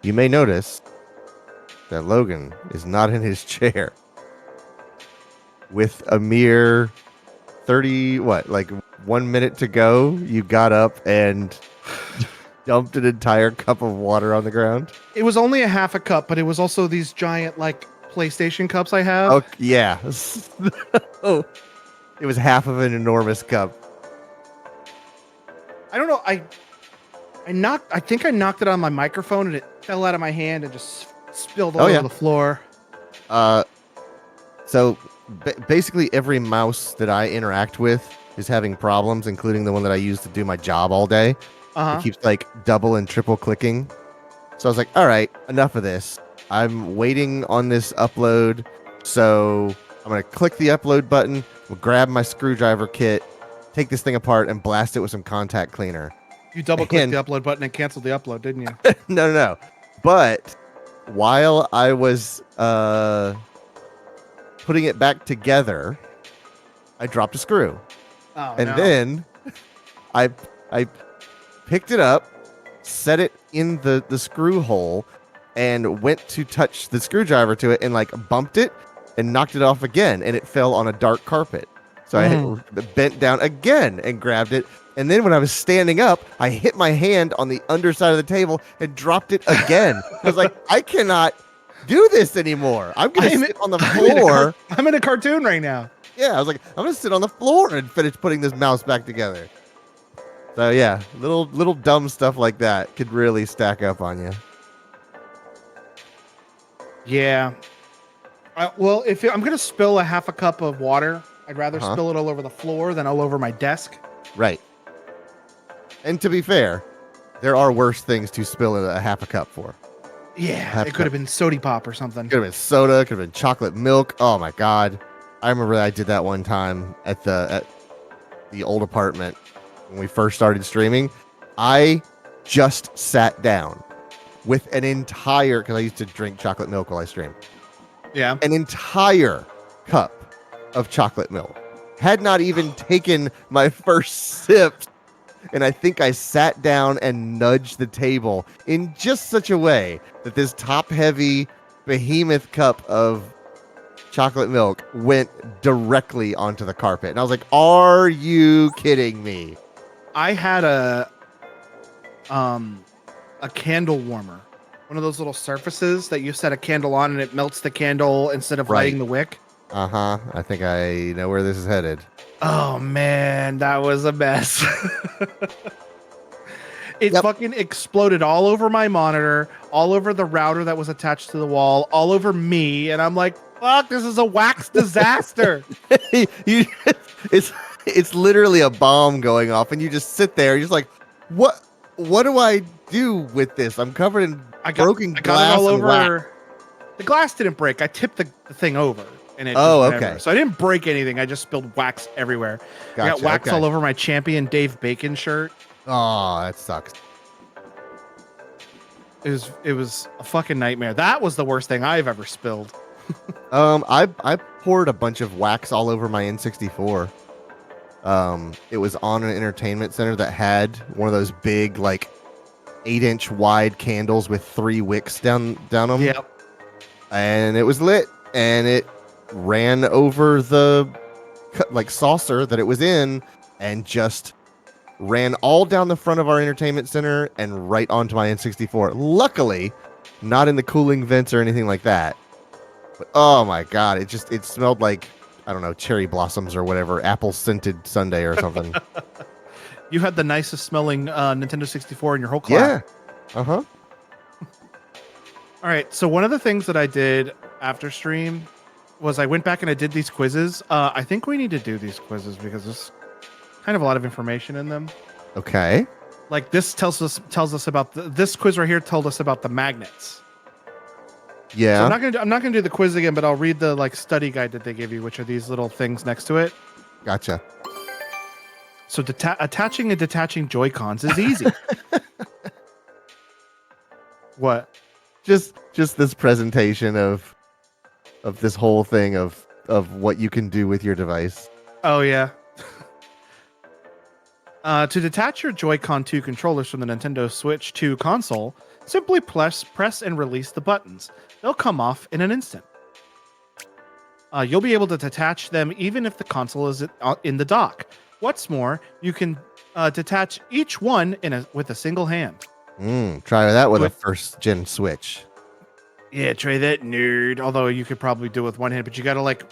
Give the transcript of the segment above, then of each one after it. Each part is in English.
you may notice that Logan is not in his chair. With a mere 30, like 1 minute to go, you got up and dumped an entire cup of water on the ground. It was only a half a cup, but it was also these giant like PlayStation cups I have. Oh, yeah. Oh, it was half of an enormous cup. I don't know. I think I knocked it on my microphone and it fell out of my hand and just spilled all over the floor. Uh, so basically every mouse that I interact with is having problems, including the one that I use to do my job all day. It keeps like double and triple clicking. So I was like, all right, enough of this. I'm waiting on this upload. So I'm going to click the upload button, we'll grab my screwdriver kit, take this thing apart, and blast it with some contact cleaner. You double clicked the upload button and canceled the upload, didn't you? No. But while I was putting it back together, I dropped a screw. Oh, and then I picked it up, set it in the screw hole, and went to touch the screwdriver to it and like bumped it and knocked it off again, and it fell on a dark carpet. So I bent down again and grabbed it. And then when I was standing up, I hit my hand on the underside of the table and dropped it again. I was like, I cannot do this anymore. I'm going to sit on the floor. I'm in a cartoon right now. Yeah, I was like, I'm going to sit on the floor and finish putting this mouse back together. So yeah, little dumb stuff like that could really stack up on you. Yeah. Well, if I'm going to spill a half a cup of water, I'd rather spill it all over the floor than all over my desk. Right. And to be fair, there are worse things to spill a half a cup for. Yeah, it could have been soda pop or something. Could have been soda, could have been chocolate milk. Oh my God. I remember I did that one time at the old apartment when we first started streaming. I just sat down with an entire, because I used to drink chocolate milk while I streamed. Yeah. An entire cup of chocolate milk. Had not even taken my first sip. And I think I sat down and nudged the table in just such a way that this top-heavy behemoth cup of chocolate milk went directly onto the carpet. And I was like, are you kidding me? I had a candle warmer. One of those little surfaces that you set a candle on and it melts the candle instead of lighting the wick. Uh-huh. I think I know where this is headed. Oh, man, that was a mess. It fucking exploded all over my monitor, all over the router that was attached to the wall, all over me. And I'm like, fuck, this is a wax disaster. It's literally a bomb going off. And you just sit there. You're just like, what do I do with this? I'm covered in broken glass. All over. The glass didn't break. I tipped the thing over. And it okay. So I didn't break anything. I just spilled wax everywhere. Gotcha, I got wax all over my champion Dave Bacon shirt. Oh, that sucks. It was a fucking nightmare. That was the worst thing I've ever spilled. I poured a bunch of wax all over my N64. It was on an entertainment center that had one of those big, like 8-inch wide candles with 3 wicks down them. Yep. And it was lit, and it ran over the like saucer that it was in and just ran all down the front of our entertainment center and right onto my N64. Luckily, not in the cooling vents or anything like that. But oh my God, it smelled like, I don't know, cherry blossoms or whatever, apple scented sundae or something. You had the nicest smelling Nintendo 64 in your whole class. Yeah. Uh-huh. All right. So one of the things that I did after stream was I went back and I did these quizzes. I think we need to do these quizzes because there's kind of a lot of information in them. Okay. Like this tells us about this quiz right here told us about the magnets. Yeah. So I'm not gonna do the quiz again, but I'll read the like study guide that they give you, which are these little things next to it. Gotcha. So attaching and detaching Joy-Cons is easy. What? Just this presentation of this whole thing of what you can do with your device. Oh yeah. To detach your Joy-Con 2 controllers from the Nintendo Switch 2 console, simply press and release the buttons. They'll come off in an instant. You'll be able to detach them even if the console is in the dock. What's more, you can detach each one with a single hand. Try that with a With- first gen Switch. Yeah, try that, nerd. Although you could probably do it with one hand, but you got to like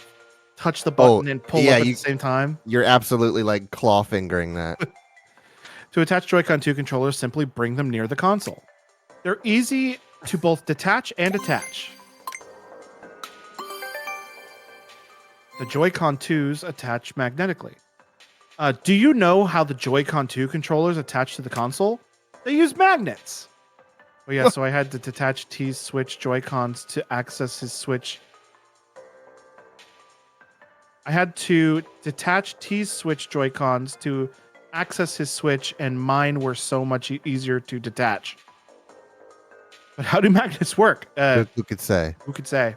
touch the button and pull yeah, up at the same time. You're absolutely like claw fingering that. To attach Joy-Con 2 controllers, simply bring them near the console. They're easy to both detach and attach. The Joy-Con 2s attach magnetically. Do you know how the Joy-Con 2 controllers attach to the console? They use magnets. Oh yeah, so I had to detach T's Switch Joy-Cons to access his Switch. I had to detach T's Switch Joy-Cons to access his Switch, and mine were so much easier to detach. But how do magnets work? Who could say? Who could say?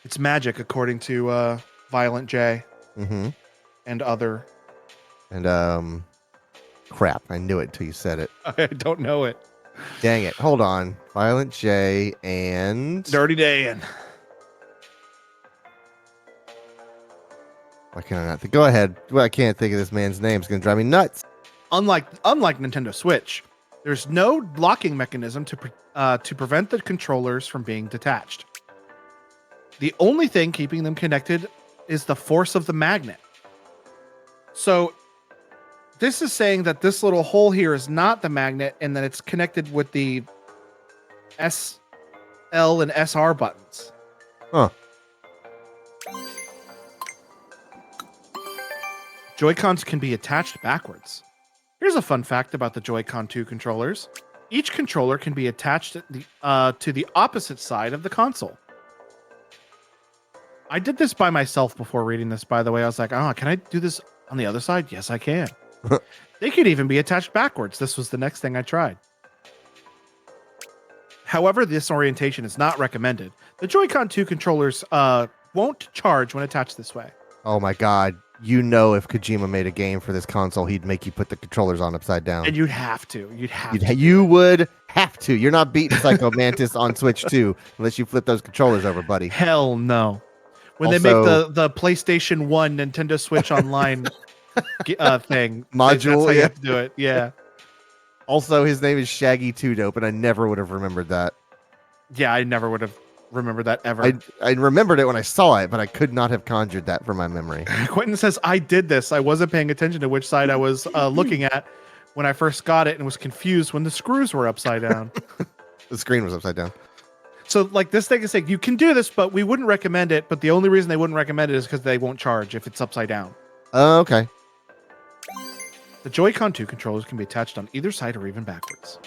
It's magic, according to Violent J Mm-hmm. and other. And crap, I knew it until you said it. I don't know it. Dang it. Hold on. Violent J and Dirty Dan. why can't I not think? Go ahead. Well, I can't think of this man's name. It's gonna drive me nuts. Unlike Nintendo Switch, there's no locking mechanism to prevent the controllers from being detached. The only thing keeping them connected is the force of the magnet. So this is saying that this little hole here is not the magnet, and that it's connected with the S, L, and SR buttons. Huh. Joy-Cons can be attached backwards. Here's a fun fact about the Joy-Con 2 controllers. Each controller can be attached to the opposite side of the console. I did this by myself before reading this, by the way. I was like, oh, can I do this on the other side? Yes, I can. They could even be attached backwards. This was the next thing I tried. However, this orientation is not recommended. The Joy-Con 2 controllers won't charge when attached this way. Oh my god. You know, if Kojima made a game for this console, he'd make you put the controllers on upside down. And you'd have to. You would have to. You're not beating Psycho Mantis on Switch 2 unless you flip those controllers over, buddy. Hell no. When they Also- make the PlayStation 1 Nintendo Switch Online thing. Module, That's how you yeah. have to do it. Yeah. Also, his name is Shaggy Two Dope, and I never would have remembered that. Yeah, I never would have remembered that ever. I remembered it when I saw it, but I could not have conjured that from my memory. Quentin says, I did this. I wasn't paying attention to which side I was looking at when I first got it and was confused when the screws were upside down. The screen was upside down. So, like, this thing is saying, you can do this, but we wouldn't recommend it. But the only reason they wouldn't recommend it is because they won't charge if it's upside down. Okay. The Joy-Con 2 controllers can be attached on either side or even backwards.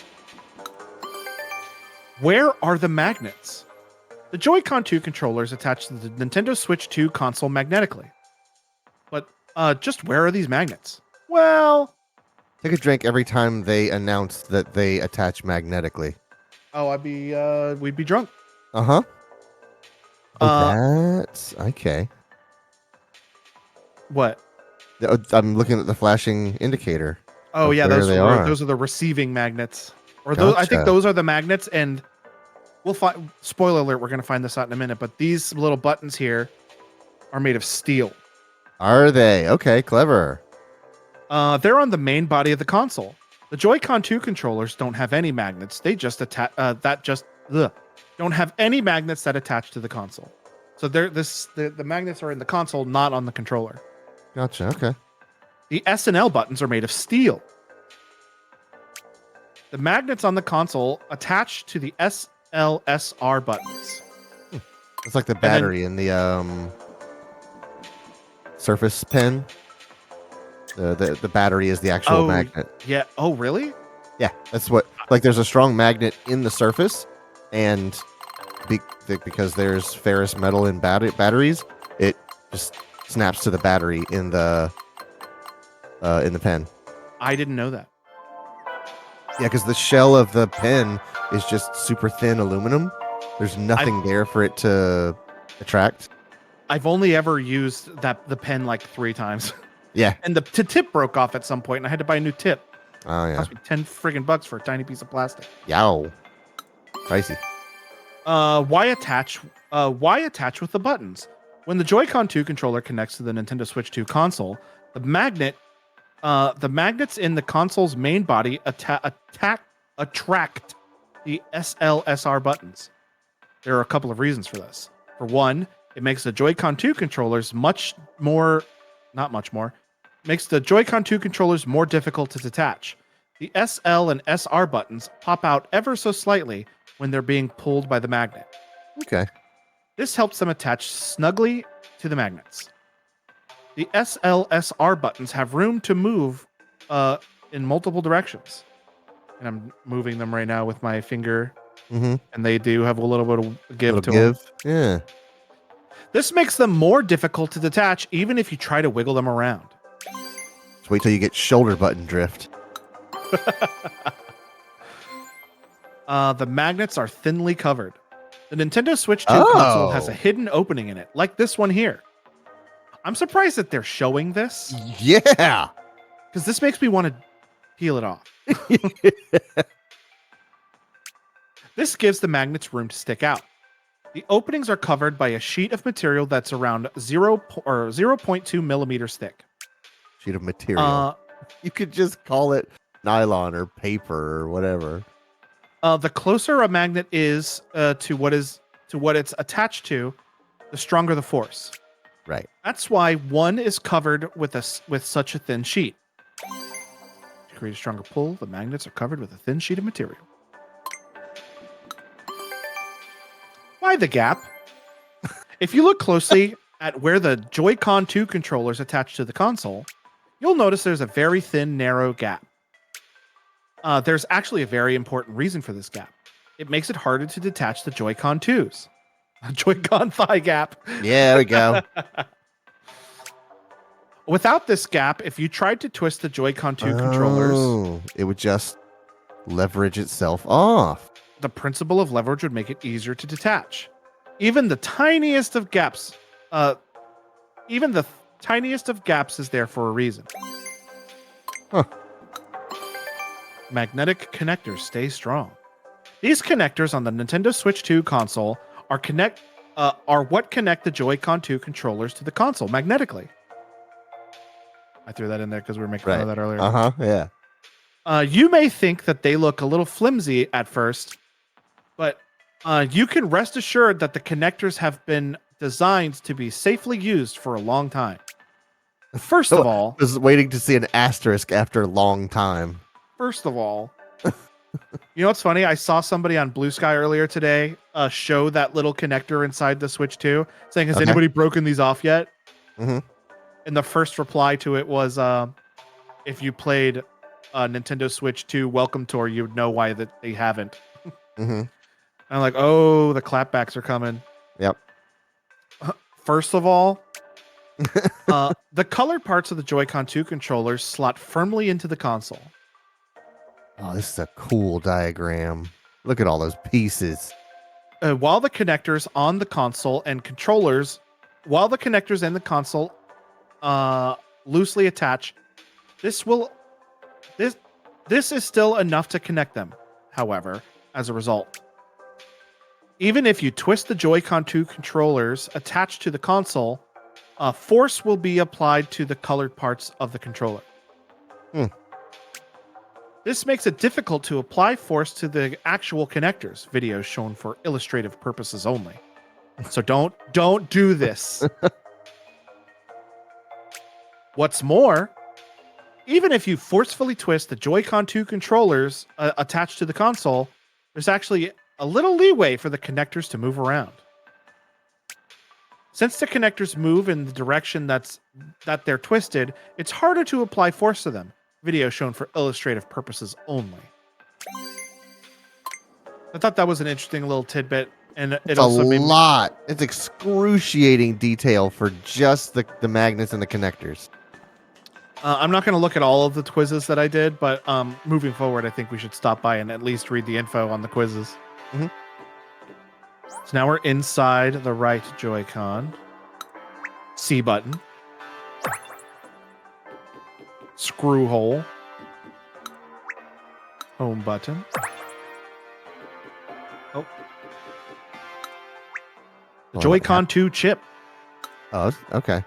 Where are the magnets? The Joy-Con 2 controllers attach to the Nintendo Switch 2 console magnetically. But just where are these magnets? Well, Take a drink every time they announce that they attach magnetically. we'd be drunk. Uh-huh. Uh, That's okay. What? I'm looking at the flashing indicator. Oh Of yeah, where they are. those are the receiving magnets. Or those, I think Gotcha. those are the magnets, and we'll find. Spoiler alert: we're gonna find this out in a minute. But these little buttons here are made of steel. Are they? Okay, clever. They're on the main body of the console. The Joy-Con 2 controllers don't have any magnets. They just don't have any magnets that attach to the console. So the magnets are in the console, not on the controller. Gotcha. Okay. The S and L buttons are made of steel. The magnets on the console attach to the SLSR buttons. It's like the then- battery in the Surface Pen. The battery is the actual Oh, magnet. Yeah. Oh, really? Yeah, that's what. Like, there's a strong magnet in the Surface, and because there's ferrous metal in batteries, it just snaps to the battery in the pen. I didn't know that. Yeah, because the shell of the pen is just super thin aluminum. There's nothing there for it to attract. I've only ever used the pen like 3 times. Yeah. And the tip broke off at some point, and I had to buy a new tip. Oh It yeah. cost me 10 friggin' bucks for a tiny piece of plastic. Yow. Pricey. Why attach? Why attach with the buttons? When the Joy-Con 2 controller connects to the Nintendo Switch 2 console, the magnets in the console's main body attract the SLSR buttons. There are a couple of reasons for this. For one, it makes the Joy-Con 2 controllers makes the Joy-Con 2 controllers more difficult to detach. The SL and SR buttons pop out ever so slightly when they're being pulled by the magnet. Okay. This helps them attach snugly to the magnets. The SLSR buttons have room to move in multiple directions. And I'm moving them right now with my finger, Mm-hmm. and they do have a little bit of give to Little them. give. Yeah. This makes them more difficult to detach even if you try to wiggle them around. Just wait till you get shoulder button drift. The magnets are thinly covered. The Nintendo Switch 2 console has a hidden opening in it, like this one here. I'm surprised that they're showing this, Yeah. because this makes me want to peel it off. This gives the magnets room to stick out. The openings are covered by a sheet of material that's around 0.2 millimeters thick. Sheet of material. You could just call it nylon or paper or whatever. The closer a magnet is to what it's attached to, the stronger the force. Right. That's why one is covered with such a thin sheet. To create a stronger pull, the magnets are covered with a thin sheet of material. Why the gap? If you look closely at where the Joy-Con 2 controller is attached to the console, you'll notice there's a very thin, narrow gap. There's actually a very important reason for this gap. It makes it harder to detach the Joy-Con 2s. Joy-Con thigh gap. Yeah, there we go. Without this gap, if you tried to twist the Joy-Con 2 controllers, it would just leverage itself off. the principle of leverage would make it easier to detach. Even the tiniest of gaps is there for a reason. Huh. Magnetic connectors stay strong. These connectors on the Nintendo Switch 2 console are what connect the Joy-Con 2 controllers to the console magnetically. I threw that in there because we were making fun of that earlier. Uh-huh, yeah. You may think that they look a little flimsy at first, but you can rest assured that the connectors have been designed to be safely used for a long time. First of all, I was waiting to see an asterisk after a long time. You know what's funny? I saw somebody on Blue Sky earlier today show that little connector inside the Switch 2, saying, has anybody broken these off yet? Mm-hmm. And the first reply to it was, if you played Nintendo Switch 2 Welcome Tour, you would know why that they haven't. Mm-hmm. I'm like, oh, the clapbacks are coming. Yep. First of all, the colored parts of the Joy-Con 2 controllers slot firmly into the console. Oh, this is a cool diagram. Look at all those pieces. While the connectors on the console and controllers, loosely attach, this is still enough to connect them. However, as a result, even if you twist the Joy-Con 2 controllers attached to the console, force will be applied to the colored parts of the controller. This makes it difficult to apply force to the actual connectors. Videos shown for illustrative purposes only. So don't do this. What's more, even if you forcefully twist the Joy-Con 2 controllers attached to the console, there's actually a little leeway for the connectors to move around. Since the connectors move in the direction that they're twisted, it's harder to apply force to them. Video shown for illustrative purposes only. I thought that was an interesting little tidbit, and it also made me... It's excruciating detail for just the magnets and the connectors. I'm not going to look at all of the quizzes that I did, but moving forward, I think we should stop by and at least read the info on the quizzes. Mm-hmm. So now we're inside the right Joy-Con. C button. screw hole. Home button. Oh. The Well, Joy-Con 2 chip. Oh, okay.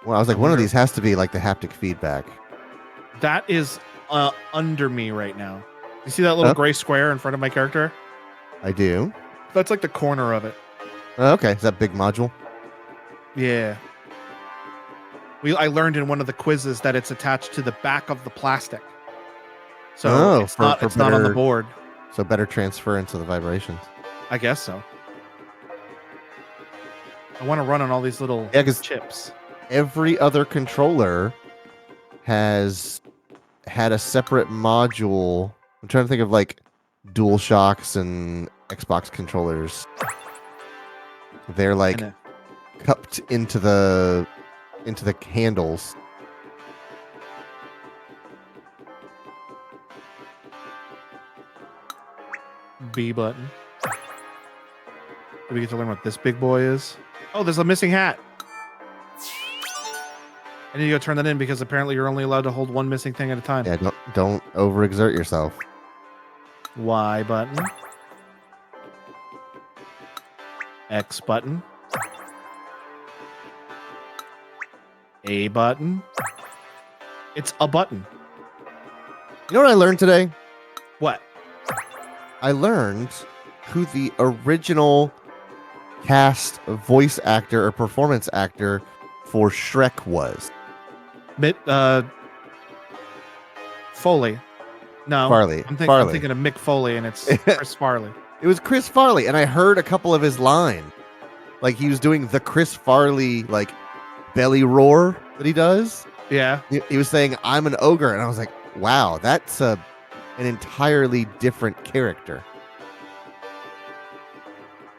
Well, I was like, one of these has to be like the haptic feedback. That is under me right now. You see that little gray square in front of my character? I do. That's like the corner of it. Oh, okay. Is that big module? Yeah. I learned in one of the quizzes that it's attached to the back of the plastic. So it's not on the board. So better transference of the vibrations. I guess so. I want to run on all these little chips. Every other controller has had a separate module. I'm trying to think of like DualShocks and Xbox controllers. They're like cupped into the handles. B button. Do we get to learn what this big boy is? Oh, there's a missing hat. I need to go turn that in because apparently you're only allowed to hold one missing thing at a time. Yeah, don't overexert yourself. Y button. X button. A button. It's a button. You know what I learned today? What? I learned who the original cast voice actor or performance actor for Shrek was. Foley. No. Farley. I'm Farley. thinking of Mick Foley, and it's Chris Farley. It was Chris Farley, and I heard a couple of his lines. Like, he was doing the Chris Farley, like, belly roar that he does. Yeah. He was saying, "I'm an ogre," and I was like, wow, that's an entirely different character.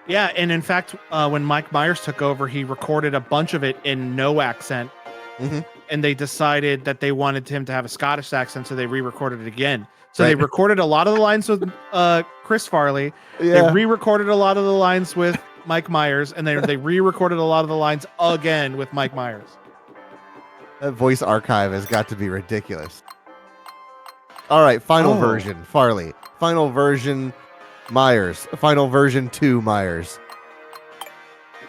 Yeah, and in fact, when Mike Myers took over, he recorded a bunch of it in no accent. Mm-hmm. And they decided that they wanted him to have a Scottish accent, so they re-recorded it again. So they recorded a lot of the lines with Chris Farley. Yeah. They re-recorded a lot of the lines with Mike Myers, and they re-recorded a lot of the lines again with Mike Myers. That voice archive has got to be ridiculous. All right, final version, Farley. Final version, Myers. Final version 2, Myers.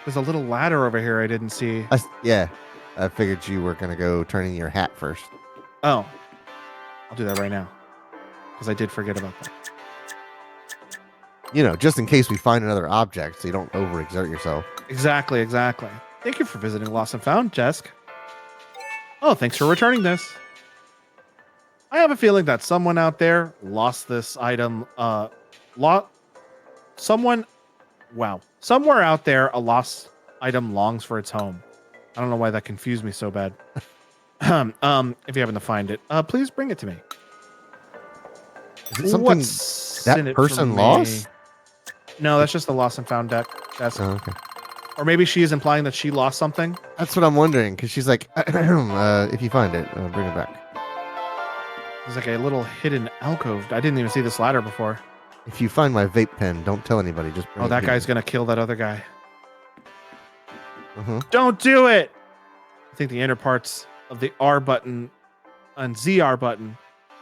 There's a little ladder over here I didn't see. I figured you were going to go turn in your hat first. Oh. I'll do that right now. Because I did forget about that. You know, just in case we find another object so you don't overexert yourself. Exactly. Thank you for visiting Lost and Found, Jesk. Oh, thanks for returning this. I have a feeling that someone out there lost this item. Somewhere out there, a lost item longs for its home. I don't know why that confused me so bad. If you happen to find it, please bring it to me. Is it something that person lost? No, that's just the Lost and Found deck. Oh, okay. Or maybe she is implying that she lost something. That's what I'm wondering, because she's like, if you find it, bring it back. There's like a little hidden alcove. I didn't even see this ladder before. If you find my vape pen, don't tell anybody. Just bring it. That guy's gonna kill that other guy. Mm-hmm. Don't do it! I think the inner parts of the R button and ZR button.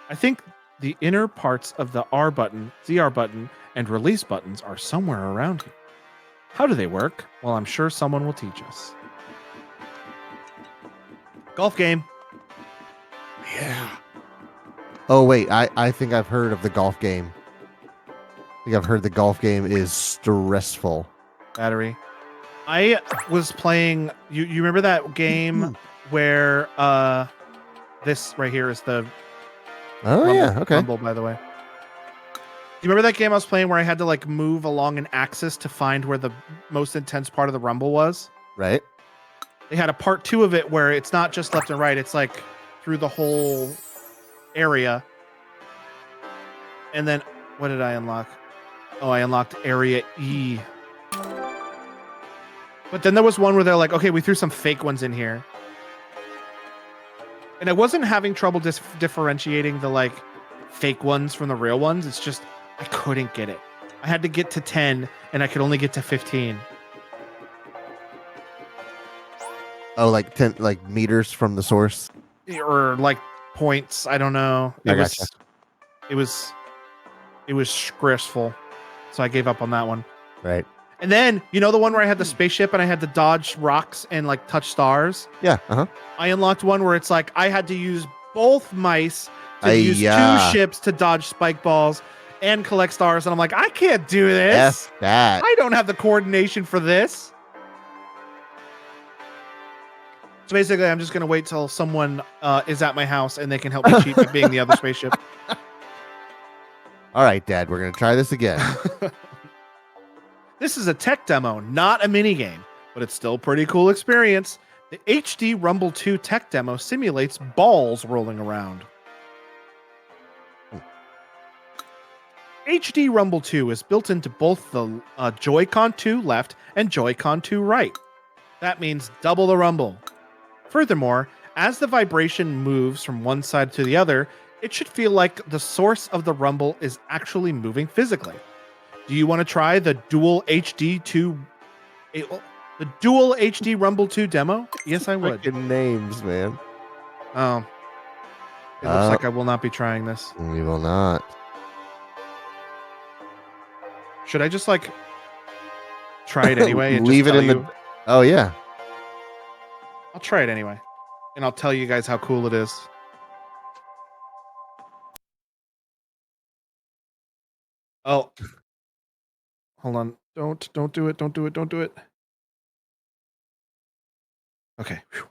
I think the inner parts of the R button, ZR button, and release buttons are somewhere around here. How do they work? Well, I'm sure someone will teach us. Golf game. Yeah. Oh, wait. I think I've heard of the golf game. I think I've heard the golf game is stressful. Battery. I was playing... You remember that game where this right here is the... Oh, Rumble, yeah. Okay. Rumble, by the way. You remember that game I was playing where I had to like move along an axis to find where the most intense part of the Rumble was? Right. They had a part 2 of it where it's not just left and right. It's like through the whole area. And then what did I unlock? Oh, I unlocked area E. But then there was one where they're like, okay, we threw some fake ones in here. And I wasn't having trouble differentiating the like fake ones from the real ones. It's just I couldn't get it. I had to get to 10 and I could only get to 15. Oh, like 10 like meters from the source. or like points. I don't know. I gotcha. It was stressful, so I gave up on that one. Right. And then the one where I had the spaceship and I had to dodge rocks and like touch stars. Yeah. Uh huh. I unlocked one where it's like I had to use both mice to use Ay-ya. 2 ships to dodge spike balls and collect stars, and I'm like, I can't do this. F that. I don't have the coordination for this. So basically, I'm just gonna wait till someone is at my house and they can help me cheat by being the other spaceship. All right, Dad, we're gonna try this again. This is a tech demo, not a mini game, but it's still a pretty cool experience. The HD Rumble 2 tech demo simulates balls rolling around. HD Rumble 2 is built into both the Joy-Con 2 left and Joy-Con 2 right. That means double the rumble. Furthermore, as the vibration moves from one side to the other, it should feel like the source of the rumble is actually moving physically. Do you want to try the Dual HD Rumble 2 demo? Yes, I would. Fucking names, man. Oh. It looks like I will not be trying this. We will not. Should I just like try it anyway and Leave just it tell in you? Oh yeah. I'll try it anyway. And I'll tell you guys how cool it is. Oh. Hold on. Don't do it. Don't do it. Don't do it. Okay. Whew.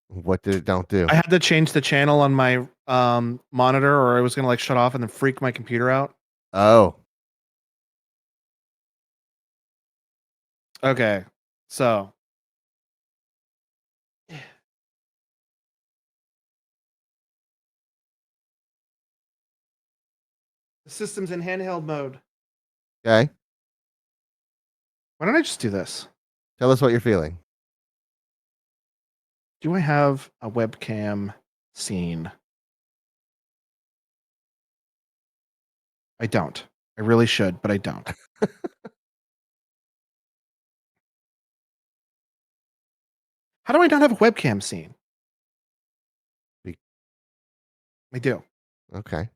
What did it don't do? I had to change the channel on my monitor or it was going to like shut off and then freak my computer out. Oh. Okay. So. The system's in handheld mode. Okay. Why don't I just do this? Tell us what you're feeling. Do I have a webcam scene? I don't. I really should, but I don't. How do I not have a webcam scene? I do. Okay.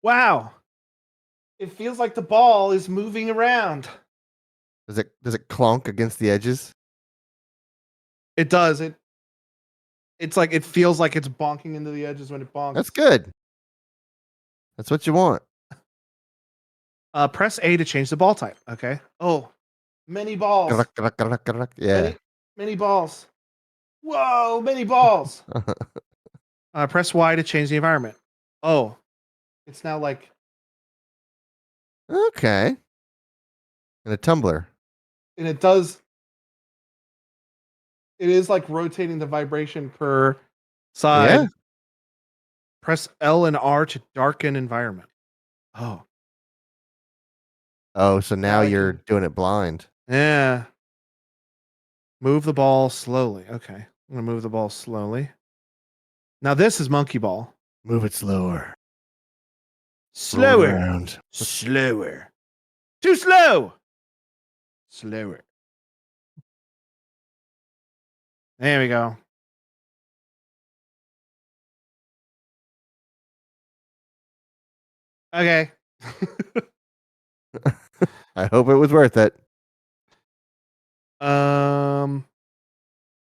Wow. It feels like the ball is moving around. Does it clonk against the edges? It does. It's like it feels like it's bonking into the edges when it bonks. That's good. That's what you want. Press A to change the ball type. Okay. Oh, many balls. Yeah. Many balls. Whoa, many balls. Press Y to change the environment. Oh, it's now like. Okay. And a tumbler. And it does. It is like rotating the vibration per side. Yeah. Press L and R to darken environment. Oh. Oh, so now I you're can- doing it blind. Yeah. Move the ball slowly. Okay. I'm going to move the ball slowly. Now this is monkey ball. Move it slower. Roll Slower. around. Slower. Too slow. Slower. There we go. Okay. I hope it was worth it.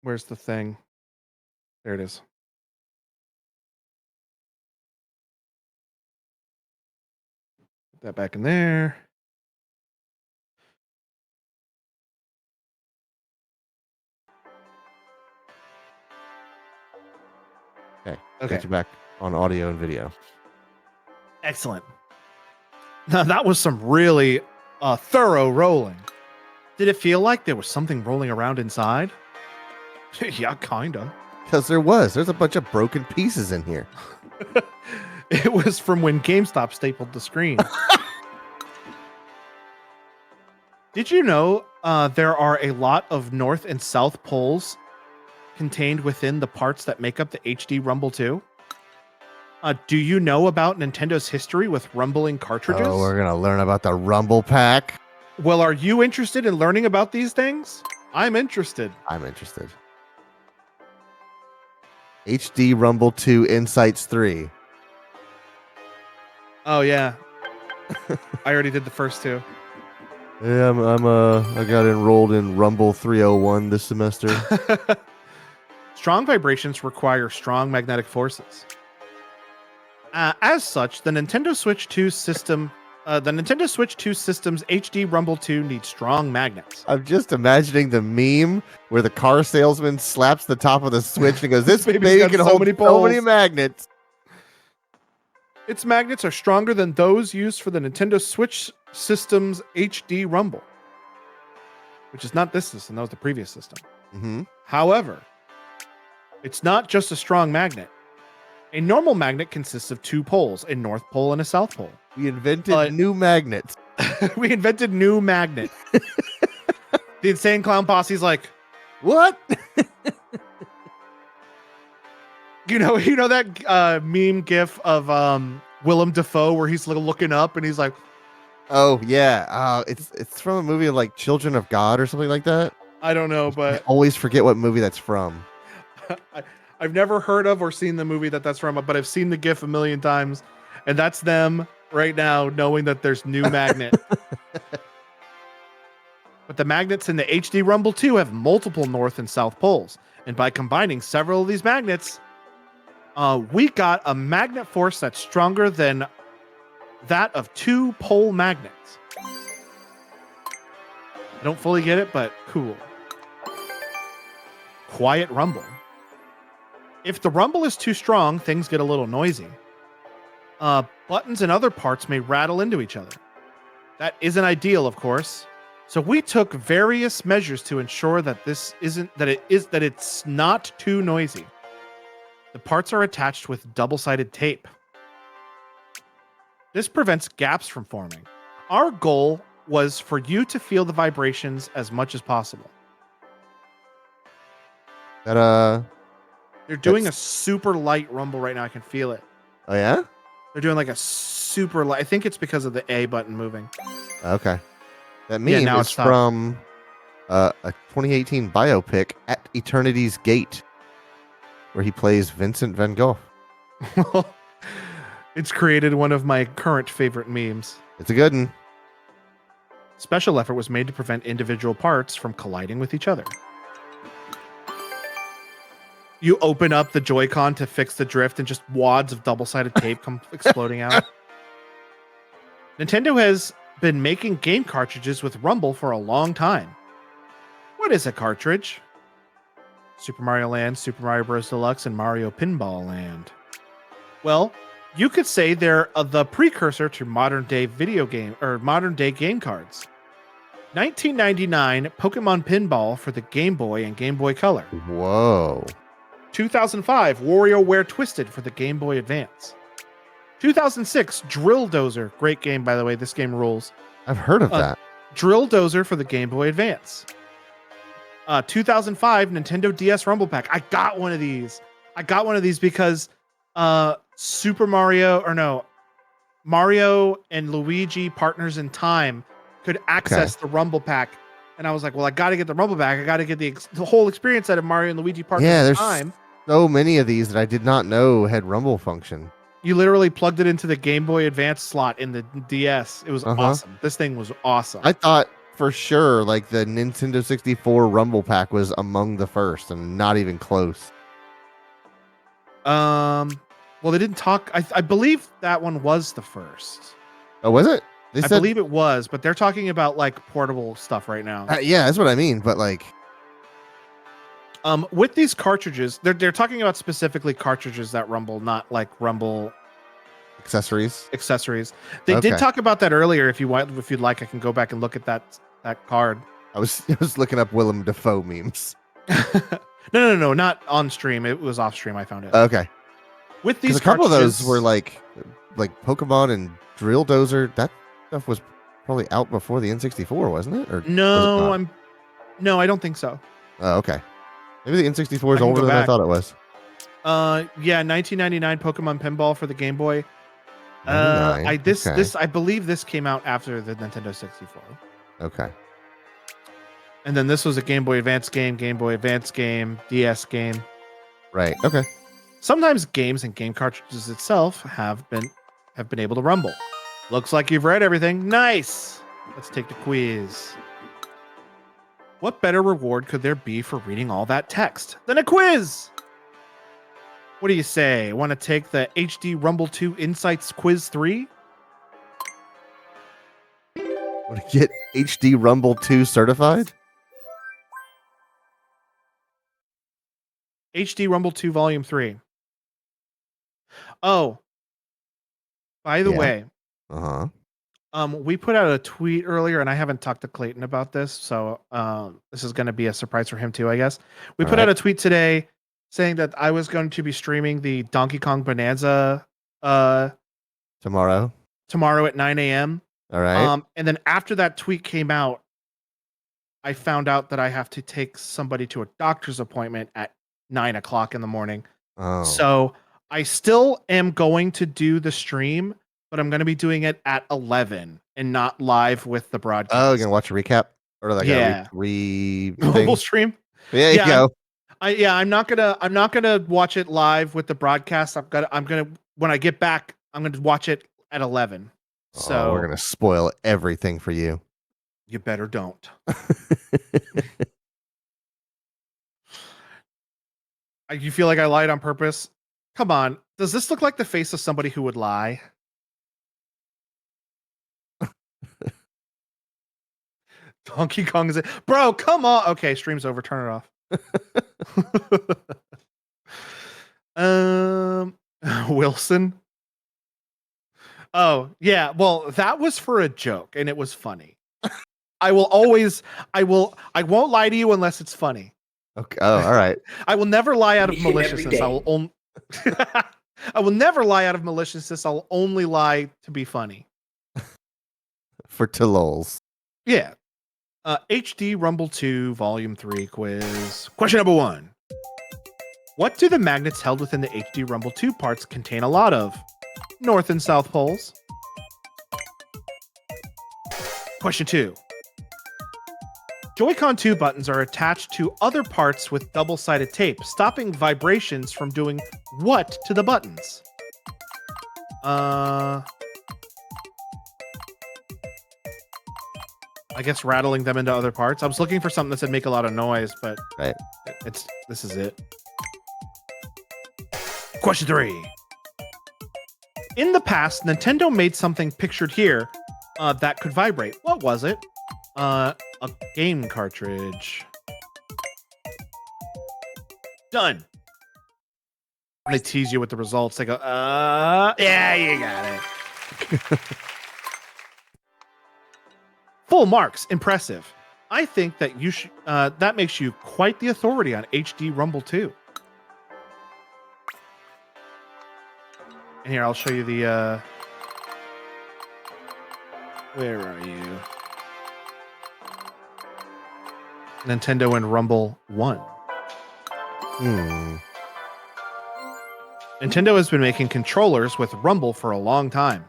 Where's the thing? There it is. Put that back in there. Okay. Okay. Get you back on audio and video. Excellent. Now that was some really thorough rolling. Did it feel like there was something rolling around inside? Yeah, kinda. Because there's a bunch of broken pieces in here. It was from when GameStop stapled the screen. Did you know there are a lot of north and south poles contained within the parts that make up the HD Rumble 2? Do you know about Nintendo's history with rumbling cartridges? Oh, we're gonna learn about the Rumble Pack. Well, are you interested in learning about these things? I'm interested. I'm interested. HD Rumble 2 Insights 3. Oh yeah, I already did the first two. Yeah, I got enrolled in Rumble 301 this semester. Strong vibrations require strong magnetic forces. As such, the Nintendo Switch 2 system's HD Rumble 2 needs strong magnets. I'm just imagining the meme where the car salesman slaps the top of the Switch and goes, "This Baby's baby got can so hold many so many poles." magnets." Its magnets are stronger than those used for the Nintendo Switch system's HD Rumble, which is not this system, that was the previous system. Mm-hmm. However, it's not just a strong magnet. A normal magnet consists of two poles, a north pole and a south pole. We invented new magnets. We invented new magnet. The Insane Clown Posse's like, What? you know that meme gif of Willem Dafoe where he's looking up and he's like, Oh yeah, it's from a movie like Children of God or something like that. I don't know, I but always forget what movie that's from. I've never heard of or seen the movie that's from, but I've seen the gif a million times, and that's them right now knowing that there's new magnet. But the magnets in the HD Rumble 2 have multiple north and south poles, and by combining several of these magnets, we got a magnet force that's stronger than that of two pole magnets. I don't fully get it, but cool. Quiet rumble. If the rumble is too strong, things get a little noisy. Buttons and other parts may rattle into each other. That isn't ideal, of course. So we took various measures to ensure that it's not too noisy. The parts are attached with double-sided tape. This prevents gaps from forming. Our goal was for you to feel the vibrations as much as possible. That They're doing a super light rumble right now. I can feel it. Oh yeah? They're doing like a super light. I think it's because of the A button moving. Okay. That Yeah, meme now is it's stopped. from a 2018 biopic, At Eternity's Gate, where he plays Vincent van Gogh. It's created one of my current favorite memes. It's a good one. Special effort was made to prevent individual parts from colliding with each other. You open up the Joy-Con to fix the drift and just wads of double-sided tape come exploding out. Nintendo has been making game cartridges with Rumble for a long time. What is a cartridge? Super Mario Land, Super Mario Bros. Deluxe, and Mario Pinball Land. Well, you could say they're the precursor to modern-day video game or modern-day game cards. 1999 Pokemon Pinball for the Game Boy and Game Boy Color. Whoa. 2005 WarioWare Twisted for the Game Boy Advance. 2006 Drill Dozer, great game by the way, this game rules. I've heard of that. Drill Dozer for the Game Boy Advance. 2005 Nintendo DS Rumble Pack. I got one of these because Mario and Luigi Partners in Time could access the Rumble Pack. And I was like, well, I got to get the Rumble Pack. I got to get the whole experience out of Mario and Luigi Partners in Time. So many of these that I did not know had Rumble function. You literally plugged it into the Game Boy Advance slot in the DS. It was awesome. This thing was awesome. I thought for sure like the Nintendo 64 Rumble Pack was among the first and not even close. Well, they didn't talk. I believe that one was the first. Oh, was it? I believe it was, but they're talking about like portable stuff right now. Yeah, that's what I mean. But like, with these cartridges, they're talking about specifically cartridges that rumble, not like Rumble accessories. They did talk about that earlier. If you'd like, I can go back and look at that card. I was looking up Willem Dafoe memes. No, not on stream. It was off stream. I found it. Okay. With these, a couple of those were like Pokemon and Drill Dozer. That stuff was probably out before the N64, wasn't it? Or no, I don't think so. Oh, okay. Maybe the N64 is older than I thought it was. Yeah, 1999 Pokemon Pinball for the Game Boy. I believe this came out after the Nintendo 64. Okay. And then this was a Game Boy Advance game, Game Boy Advance game, DS game. Right. Okay. Sometimes games and game cartridges itself have been able to rumble. Looks like you've read everything. Nice. Let's take the quiz. What better reward could there be for reading all that text than a quiz? What do you say? Want to take the HD Rumble 2 Insights Quiz 3? Want to get HD Rumble 2 certified? HD Rumble 2 Volume 3. Oh, by the Yeah. way, Uh-huh. we put out a tweet earlier, and I haven't talked to Clayton about this, so this is going to be a surprise for him too, I guess. We All put out right. a tweet today saying that I was going to be streaming the Donkey Kong Bonanza Tomorrow. tomorrow at 9 a.m. All right. And then after that tweet came out, I found out that I have to take somebody to a doctor's appointment at 9 o'clock in the morning. Oh. So I still am going to do the stream, but I'm going to be doing it at 11 and not live with the broadcast. Oh, you're gonna watch a recap or like Yeah. a re Mobile thing? stream. There you Yeah, go. I'm not gonna watch it live with the broadcast. I'm gonna when I get back, I'm gonna watch it at 11. So We're gonna spoil everything for you. you better don't. You feel like I lied on purpose? Come on. Does this look like the face of somebody who would lie? Donkey Kong is it? Bro, come on. Okay, stream's over. Turn it off. Wilson. Oh, yeah. Well, that was for a joke and it was funny. I won't lie to you unless it's funny. Okay. Oh, all right. I will never lie out of Each and every maliciousness. I will never lie out of maliciousness. I'll only lie to be funny. For Tolols. Yeah. HD Rumble 2 Volume 3 quiz. Question number 1. What do the magnets held within the HD Rumble 2 parts contain a lot of? North and South poles. Question 2. Joy-Con 2 buttons are attached to other parts with double-sided tape, stopping vibrations from doing what to the buttons? I guess rattling them into other parts. I was looking for something that said make a lot of noise, but Right. this is it. Question 3. In the past, Nintendo made something pictured here that could vibrate. What was it? A game cartridge. Done. They tease you with the results. They go, yeah, you got it. Full marks. Impressive. I think that you should. That makes you quite the authority on HD Rumble 2. And here, I'll show you the. Where are you? Nintendo and Rumble 1. Nintendo has been making controllers with Rumble for a long time.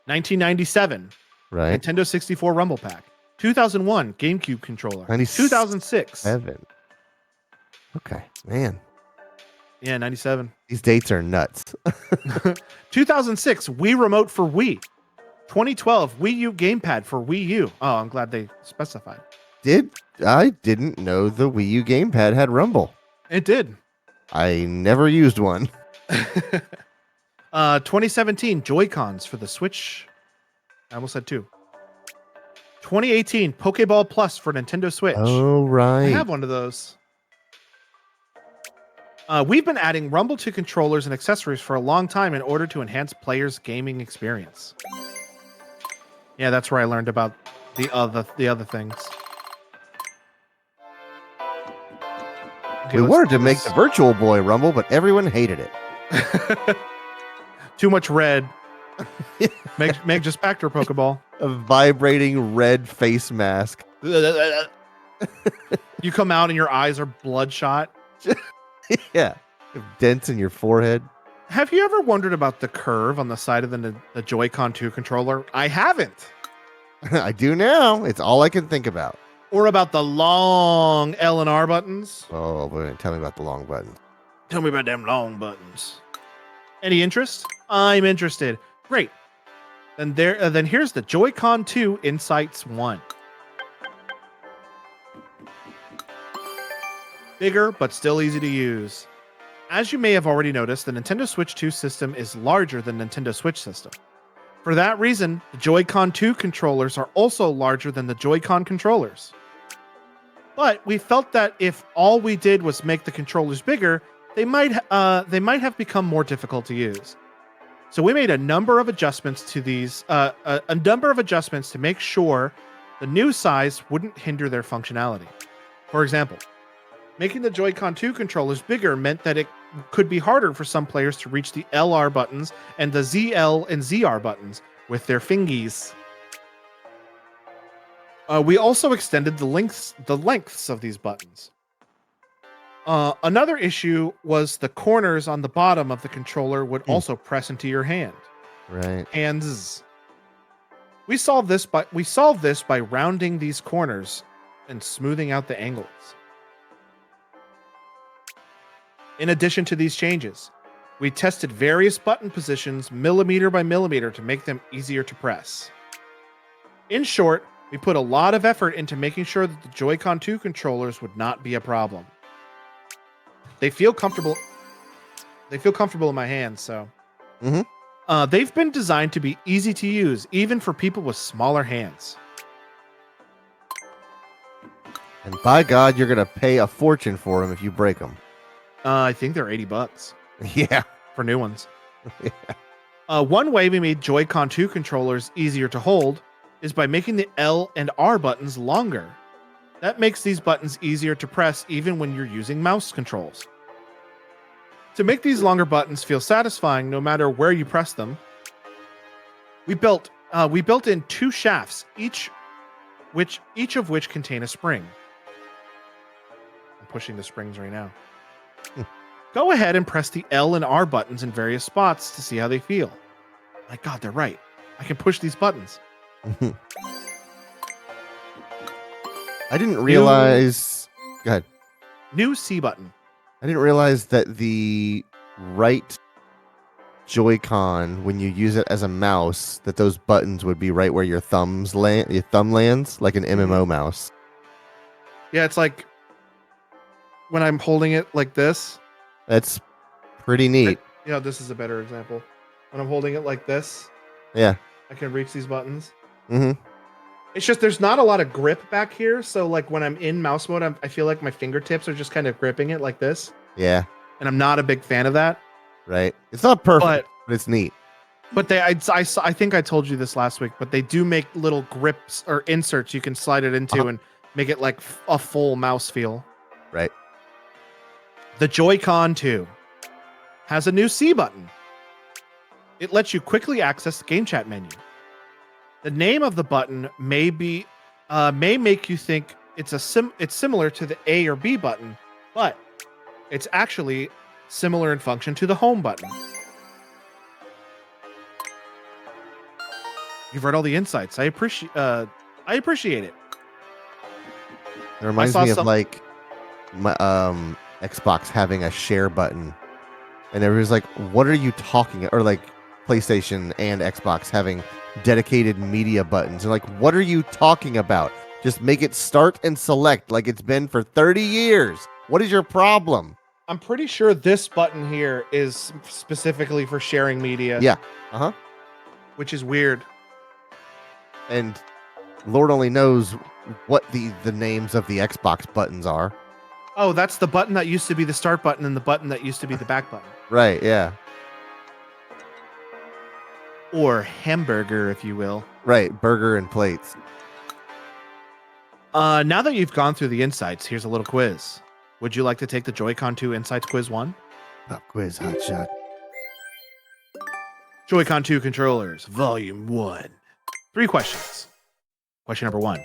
1997. Right. Nintendo 64 Rumble Pack. 2001 GameCube controller. 97. 2006. Okay, man. Yeah, 97. These dates are nuts. 2006 Wii Remote for Wii. 2012 Wii U Gamepad for Wii U. Oh, I'm glad they specified. I didn't know the Wii U gamepad had Rumble. It did. I never used one. 2017 Joy-Cons for the Switch. I almost said 2. 2018 Pokeball Plus for Nintendo Switch. Oh, right. I have one of those. We've been adding Rumble to controllers and accessories for a long time in order to enhance players' gaming experience. Yeah, that's where I learned about the other things. Okay, We let's wanted do to make this. the Virtual Boy Rumble, but everyone hated it. Too much red. Make just back to her Pokeball. A vibrating red face mask. You come out and your eyes are bloodshot. Yeah. Dents in your forehead. Have you ever wondered about the curve on the side of the Joy-Con 2 controller? I haven't. I do now. It's all I can think about. Or about the long L and R buttons? Oh, wait, tell me about the long button. Tell me about them long buttons. Any interest? I'm interested. Great. Then here's the Joy-Con 2 Insights 1. Bigger, but still easy to use. As you may have already noticed, the Nintendo Switch 2 system is larger than Nintendo Switch system. For that reason, the Joy-Con 2 controllers are also larger than the Joy-Con controllers. But we felt that if all we did was make the controllers bigger, they might have become more difficult to use. So we made a number of adjustments to these, a number of adjustments to make sure the new size wouldn't hinder their functionality. For example, making the Joy-Con 2 controllers bigger meant that it could be harder for some players to reach the LR buttons and the ZL and ZR buttons with their fingies. We also extended the lengths of these buttons. Another issue was the corners on the bottom of the controller would also press into your hand. Right. Hands. We solved this by rounding these corners and smoothing out the angles. In addition to these changes, we tested various button positions millimeter by millimeter to make them easier to press. In short, we put a lot of effort into making sure that the Joy-Con 2 controllers would not be a problem. They feel comfortable in my hands, so. They've been designed to be easy to use, even for people with smaller hands. And by God, you're gonna pay a fortune for them if you break them. I think they're $80 Yeah. for new ones. One way we made Joy-Con 2 controllers easier to hold is by making the L and R buttons longer. That makes these buttons easier to press even when you're using mouse controls. To make these longer buttons feel satisfying no matter where you press them, we built in 2 shafts, each of which contain a spring. I'm pushing the springs right now. Go ahead and press the L and R buttons in various spots to see how they feel. My God, they're right. I can push these buttons. I didn't realize. Go ahead. New C button. I didn't realize that the right Joy-Con, when you use it as a mouse, that those buttons would be right where your thumb lands, like an MMO mouse. Yeah, it's like when I'm holding it like this. That's pretty neat. This is a better example. When I'm holding it like this, Yeah. I can reach these buttons. Mm-hmm. It's just there's not a lot of grip back here, so like when I'm in mouse mode, I feel like my fingertips are just kind of gripping it like this, Yeah. and I'm not a big fan of that. Right. It's not perfect, but it's neat. But I think I told you this last week, but they do make little grips or inserts you can slide it into and make it like a full mouse feel. Right. The Joy-Con 2 has a new C button. It lets you quickly access the game chat menu. The name of the button may make you think it's similar to the A or B button, but it's actually similar in function to the home button. You've read all the insights. I appreciate it. It reminds me of like my Xbox having a share button, and everybody's like, "What are you talking?" Or like PlayStation and Xbox having dedicated media buttons. And like, what are you talking about? Just make it start and select like it's been for 30 years. What is your problem? I'm pretty sure this button here is specifically for sharing media. Yeah. Which is weird. And Lord only knows what the names of the Xbox buttons are. Oh, that's the button that used to be the start button and the button that used to be the back button. Right, yeah. Or hamburger, if you will. Right, burger and plates. Now that you've gone through the insights, here's a little quiz. Would you like to take the Joy-Con 2 Insights Quiz 1? Pop quiz, hotshot. Joy-Con 2 Controllers, Volume 1. 3 questions. Question number 1.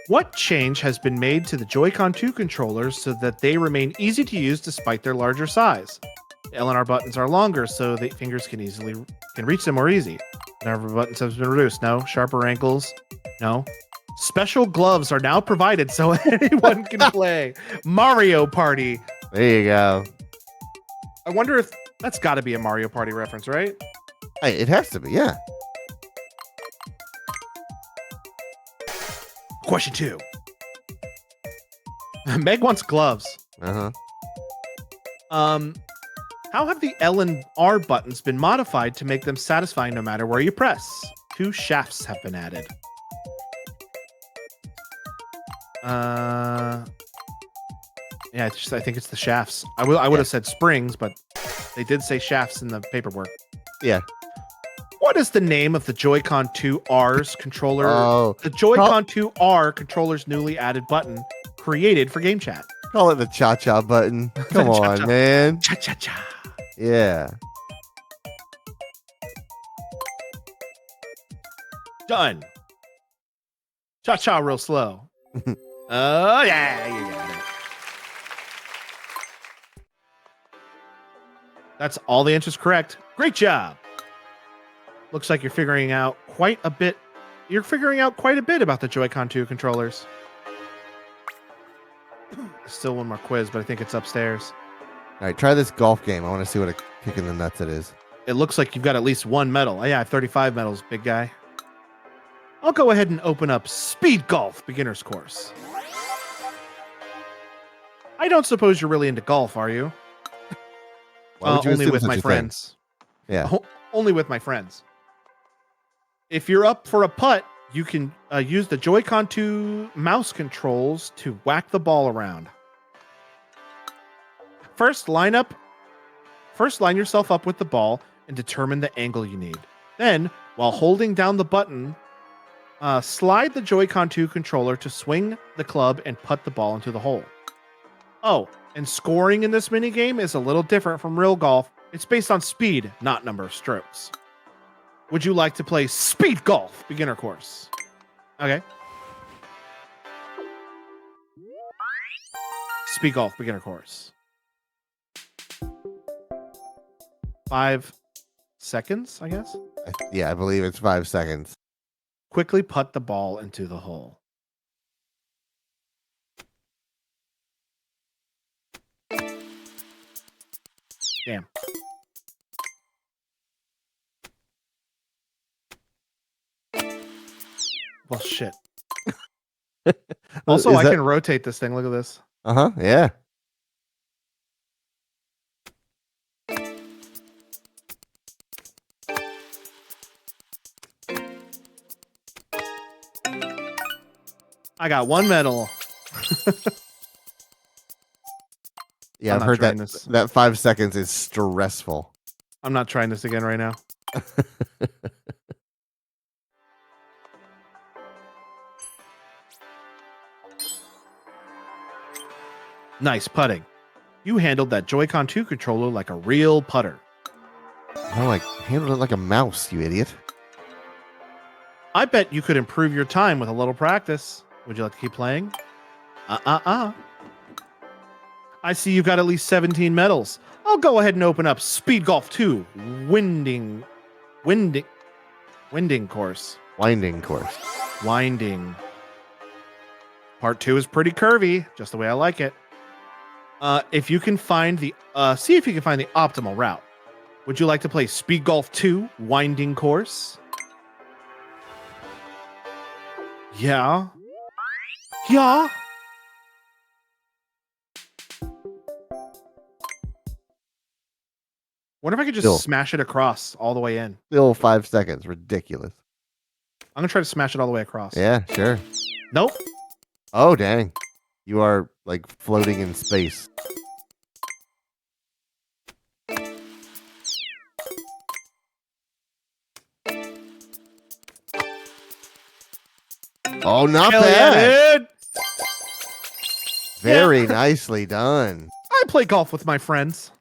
What change has been made to the Joy-Con 2 controllers so that they remain easy to use despite their larger size? The L and R buttons are longer, so the fingers can reach them more easy. The number of buttons has been reduced. No. Sharper ankles. No. Special gloves are now provided so anyone can play Mario Party. There you go. I wonder if that's got to be a Mario Party reference, right? Hey, it has to be, yeah. Question 2. Meg wants gloves. Uh-huh. How have the L and R buttons been modified to make them satisfying no matter where you press? 2 shafts have been added. Yeah, I think it's the shafts. I would have said springs, but they did say shafts in the paperwork. Yeah. What is the name of the Joy-Con 2R's controller? Oh, The Joy-Con 2R controller's newly added button created for game chat. call it the cha-cha button. Come Cha-cha. on, man. Cha-cha-cha. Yeah. Done. Cha-cha real slow. Oh, yeah, you got it. That's all the answers correct. Great job. Looks like you're figuring out quite a bit. You're figuring out quite a bit about the Joy-Con 2 controllers. Still one more quiz, but I think it's upstairs. All right, try this golf game. I want to see what a kick in the nuts it is. It looks like you've got at least 1 medal. Oh, yeah, I have 35 medals, big guy. I'll go ahead and open up Speed Golf Beginner's Course. I don't suppose you're really into golf, are you? Why would you Only assume with such my a thing? friends. Yeah. Only with my friends. If you're up for a putt, you can use the Joy-Con 2 mouse controls to whack the ball around. First, line yourself up with the ball and determine the angle you need. Then, while holding down the button, slide the Joy-Con 2 controller to swing the club and putt the ball into the hole. Oh, and scoring in this minigame is a little different from real golf. It's based on speed, not number of strokes. Would you like to play Speed Golf Beginner Course? Okay. Speed Golf Beginner Course. 5 seconds, I guess. Yeah, I believe it's 5 seconds. Quickly putt the ball into the hole. Damn. Well, shit. Also, Is I that- can rotate this thing. Look at this. Uh-huh, yeah. I got 1 medal. Yeah, I'm I've not heard trying that this. that 5 seconds is stressful. I'm not trying this again right now. Nice putting. You handled that Joy-Con 2 controller like a real putter. I like handled it like a mouse, you idiot. I bet you could improve your time with a little practice. Would you like to keep playing? I see you've got at least 17 medals. I'll go ahead and open up Speed Golf 2 Winding Course. Winding course. Winding. Part 2 is pretty curvy, just the way I like it. If you can find the see if you can find the optimal route. Would you like to play Speed Golf 2 Winding Course? Yeah. Yeah. Wonder if I could just Still. smash it across all the way in. Still 5 seconds. Ridiculous. I'm gonna try to smash it all the way across. Yeah, sure. Nope. Oh, dang. You are like floating in space. Oh, not Hell bad. yeah, dude. Very nicely done. I play golf with my friends.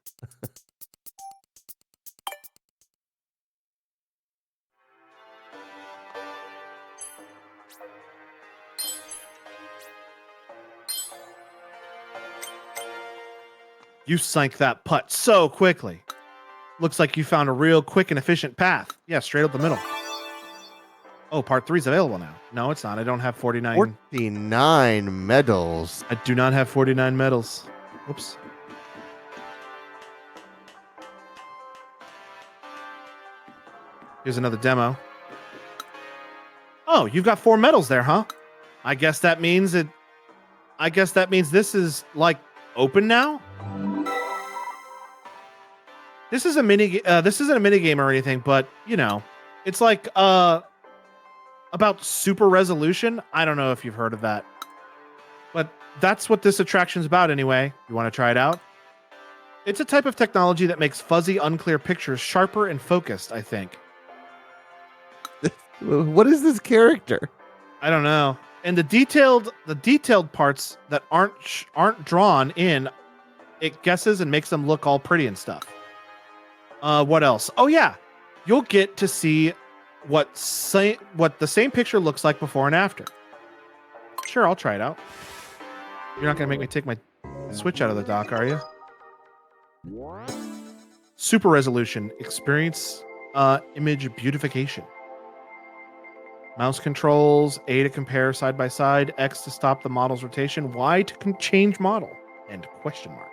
You sank that putt so quickly. Looks like you found a real quick and efficient path. Yeah, straight up the middle. Oh, part 3 is available now. No, it's not. I don't have 49. 49 medals. I do not have 49 medals. Oops. Here's another demo. Oh, you've got 4 medals there, huh? I guess that means this is like open now. This is a mini. This isn't a mini game or anything, but you know, it's like about super resolution. I don't know if you've heard of that, but that's what this attraction's about anyway. You want to try it out? It's a type of technology that makes fuzzy, unclear pictures sharper and focused, I think. What is this character? I don't know. And the detailed parts that aren't drawn in, it guesses and makes them look all pretty and stuff. What else? Oh yeah, you'll get to see what the same picture looks like before and after. Sure, I'll try it out. You're not gonna make me take my Switch out of the dock, are you? Super resolution. Experience image beautification. Mouse controls, A to compare side by side, X to stop the model's rotation, Y to change model, and question mark.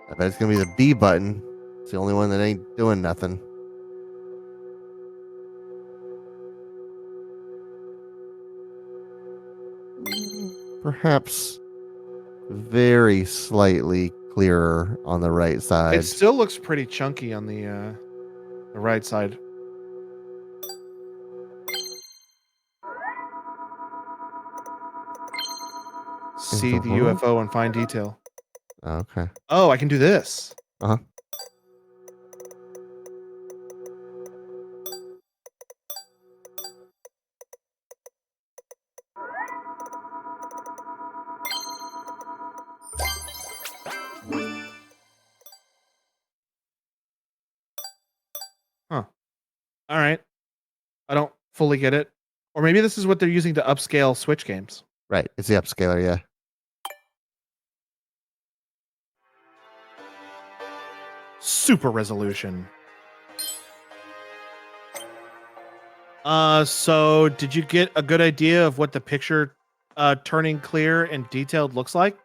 I bet it's gonna be the B button. It's the only one that ain't doing nothing. Perhaps very slightly clearer on the right side. It still looks pretty chunky on the right side. See the UFO in fine detail. Okay. Oh, I can do this. Uh-huh. Huh. All right. I don't fully get it. Or maybe this is what they're using to upscale Switch games. Right. It's the upscaler, yeah. Super resolution. So did you get a good idea of what the picture turning clear and detailed looks like?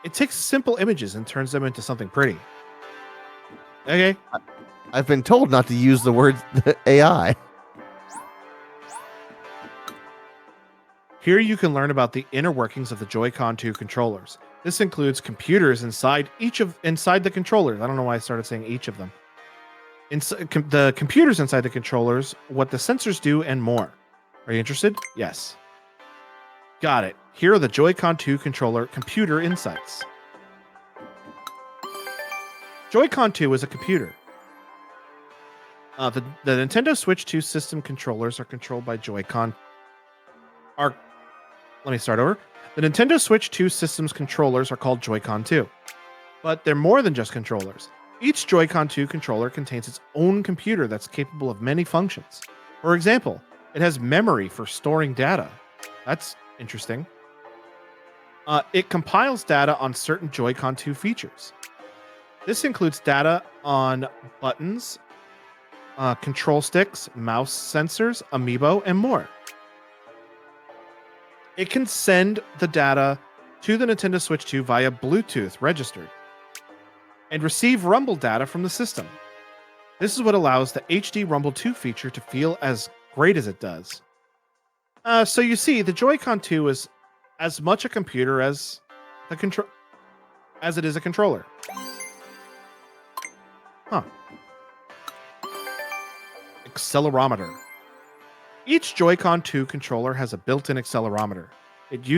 It takes simple images and turns them into something pretty. Okay. I've been told not to use the word AI. Here you can learn about the inner workings of the Joy-Con 2 controllers. This includes computers inside the controllers. I don't know why I started saying each of them. The computers inside the controllers, what the sensors do, and more. Are you interested? Yes. Got it. Here are the Joy-Con 2 controller computer insights. Joy-Con 2 is a computer. The Nintendo Switch 2 system controllers are controlled by Joy-Con. Let me start over. The Nintendo Switch 2 systems controllers are called Joy-Con 2, but they're more than just controllers. Each Joy-Con 2 controller contains its own computer that's capable of many functions. For example, it has memory for storing data. That's interesting. It compiles data on certain Joy-Con 2 features. This includes data on buttons, control sticks, mouse sensors, amiibo, and more. It can send the data to the Nintendo Switch 2 via Bluetooth registered and receive Rumble data from the system. This is what allows the HD Rumble 2 feature to feel as great as it does. So you see, the Joy-Con 2 is as much a computer as it is a controller. Huh. Accelerometer. Each Joy-Con 2 controller has a built-in accelerometer. It's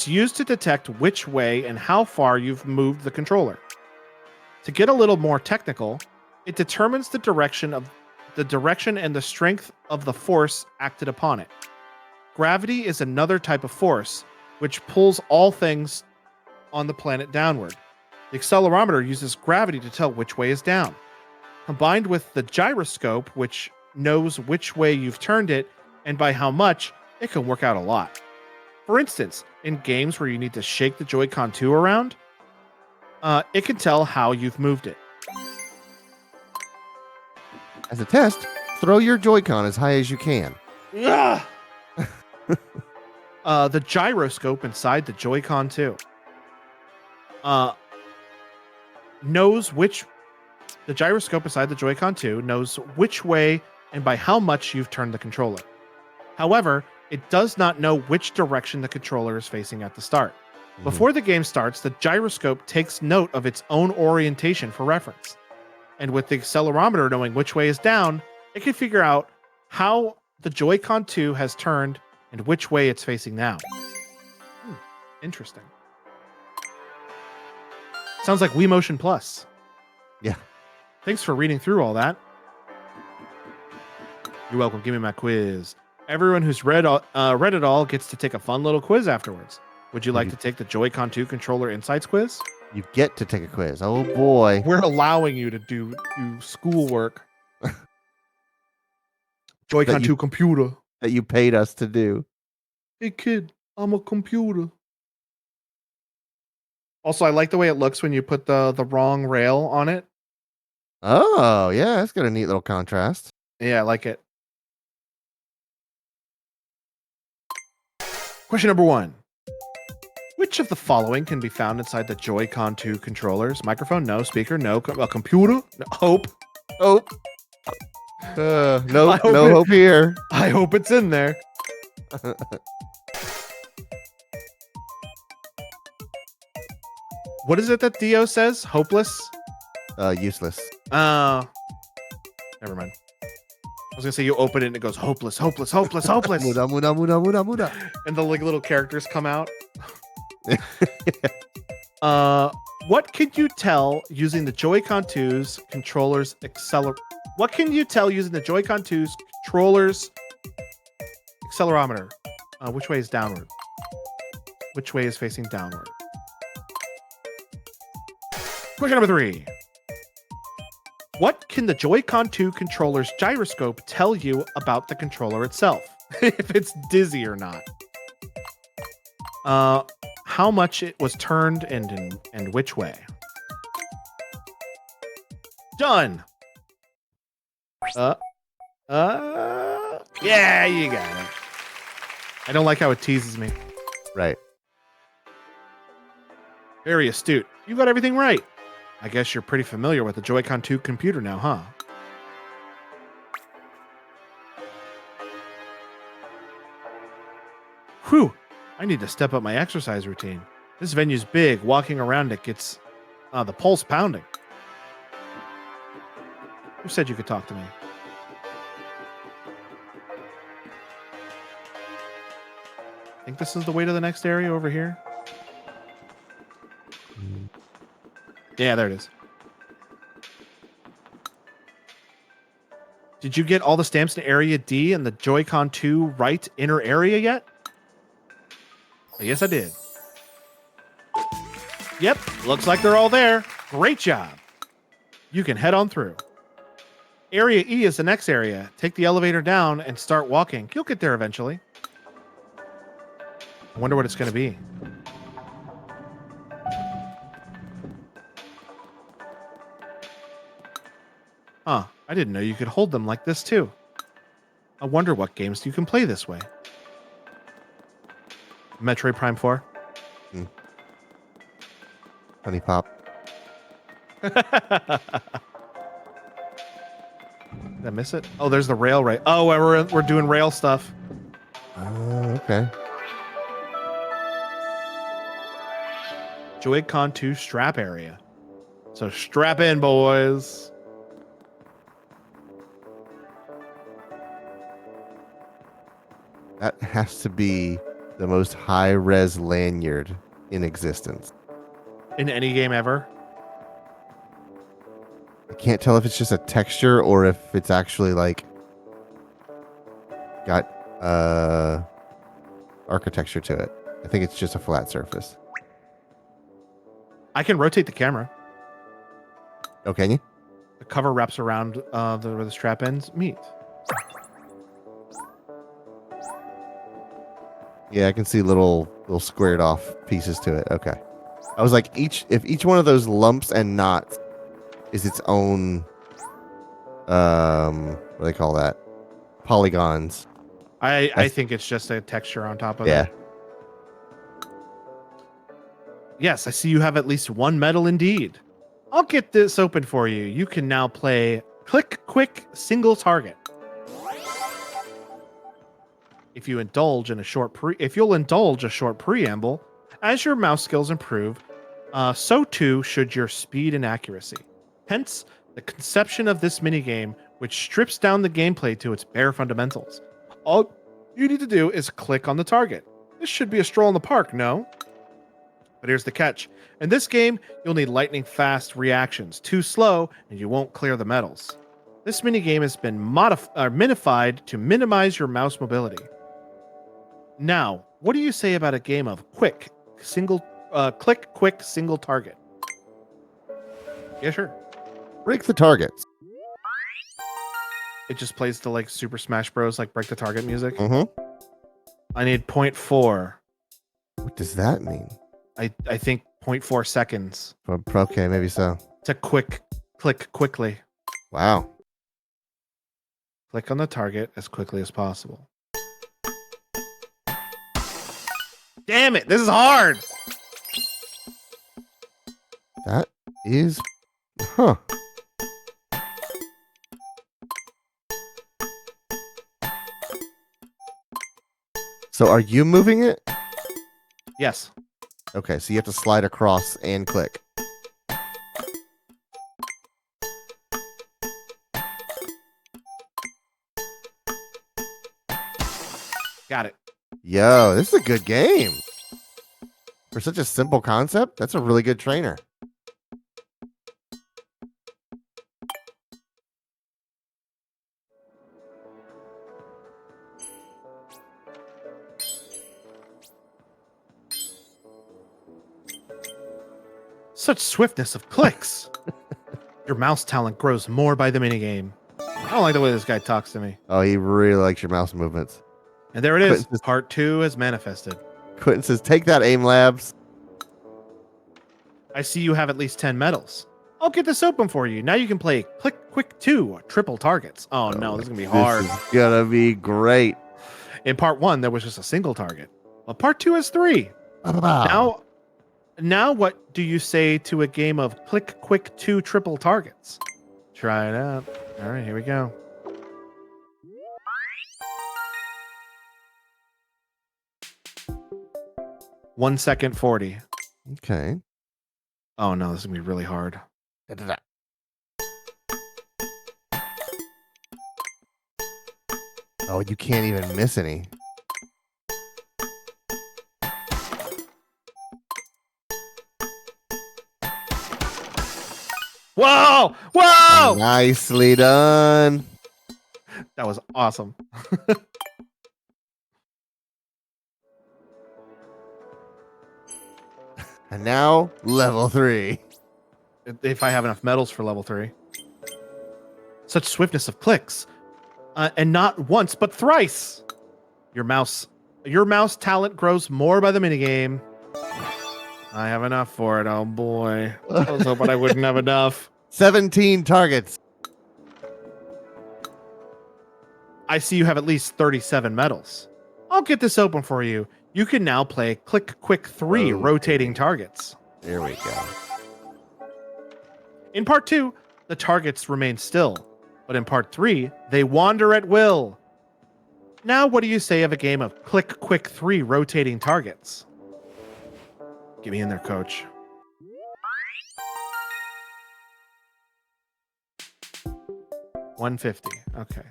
used to detect which way and how far you've moved the controller. To get a little more technical, it determines the direction and the strength of the force acted upon it. Gravity is another type of force which pulls all things on the planet downward. The accelerometer uses gravity to tell which way is down. Combined with the gyroscope, which knows which way you've turned it and by how much, it can work out a lot. For instance, in games where you need to shake the Joy-Con 2 around, it can tell how you've moved it. As a test, throw your Joy-Con as high as you can. Yeah. The gyroscope inside the Joy-Con 2 knows which. The gyroscope inside the Joy-Con 2 knows which way and by how much you've turned the controller. However, it does not know which direction the controller is facing at the start. Before the game starts, the gyroscope takes note of its own orientation for reference. And with the accelerometer knowing which way is down, it can figure out how the Joy-Con 2 has turned and which way it's facing now. Interesting. Sounds like Wii Motion Plus. Yeah. Thanks for reading through all that. You're welcome. Give me my quiz. Everyone who's read it all gets to take a fun little quiz afterwards. Would you like to take the Joy-Con 2 controller insights quiz? You get to take a quiz. Oh boy. We're allowing you to do schoolwork. Joy-Con 2 computer. That you paid us to do. Hey kid, I'm a computer. Also, I like the way it looks when you put the wrong rail on it. Oh, yeah, that's got a neat little contrast. Yeah, I like it. Question number 1. Which of the following can be found inside the Joy-Con 2 controllers? Microphone, no. Speaker, no. A computer, no. Hope. Hope. No hope hope here. I hope it's in there. What is it that Dio says? Hopeless? Useless. Never mind. I was gonna say you open it and it goes hopeless, hopeless, hopeless, hopeless. Muda, muda, muda, muda, muda. And the like little characters come out. What can you tell using the Joy-Con 2's controllers What can you tell using the Joy-Con 2's controllers accelerometer? Which way is downward? Which way is facing downward? Question number 3. What can the Joy-Con 2 controller's gyroscope tell you about the controller itself? If it's dizzy or not. How much it was turned and which way. Done. Yeah, you got it. I don't like how it teases me. Right. Very astute. You got everything right. I guess you're pretty familiar with the Joy-Con 2 computer now, huh? Whew. I need to step up my exercise routine. This venue's big. Walking around it gets the pulse pounding. Who said you could talk to me? I think this is the way to the next area over here. Yeah, there it is. Did you get all the stamps in Area D and the Joy-Con 2 right inner area yet? Yes, I did. Yep, looks like they're all there. Great job. You can head on through. Area E is the next area. Take the elevator down and start walking. You'll get there eventually. I wonder what it's going to be. Huh, I didn't know you could hold them like this too. I wonder what games you can play this way. Metroid Prime 4. Honey Pop. Did I miss it? Oh, there's the rail right. Oh, we're doing rail stuff. Okay. Joy-Con 2 strap area. So strap in, boys. That has to be the most high-res lanyard in existence. In any game ever? I can't tell if it's just a texture or if it's actually like got architecture to it. I think it's just a flat surface. I can rotate the camera. Oh, can you? The cover wraps around where the strap ends meet. Yeah, I can see little squared off pieces to it. Okay. I was like, if each one of those lumps and knots is its own what do they call that? Polygons. I think it's just a texture on top of Yeah. it. Yes, I see you have at least one medal indeed. I'll get this open for you. You can now play Click Quick Single Target. If you'll indulge a short preamble, as your mouse skills improve, so too should your speed and accuracy. Hence, the conception of this minigame, which strips down the gameplay to its bare fundamentals. All you need to do is click on the target. This should be a stroll in the park, no? But here's the catch. In this game, you'll need lightning fast reactions. Too slow, and you won't clear the medals. This minigame has been minified to minimize your mouse mobility. Now, what do you say about a game of click quick single target? Yeah, sure. Break the targets. It just plays the like Super Smash Bros. Like break the target music. Mm-hmm. I need 0.4. What does that mean? I think 0.4 seconds Okay, maybe so. to click quickly. Wow. Click on the target as quickly as possible. Damn it, this is hard. That is, huh? So are you moving it? Yes. Okay, so you have to slide across and click. Got it. Yo, this is a good game. For such a simple concept, that's a really good trainer. Such swiftness of clicks. Your mouse talent grows more by the minigame. I don't like the way this guy talks to me. Oh, he really likes your mouse movements. And there it is. Quentin says- Part 2 is manifested. Quentin says, take that, Aim Labs. I see you have at least 10 medals. I'll get this open for you. Now you can play Click Quick 2 triple targets. Oh no, this is going to be hard. This is gonna be great. In part 1, there was just a single target. Well, part 2 is 3. Wow. Now what do you say to a game of Click Quick 2 triple targets? Try it out. All right, here we go. One second 40. Okay. Oh no, this is gonna be really hard. Oh, you can't even miss any. Whoa! Whoa! Nicely done. That was awesome. And now, level 3. If I have enough medals for level 3. Such swiftness of clicks. And not once, but thrice. Your mouse talent grows more by the minigame. I have enough for it. Oh boy. I was hoping I wouldn't have enough. 17 targets. I see you have at least 37 medals. I'll get this open for you. You can now play Click Quick 3 Oh, rotating targets. There we go. In part 2, the targets remain still. But in part 3, they wander at will. Now, what do you say of a game of Click Quick 3 rotating targets? Get me in there, coach. $150. Okay.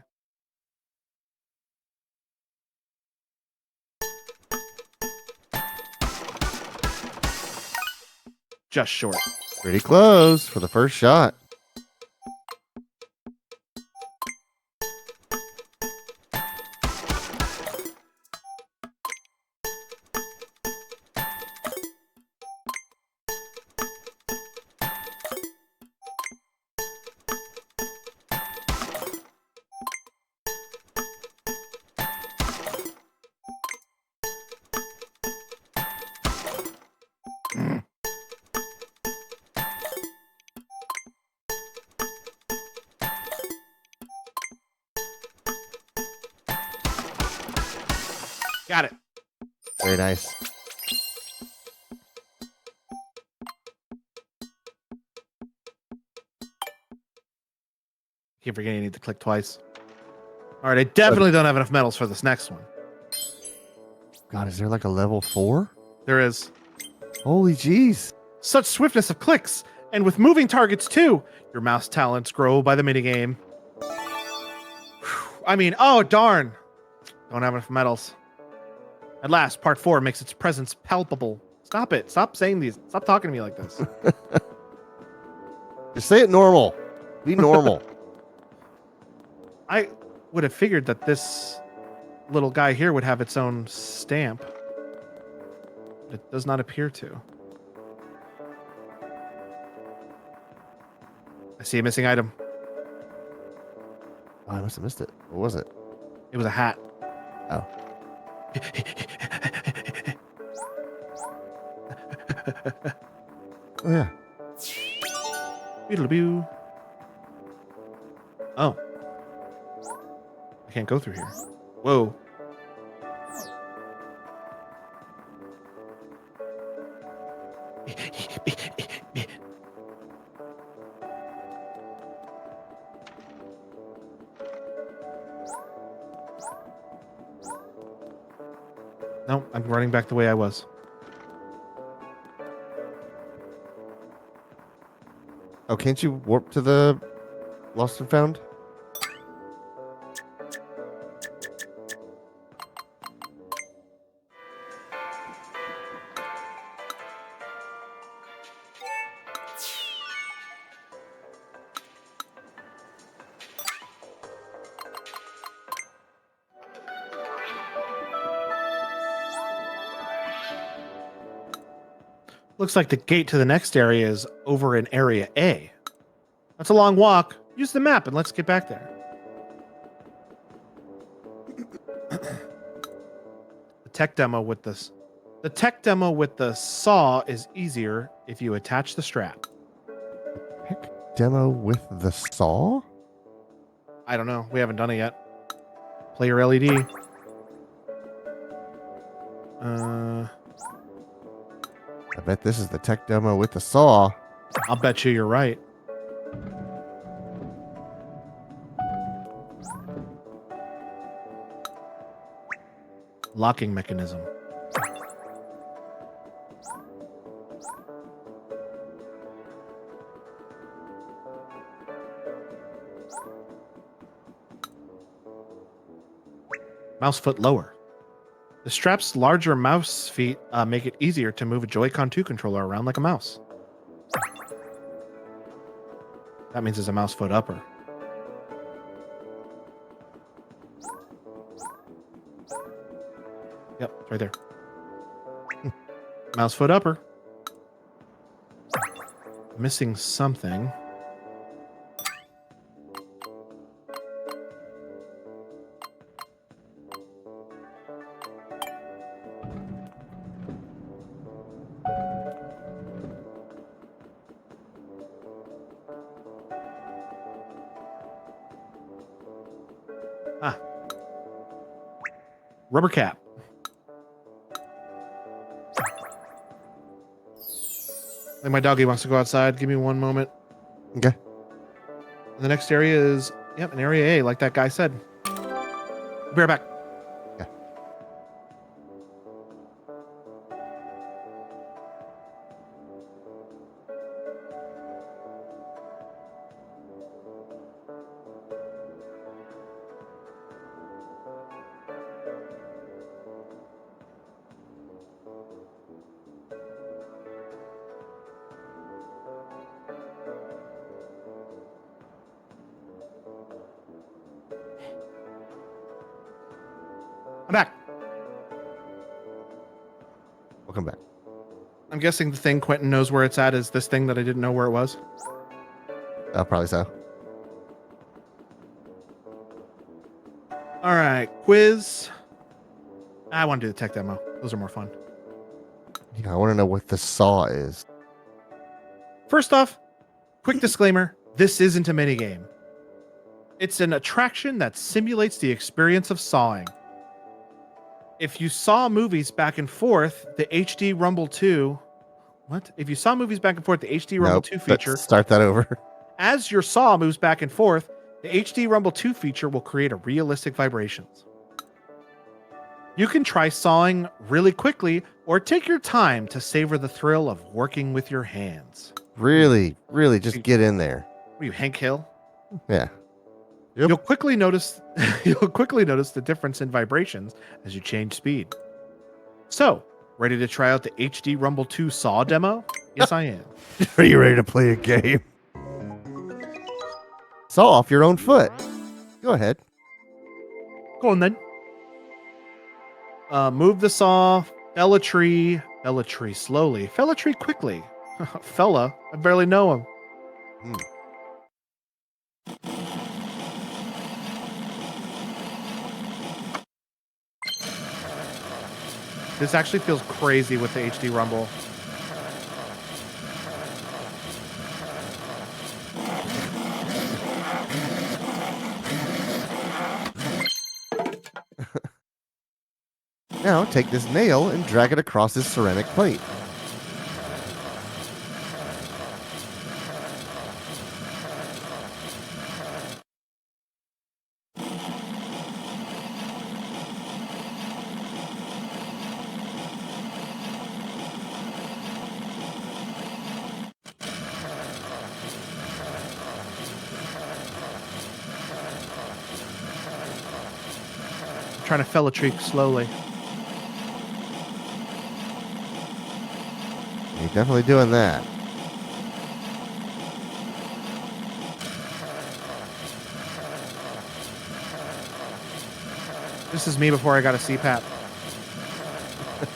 Just short. Pretty close for the first shot. Got it. Very nice. Keep forgetting you need to click twice. All right, I definitely don't have enough medals for this next one. God, is there like a level 4? There is. Holy jeez. Such swiftness of clicks, and with moving targets too. Your mouse talents grow by the minigame. I mean, oh darn. Don't have enough medals. At last, part 4 makes its presence palpable. Stop it. Stop saying these. Stop talking to me like this. Just say it normal. Be normal. I would have figured that this little guy here would have its own stamp. But it does not appear to. I see a missing item. Oh, I must have missed it. What was it? It was a hat. Oh. Oh, yeah. Beetle-boo. Oh. I can't go through here. Whoa. No, I'm running back the way I was. Oh, can't you warp to the Lost and Found? Looks like the gate to the next area is over in Area A. That's a long walk. Use the map and let's get back there. The tech demo with this. The tech demo with the saw is easier if you attach the strap. Heck, demo with the saw? I don't know. We haven't done it yet. Play your LED. I bet this is the tech demo with the saw. I'll bet you you're right. Locking mechanism. Mouse foot lower. The strap's larger mouse feet make it easier to move a Joy-Con 2 controller around like a mouse. That means there's a mouse foot upper. Yep, it's right there. Mouse foot upper. Missing something. Ah. Rubber cap. I think my doggy wants to go outside. Give me one moment. Okay. The next area is, yep, an area A, like that guy said. Be right back. Yeah. I'm back. Welcome back. I'm guessing the thing Quentin knows where it's at is this thing that I didn't know where it was. Probably so. All right, quiz. I want to do the tech demo. Those are more fun. Yeah, I want to know what the saw is. First off, quick disclaimer, this isn't a minigame. It's an attraction that simulates the experience of sawing. if you saw movies back and forth, the HD Rumble 2. What? If you saw movies back and forth, the HD Rumble Nope. 2 feature, Start that over. as your saw moves back and forth, the HD Rumble 2 feature will create a realistic vibrations. You can try sawing really quickly or take your time to savor the thrill of working with your hands. Really, really just get in there. What are you, Hank Hill? Yeah. Yep. You'll quickly notice the difference in vibrations as you change speed. So, ready to try out the HD Rumble 2 Saw demo? Yes, I am. Are you ready to play a game? Saw off your own foot. Go ahead. Go on then. Move the saw. Fell a tree slowly. Fell a tree quickly. Fella, I barely know him. This actually feels crazy with the HD Rumble. Now take this nail and drag it across this ceramic plate. Trying to fell a tree slowly. You're definitely doing that. This is me before I got a CPAP.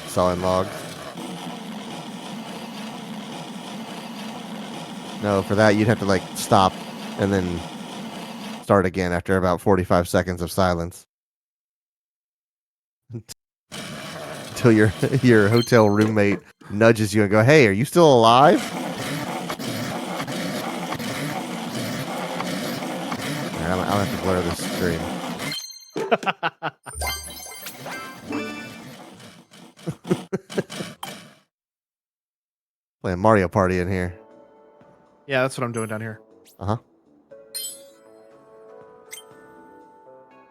Sawing logs. No, for that you'd have to like stop and then start again after about 45 seconds of silence. Until your hotel roommate nudges you and go, "Hey, are you still alive?" All right, I'll have to blur this screen. Playing Mario Party in here. Yeah, that's what I'm doing down here. Uh-huh.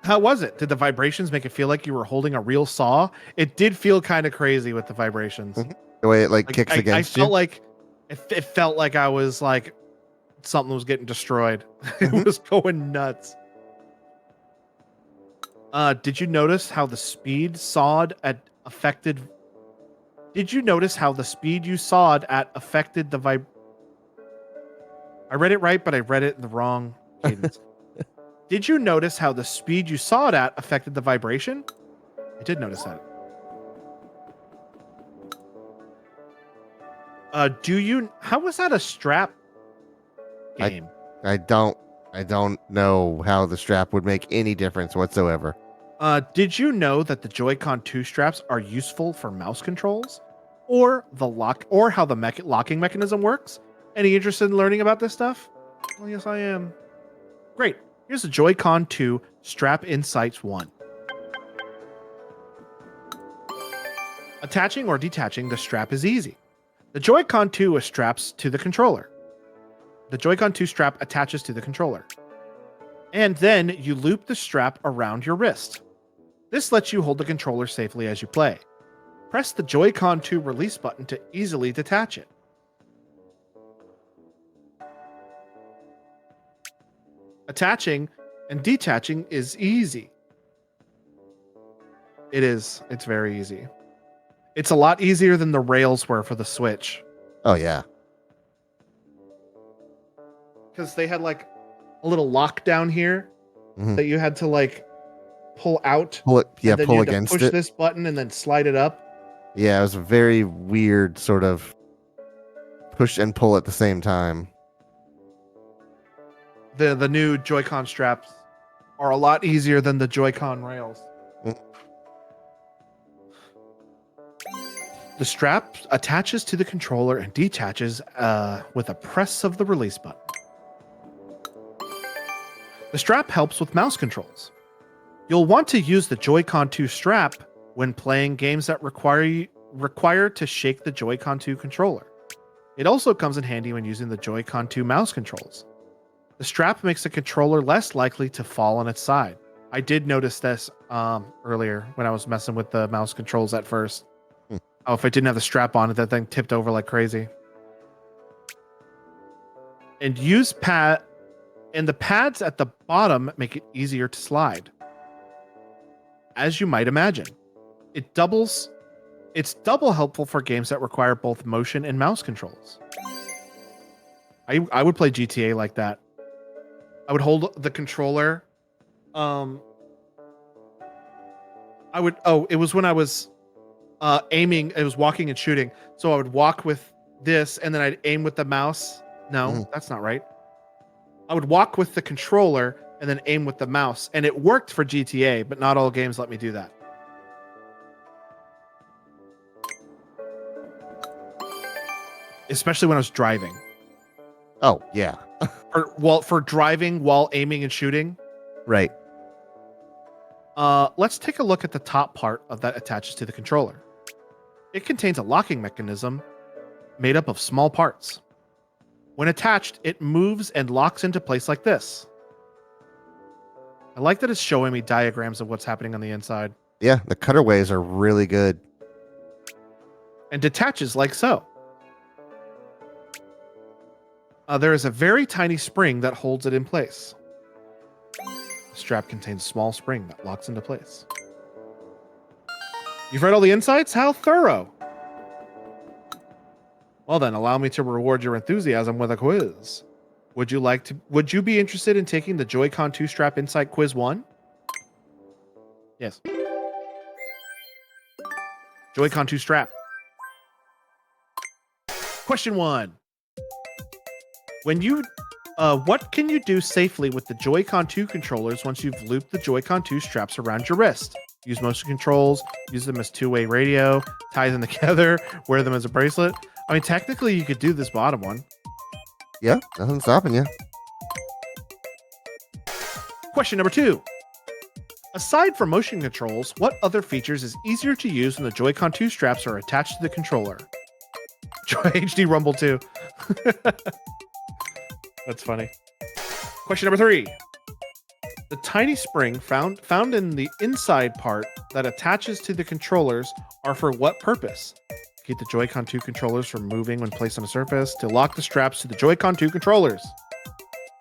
How was it? Did the vibrations make it feel like you were holding a real saw? It did feel kind of crazy with the vibrations. Mhm. The way it like kicks I against felt you. like it felt like I was like something was getting destroyed. It was going nuts. Did you notice how the speed sawed at affected? Did you notice how the speed you sawed at affected the I read it right, but I read it in the wrong cadence. Did you notice how the speed you sawed at affected the vibration? I did notice that. How was that a strap game? I don't know how the strap would make any difference whatsoever. Did you know that the Joy-Con 2 straps are useful for mouse controls? Or how the locking mechanism works? Any interested in learning about this stuff? Well, yes, I am. Great. Here's the Joy-Con 2 Strap Insights 1. Attaching or detaching the strap is easy. The Joy-Con 2 straps to the controller. The Joy-Con 2 strap attaches to the controller. And then you loop the strap around your wrist. This lets you hold the controller safely as you play. Press the Joy-Con 2 release button to easily detach it. Attaching and detaching is easy. It is. It's very easy. It's a lot easier than the rails were for the Switch. Oh yeah. Because they had like a little lock down here that you had to like pull out. Pull it, yeah, and then pull you had against to push it. this button and then slide it up. Yeah, it was a very weird sort of push and pull at the same time. The new Joy-Con straps are a lot easier than the Joy-Con rails. Mm. The strap attaches to the controller and detaches with a press of the release button. The strap helps with mouse controls. You'll want to use the Joy-Con 2 strap when playing games that require to shake the Joy-Con 2 controller. It also comes in handy when using the Joy-Con 2 mouse controls. The strap makes the controller less likely to fall on its side. I did notice this earlier when I was messing with the mouse controls at first. Oh, if I didn't have the strap on it, that thing tipped over like crazy. And the pads at the bottom make it easier to slide. As you might imagine, it's double helpful for games that require both motion and mouse controls. I would play GTA like that. I would hold the controller. It was when I was aiming, it was walking and shooting. So I would walk with this and then I'd aim with the mouse. No, that's not right. I would walk with the controller and then aim with the mouse. And it worked for GTA, but not all games let me do that. Especially when I was driving. Oh, yeah. For driving while aiming and shooting. Right. Let's take a look at the top part of that attaches to the controller. It contains a locking mechanism made up of small parts. When attached, it moves and locks into place like this. I like that it's showing me diagrams of what's happening on the inside. Yeah, the cutaways are really good. And detaches like so. There is a very tiny spring that holds it in place. The strap contains a small spring that locks into place. You've read all the insights? How thorough! Well then, allow me to reward your enthusiasm with a quiz. Would you be interested in taking the Joy-Con 2 Strap Insight Quiz 1? Yes. Joy-Con 2 Strap. Question 1. What can you do safely with the Joy-Con 2 controllers once you've looped the Joy-Con 2 straps around your wrist? Use motion controls, use them as two-way radio, tie them together, wear them as a bracelet. I mean, technically, you could do this bottom one. Yeah, nothing's stopping you. Question number 2. Aside from motion controls, what other features is easier to use when the Joy-Con 2 straps are attached to the controller? HD Rumble 2. That's funny. Question number 3. The tiny spring found in the inside part that attaches to the controllers are for what purpose? Keep the Joy-Con 2 controllers from moving when placed on a surface. To lock the straps to the Joy-Con 2 controllers.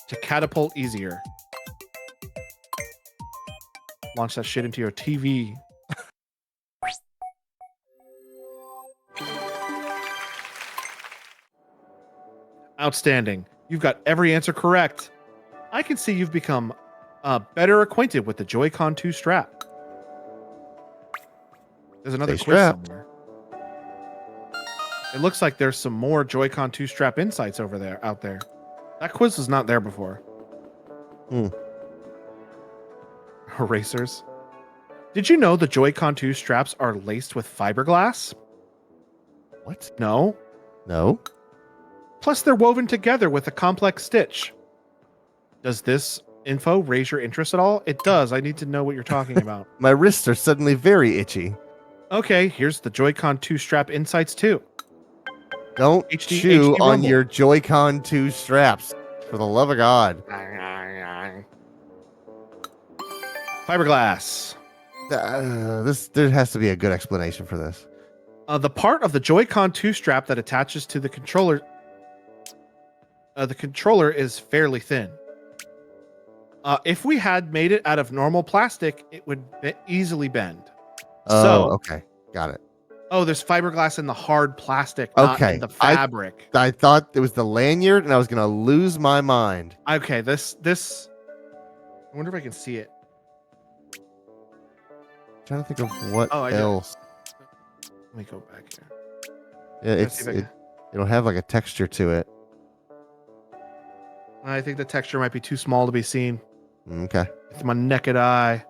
To catapult easier. Launch that shit into your TV. Outstanding. You've got every answer correct. I can see you've become better acquainted with the Joy-Con 2 strap. There's another Stay quiz strapped. somewhere. It looks like there's some more Joy-Con 2 strap insights out there. That quiz was not there before. Erasers. Did you know the Joy-Con 2 straps are laced with fiberglass? What? No. No. Plus, they're woven together with a complex stitch. Does this info raise your interest at all? It does. I need to know what you're talking about. My wrists are suddenly very itchy. Okay, here's the Joy-Con 2 strap insights too. Don't HD chew on Rumble. your Joy-Con 2 straps. For the love of God. Fiberglass. There has to be a good explanation for this. The part of the Joy-Con 2 strap that attaches to the controller is fairly thin. If we had made it out of normal plastic, it would easily bend. Oh, okay. Got it. Oh, there's fiberglass in the hard plastic, not Okay, in the fabric. I thought it was the lanyard, and I was going to lose my mind. Okay, this. I wonder if I can see it. Trying to think of what Oh, I do. else. Let me go back here. Yeah, Let's see if it'll have like a texture to it. I think the texture might be too small to be seen Okay. with my naked eye.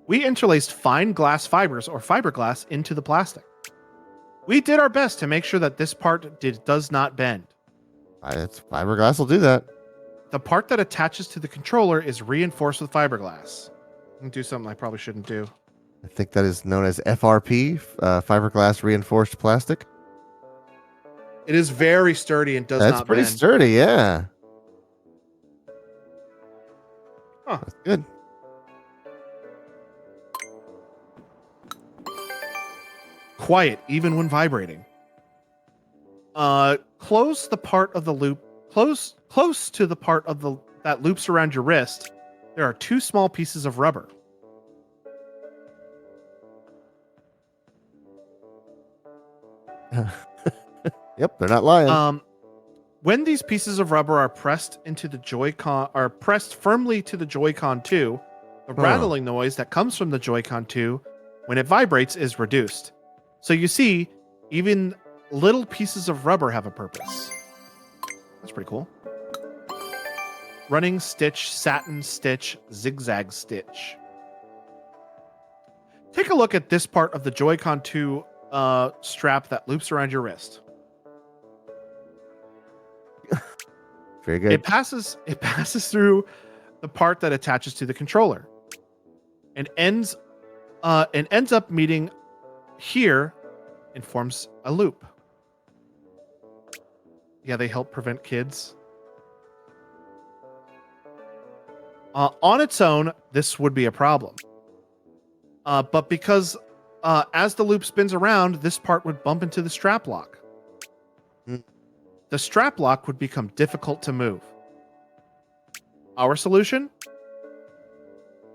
We interlaced fine glass fibers or fiberglass into the plastic. We did our best to make sure that this part does not bend. It's fiberglass will do that. The part that attaches to the controller is reinforced with fiberglass. I'm gonna do something I probably shouldn't do. I think that is known as FRP, fiberglass reinforced plastic. It is very sturdy and does That's not pretty bend. sturdy, yeah. Huh. That's good. Quiet, even when vibrating. Close the part of the loop. Close to the part of the that loops around your wrist. There are two small pieces of rubber. Yep, they're not lying. When these pieces of rubber are pressed into the Joy-Con, are pressed firmly to the Joy-Con 2, the rattling noise that comes from the Joy-Con 2 when it vibrates is reduced. So you see, even little pieces of rubber have a purpose. That's pretty cool. Running stitch, satin stitch, zigzag stitch. Take a look at this part of the Joy-Con 2 strap that loops around your wrist. Very good. It passes through the part that attaches to the controller and ends up meeting here and forms a loop. Yeah, they help prevent kids. On its own, this would be a problem. But because as the loop spins around, this part would bump into the strap lock. Mm. The strap lock would become difficult to move. Our solution?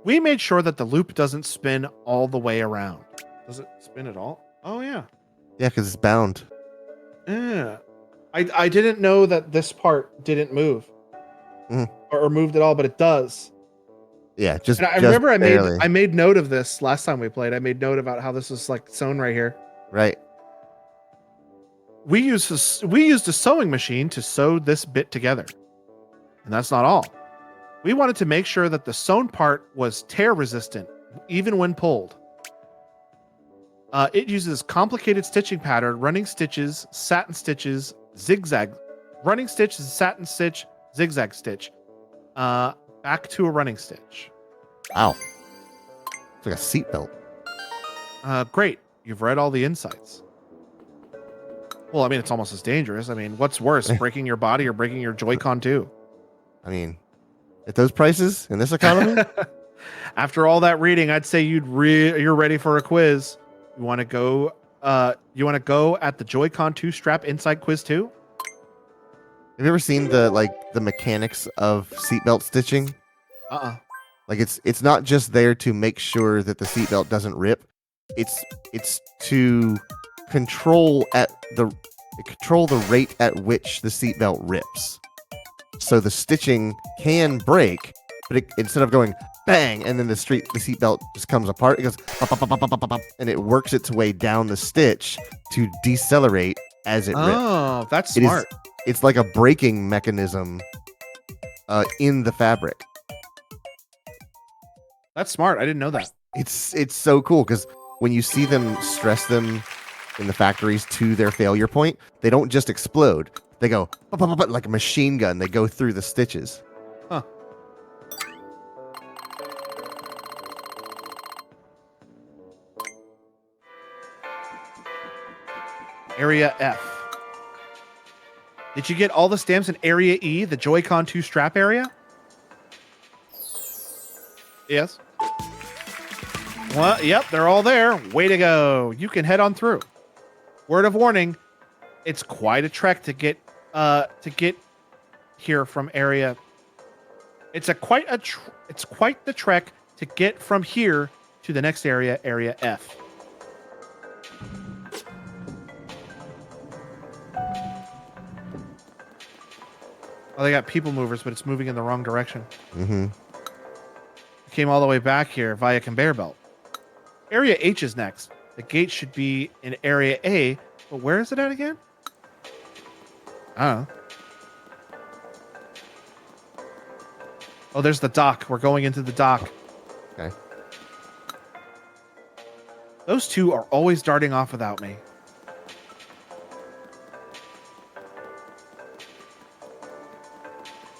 We made sure that the loop doesn't spin all the way around. Does it spin at all? Oh, yeah. Yeah, because it's bound. Yeah. I didn't know that this part didn't move. Mhm. Or moved at all, but it does. Yeah, just And I just remember barely. I made note of this last time we played. I made note about how this was like sewn right here. Right. We used a sewing machine to sew this bit together. And that's not all. We wanted to make sure that the sewn part was tear resistant, even when pulled. It uses complicated stitching pattern, running stitches, satin stitches, zigzag, running stitch, satin stitch, zigzag stitch. Back to a running stitch. Wow. It's like a seatbelt. Great. You've read all the insights. Well, I mean, it's almost as dangerous. I mean, what's worse, breaking your body or breaking your Joy-Con 2? I mean, at those prices in this economy, After all that reading, I'd say you're ready for a quiz. You want to go? You want to go at the Joy-Con 2 strap inside quiz 2? have you ever seen the mechanics of seatbelt stitching? Like it's not just there to make sure that the seatbelt doesn't rip. It's to control the rate at which the seatbelt rips. So the stitching can break, but instead of going bang and then the seatbelt just comes apart, it goes pop, pop, pop, pop, pop, pop, pop, and it works its way down the stitch to decelerate as it rips. Oh, that's smart. It's like a braking mechanism in the fabric. That's smart. I didn't know that. It's so cool because when you see them stress them in the factories to their failure point, they don't just explode. They go pop, pop, pop, pop, like a machine gun. They go through the stitches. Huh. Area F. Did you get all the stamps in Area E, the Joy-Con 2 strap area? Yes. Well, yep, they're all there. Way to go. You can head on through. Word of warning, it's quite a trek to get here from area. It's quite the trek to get from here to the next area, Area F. Oh, they got people movers, but it's moving in the wrong direction. Mm-hmm. Came all the way back here via conveyor belt. Area H is next. The gate should be in Area A, but where is it at again? I don't know. Oh, there's the dock. We're going into the dock. Okay. Those two are always darting off without me.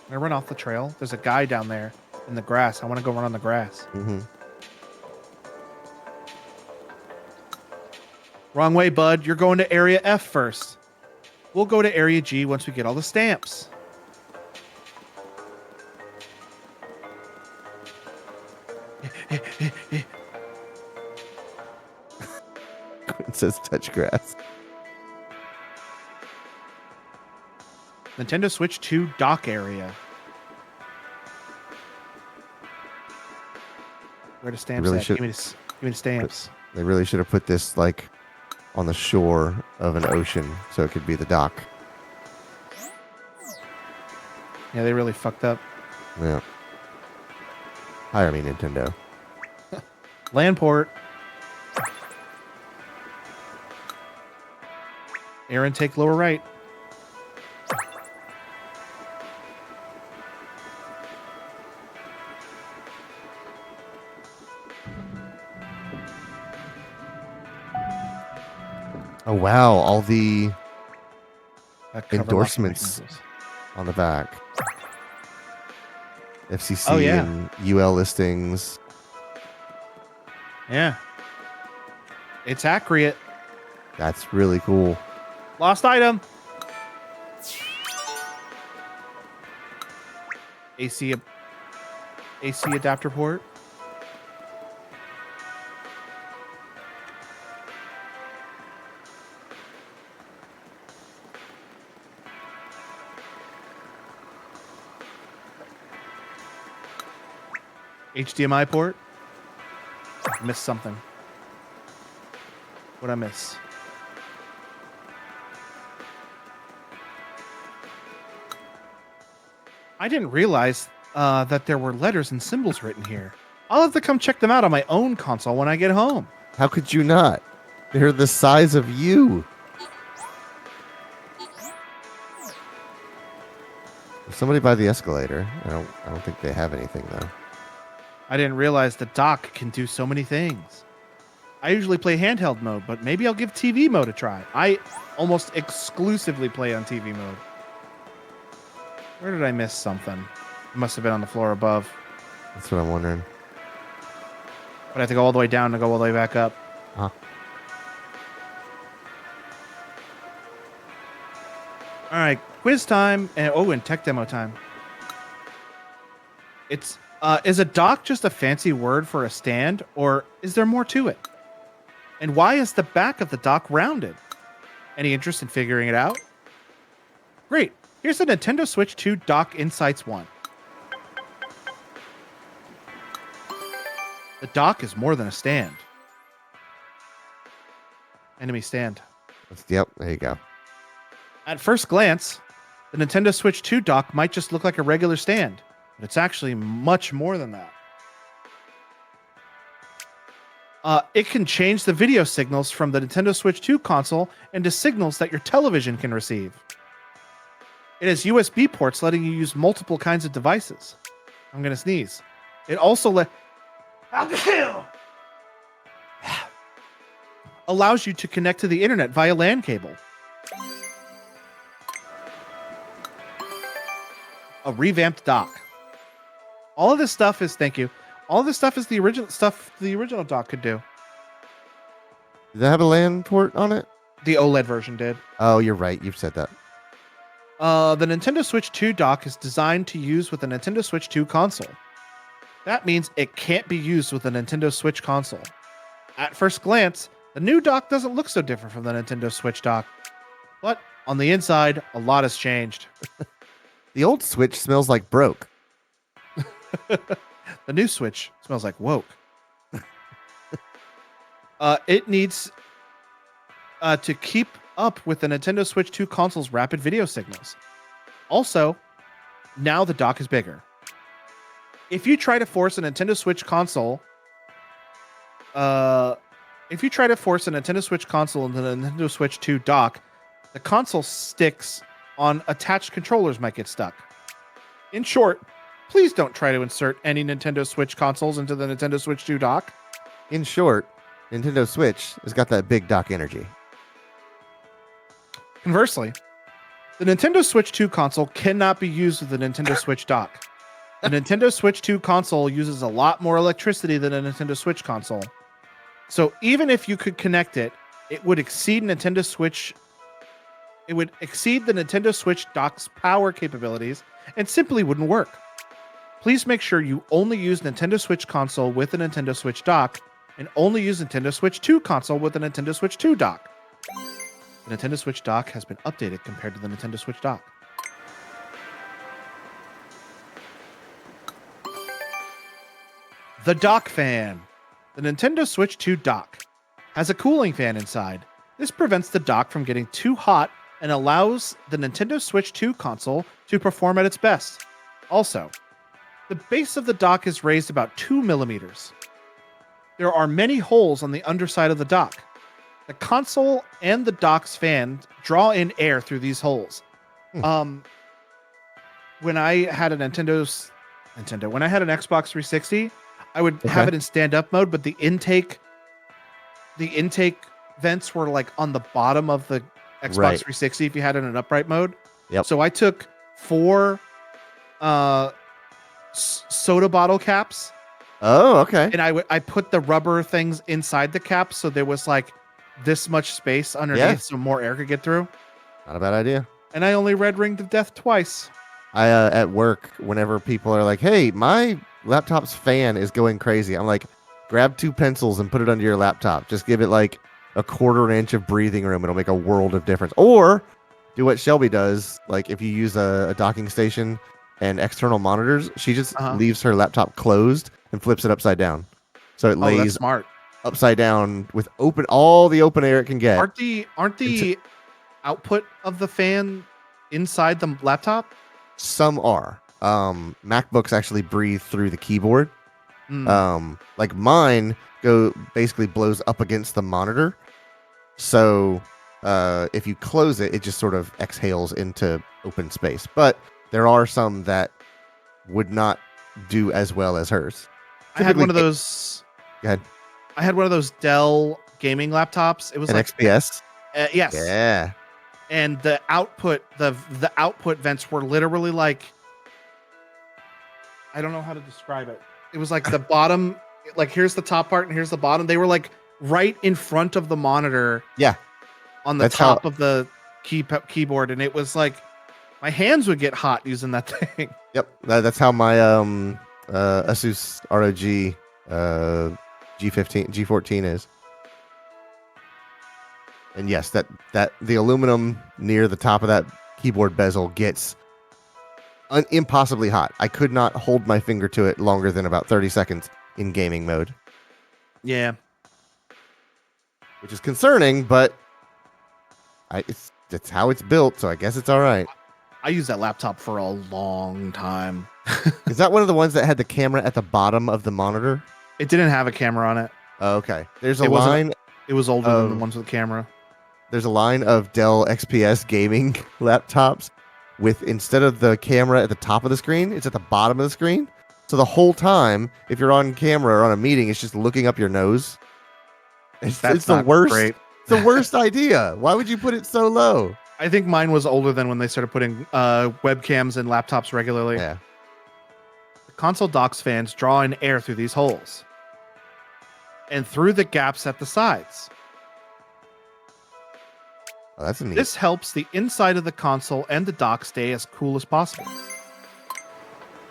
Can I run off the trail? There's a guy down there in the grass. I want to go run on the grass. Mm-hmm. Wrong way, bud. You're going to Area F first. We'll go to Area G once we get all the stamps. It says touch grass. Nintendo Switch 2 dock area. Where the stamps Really at? should- Give me the stamps. They really should have put this like on the shore of an ocean so it could be the dock. Yeah, they really fucked up. Yeah. Hire me, Nintendo. Landport. Aaron, take lower right. Oh wow, all the That cover endorsements lock mechanisms. on the back. FCC Oh, yeah. and UL listings. Yeah. It's accurate. That's really cool. Lost item. AC adapter port. HDMI port. Missed something. What'd I miss? I didn't realize that there were letters and symbols written here. I'll have to come check them out on my own console when I get home. How could you not? They're the size of you. Somebody by the escalator. I don't think they have anything though. I didn't realize the dock can do so many things. I usually play handheld mode, but maybe I'll give TV mode a try. I almost exclusively play on TV mode. Where did I miss something? It must have been on the floor above. That's what I'm wondering. But I have to go all the way down to go all the way back up. Huh. All right, quiz time and tech demo time. It's is a dock just a fancy word for a stand, or is there more to it? And why is the back of the dock rounded? Any interest in figuring it out? Great. Here's the Nintendo Switch 2 Dock Insights 1. The dock is more than a stand. Enemy stand. Yep, there you go. At first glance, the Nintendo Switch 2 dock might just look like a regular stand, but it's actually much more than that. It can change the video signals from the Nintendo Switch 2 console into signals that your television can receive. It has USB ports letting you use multiple kinds of devices. I'm going to sneeze. It also allows you to connect to the internet via LAN cable. A revamped dock. All of this stuff is all of this stuff is the original stuff the original dock could do. Did that have a LAN port on it? The OLED version did. Oh, you're right. You've said that. The Nintendo Switch 2 dock is designed to use with the Nintendo Switch 2 console. That means it can't be used with the Nintendo Switch console. At first glance, the new dock doesn't look so different from the Nintendo Switch dock. But on the inside, a lot has changed. The old Switch smells like broke. The new Switch smells like woke. It needs to keep up with the Nintendo Switch 2 console's rapid video signals. Also, now the dock is bigger. If you try to force a Nintendo Switch console, into the Nintendo Switch 2 dock, the console sticks on attached controllers might get stuck. In short, please don't try to insert any Nintendo Switch consoles into the Nintendo Switch 2 dock. In short, Nintendo Switch has got that big dock energy. Conversely, the Nintendo Switch 2 console cannot be used with the Nintendo Switch dock. The Nintendo Switch 2 console uses a lot more electricity than a Nintendo Switch console. So even if you could connect it it would exceed Nintendo Switch. It would exceed the Nintendo Switch dock's power capabilities and simply wouldn't work. Please make sure you only use Nintendo Switch console with a Nintendo Switch dock and only use Nintendo Switch 2 console with a Nintendo Switch 2 dock. The Nintendo Switch dock has been updated compared to the Nintendo Switch dock. The dock fan. The Nintendo Switch 2 dock has a cooling fan inside. This prevents the dock from getting too hot and allows the Nintendo Switch 2 console to perform at its best. Also, the base of the dock is raised about 2 millimeters. There are many holes on the underside of the dock. The console and the dock's fan draw in air through these holes. When I had a when I had an Xbox 360, I would have it in stand-up mode, but the intake vents were like on the bottom of the Xbox 360 if you had it in an upright mode. Yep. So I took 4 soda bottle caps. Oh, okay. And I put the rubber things inside the caps, so there was like this much space underneath, so more air could get through. Not a bad idea. And I only read Ring to Death twice. I at work, whenever people are like, "Hey, my laptop's fan is going crazy," I'm like, "Grab 2 pencils and put it under your laptop. Just give it like a 1/4 inch of breathing room. It'll make a world of difference." Or do what Shelby does. Like if you use a docking station and external monitors, she just leaves her laptop closed and flips it upside down, so it lays smart. upside down with all the open air it can get. Aren't the output of the fan inside the laptop? Some are. MacBooks actually breathe through the keyboard. Like mine basically blows up against the monitor. So if you close it, it just sort of exhales into open space. But there are some that would not do as well as hers. I had one of those. Go ahead. I had one of those Dell gaming laptops. It was an XPS. Yes. Yeah. And the output vents were literally like, I don't know how to describe it. It was like the bottom, like here's the top part and here's the bottom. They were like right in front of the monitor. Yeah. On the top of the keyboard, and it was like my hands would get hot using that thing. Yep. That's how my Asus ROG G14 is. And yes, that the aluminum near the top of that keyboard bezel gets impossibly hot. I could not hold my finger to it longer than about 30 seconds in gaming mode. Yeah. Which is concerning, but it's how it's built, so I guess it's all right. I used that laptop for a long time. Is that one of the ones that had the camera at the bottom of the monitor? It didn't have a camera on it. Oh, okay. There's a line. It was older than the ones with camera. There's a line of Dell XPS gaming laptops with, instead of the camera at the top of the screen, it's at the bottom of the screen. So the whole time, if you're on camera or on a meeting, it's just looking up your nose. It's the worst. Great. It's the worst idea. Why would you put it so low? I think mine was older than when they started putting webcams in laptops regularly. Yeah. The console docks fans draw in air through these holes and through the gaps at the sides. Oh, that's neat. This helps the inside of the console and the dock stay as cool as possible.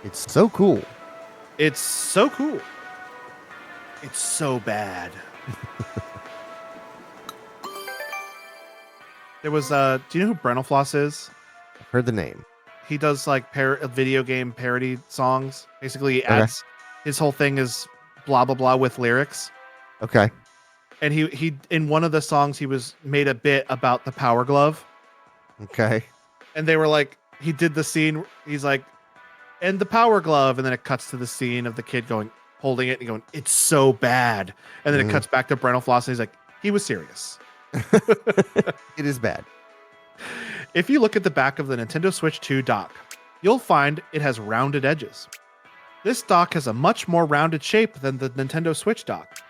It's so cool. It's so cool. It's so bad. There was do you know who Brentalfloss is? I've heard the name. He does like video game parody songs. Basically, he adds his whole thing is blah blah blah with lyrics. Okay. And he in one of the songs he made a bit about the Power Glove. Okay. And they were like, he did the scene. He's like, and the Power Glove, and then it cuts to the scene of the kid holding it and going, "It's so bad." And then it cuts back to Brentalfloss, and he's like, he was serious. It is bad. If you look at the back of the Nintendo Switch 2 dock, you'll find it has rounded edges. This dock has a much more rounded shape than the Nintendo Switch dock.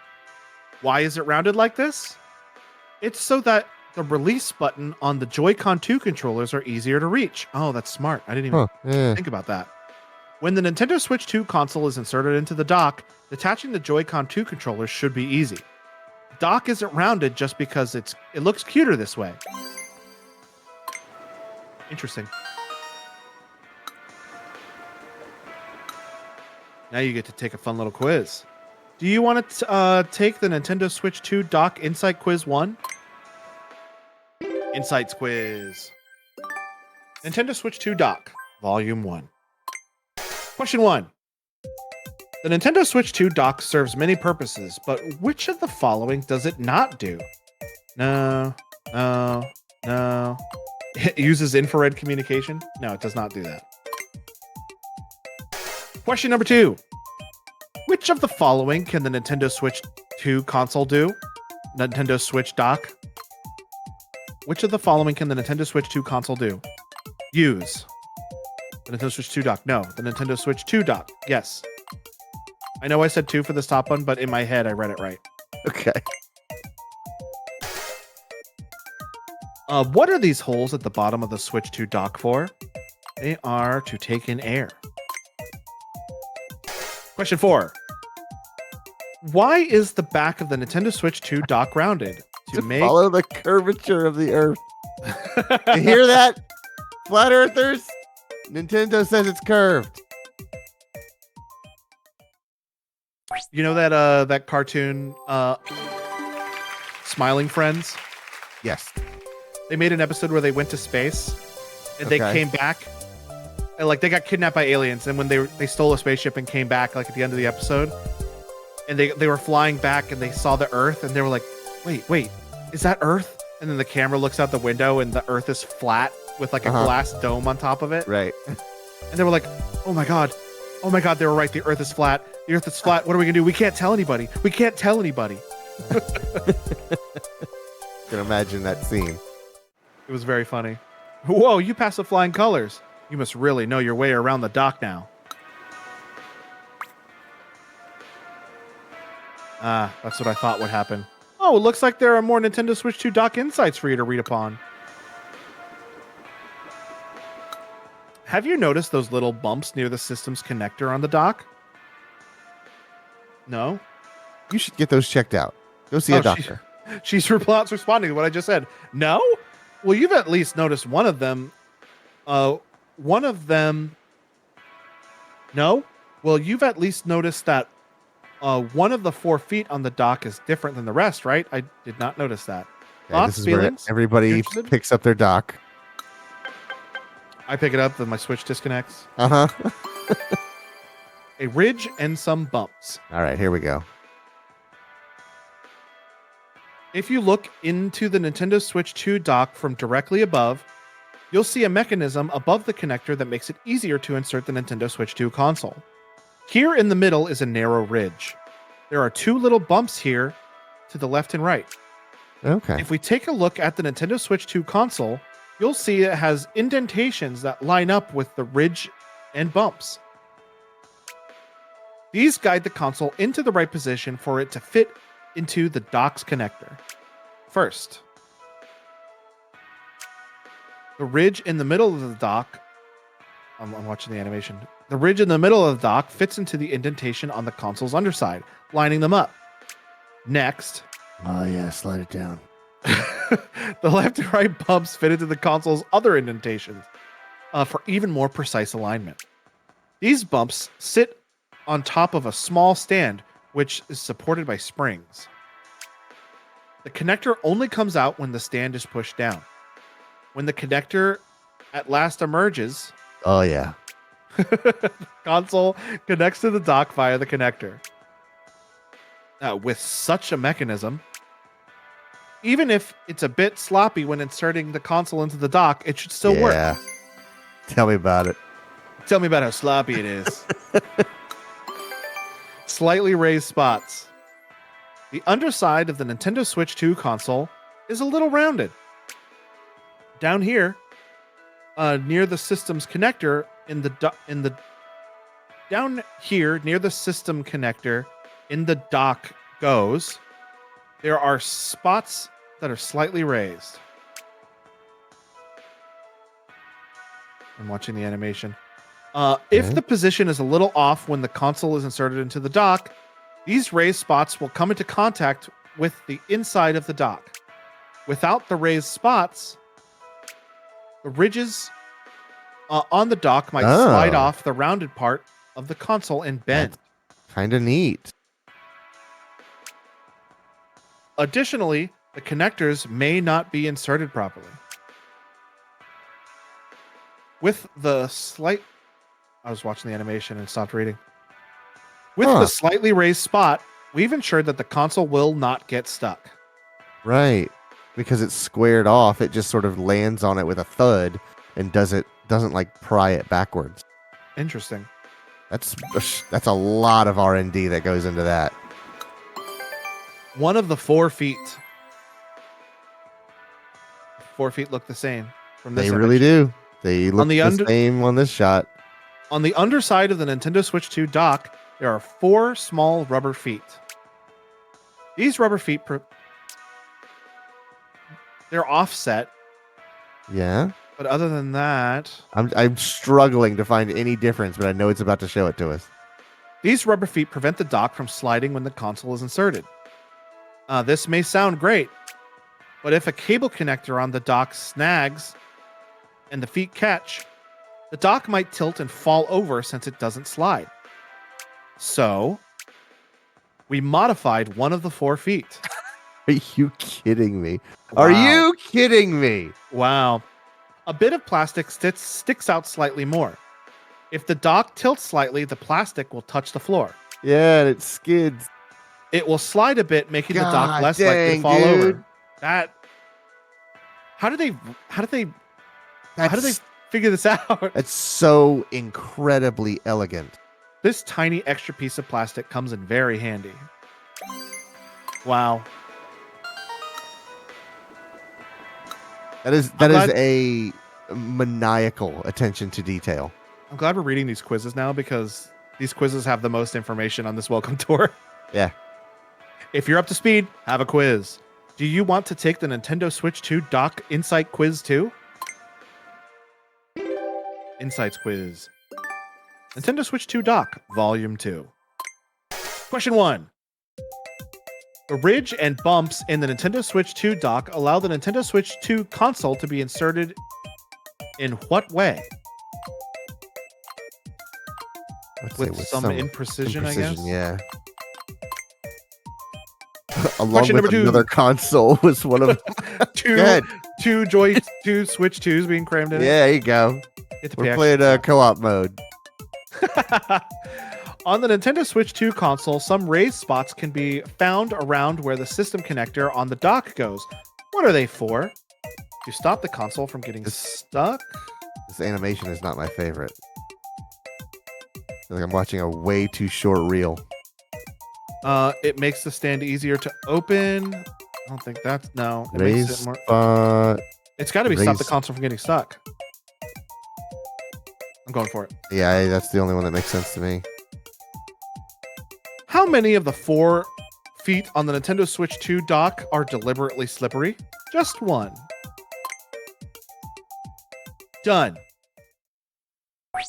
Why is it rounded like this? It's so that the release button on the Joy-Con 2 controllers are easier to reach. Oh, that's smart. I didn't even think about that. When the Nintendo Switch 2 console is inserted into the dock, detaching the Joy-Con 2 controllers should be easy. dock isn't rounded just because it looks cuter this way. Interesting. Now you get to take a fun little quiz. Do you want to take the Nintendo Switch 2 Dock Insight Quiz 1? Insights Quiz. Nintendo Switch 2 Dock, Volume 1. Question 1. The Nintendo Switch 2 Dock serves many purposes, but which of the following does it not do? No. It uses infrared communication? No, it does not do that. Question number 2. Which of the following can the Nintendo Switch 2 console do? Nintendo Switch Dock. Which of the following can the Nintendo Switch 2 console do? Use. The Nintendo Switch 2 Dock. No. The Nintendo Switch 2 Dock. Yes. I know I said 2 for this top one, but in my head I read it right. Okay. What are these holes at the bottom of the Switch 2 Dock for? They are to take in air. Question 4. Why is the back of the Nintendo Switch 2 Dock rounded? To follow the curvature of the Earth. You hear that, flat earthers? Nintendo says it's curved. You know that cartoon, Smiling Friends? Yes. They made an episode where they went to space, and they came back, and like they got kidnapped by aliens, and when they stole a spaceship and came back, like at the end of the episode, and they were flying back, and they saw the Earth, and they were like, wait, is that Earth? And then the camera looks out the window, and the Earth is flat with like a glass dome on top of it. Right. And they were like, oh my god, they were right. The Earth is flat. The Earth is flat. What are we gonna do? We can't tell anybody. Can imagine that scene. It was very funny. Whoa, you passed the flying colors. You must really know your way around the dock now. Ah, that's what I thought would happen. Oh, it looks like there are more Nintendo Switch 2 Dock insights for you to read upon. Have you noticed those little bumps near the system's connector on the dock? No? You should get those checked out. Go see a doctor. She's responding to what I just said. No? Well, you've at least noticed one of them. No? Well, you've at least noticed that one of the 4 feet on the dock is different than the rest, right? I did not notice that. Yeah, this is where everybody picks up their dock. I pick it up, then my Switch disconnects. Uh-huh. A ridge and some bumps. All right, here we go. If you look into the Nintendo Switch 2 dock from directly above, you'll see a mechanism above the connector that makes it easier to insert the Nintendo Switch 2 console. Here in the middle is a narrow ridge. There are 2 little bumps here to the left and right. Okay. If we take a look at the Nintendo Switch 2 console, you'll see it has indentations that line up with the ridge and bumps. These guide the console into the right position for it to fit into the dock's connector. First, the ridge in the middle of the dock, I'm watching the animation. The ridge in the middle of the dock fits into the indentation on the console's underside, lining them up. Next, oh yeah, slide it down. the left and right bumps fit into the console's other indentations for even more precise alignment. These bumps sit on top of a small stand, which is supported by springs. The connector only comes out when the stand is pushed down. When the connector at last emerges, oh yeah, the console connects to the dock via the connector. With such a mechanism, even if it's a bit sloppy when inserting the console into the dock, it should still work. Yeah. Tell me about it. Tell me about how sloppy it is. Slightly raised spots. The underside of the Nintendo Switch 2 console is a little rounded. Down here, near the system's connector, down here near the system connector in the dock goes, there are spots that are slightly raised. I'm watching the animation. If the position is a little off when the console is inserted into the dock, these raised spots will come into contact with the inside of the dock. Without the raised spots, the ridges on the dock might slide Oh. off the rounded part of the console and bend. Kind of neat. Additionally, the connectors may not be inserted properly. With the slight... I was watching the animation and stopped reading. With the slightly raised spot, we've ensured that the console will not get stuck. Right. Because it's squared off, it just sort of lands on it with a thud and doesn't like pry it backwards. Interesting. That's a lot of R&D that goes into that. One of the 4 feet. 4 feet look the same from this They image. really do. They look the the same on this shot. On the underside of the Nintendo Switch 2 dock, there are 4 small rubber feet. These rubber feet, they're offset, Yeah. but other than that, I'm struggling to find any difference, but I know it's about to show it to us. these rubber feet prevent the dock from sliding when the console is inserted. This may sound great, but if a cable connector on the dock snags and the feet catch, the dock might tilt and fall over since it doesn't slide. So, we modified one of the 4 feet. Are you kidding me? Wow. Are you kidding me? Wow. A bit of plastic sticks out slightly more. If the dock tilts slightly, the plastic will touch the floor. Yeah, and it skids. It will slide a bit, making the dock God less likely to dang, fall dude. over. How did they figure this out? That's so incredibly elegant. This tiny extra piece of plastic comes in very handy. Wow. That is glad- a maniacal attention to detail. I'm glad we're reading these quizzes now because these quizzes have the most information on this welcome tour. Yeah. If you're up to speed, have a quiz. Do you want to take the Nintendo Switch 2 Dock Insight Quiz too? Insights Quiz. Nintendo Switch 2 Dock, Volume 2. Question 1. The ridge and bumps in the Nintendo Switch 2 dock allow the Nintendo Switch 2 console to be inserted in what way? Let's say With some imprecision, I guess? Yeah. Along Question with number 2. another console was one of Good. two Switch 2s being crammed in it. Yeah, there you go. Get to We're pay playing co-op mode. On the Nintendo Switch 2 console, some raised spots can be found around where the system connector on the dock goes. What are they for? To stop the console from getting stuck? This animation is not my favorite. I feel like I'm watching a way too short reel. It makes the stand easier to open. I don't think that's... No. It makes Raise it more... spot. It's got to be stop the raise- console from getting stuck. I'm going for it. Yeah, that's the only one that makes sense to me. How many of the 4 feet on the Nintendo Switch 2 dock are deliberately slippery? Just 1. Done.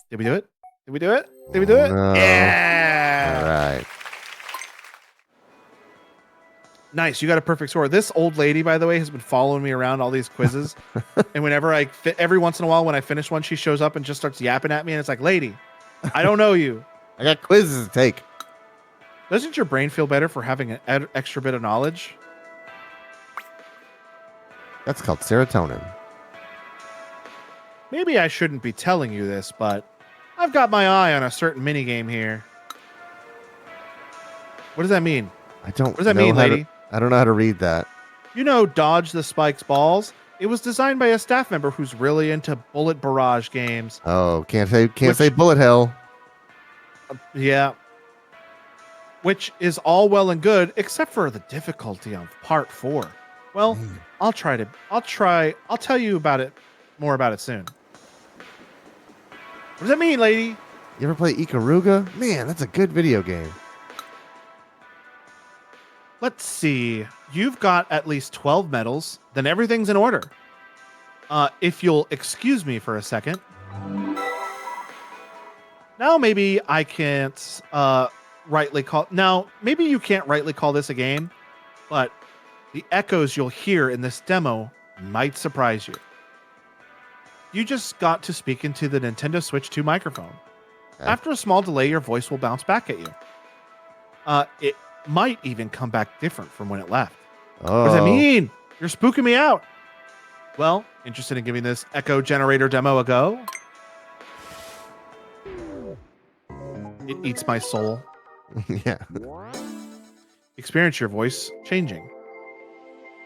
Did we do it? Did we do it? Did we do it? No. Yeah. All right. Nice. You got a perfect score. This old lady, by the way, has been following me around all these quizzes. And whenever every once in a while, when I finish one, she shows up and just starts yapping at me. And it's like, lady, I don't know you. I got quizzes to take. Doesn't your brain feel better for having an extra bit of knowledge? That's called serotonin. Maybe I shouldn't be telling you this, but I've got my eye on a certain minigame here. What does that mean? I don't. What does that know mean, how to- lady? I don't know how to read that. You know Dodge the Spikes Balls? It was designed by a staff member who's really into bullet barrage games. Oh, can't say Which- bullet hell. Yeah. Which is all well and good, except for the difficulty on part 4. Well, Man. I'll tell you more about it soon. What does that mean, lady? You ever play Ikaruga? Man, that's a good video game. Let's see. You've got at least 12 medals. Then everything's in order. If you'll excuse me for a second. Now maybe I can't rightly call... Now, maybe you can't rightly call this a game, but The echoes you'll hear in this demo might surprise you. You just got to speak into the Nintendo Switch 2 microphone. Okay. After a small delay, your voice will bounce back at you. It might even come back different from when it left. Oh. What does that mean? You're spooking me out. Well, interested in giving this echo generator demo a go? It eats my soul. Yeah. Experience your voice changing.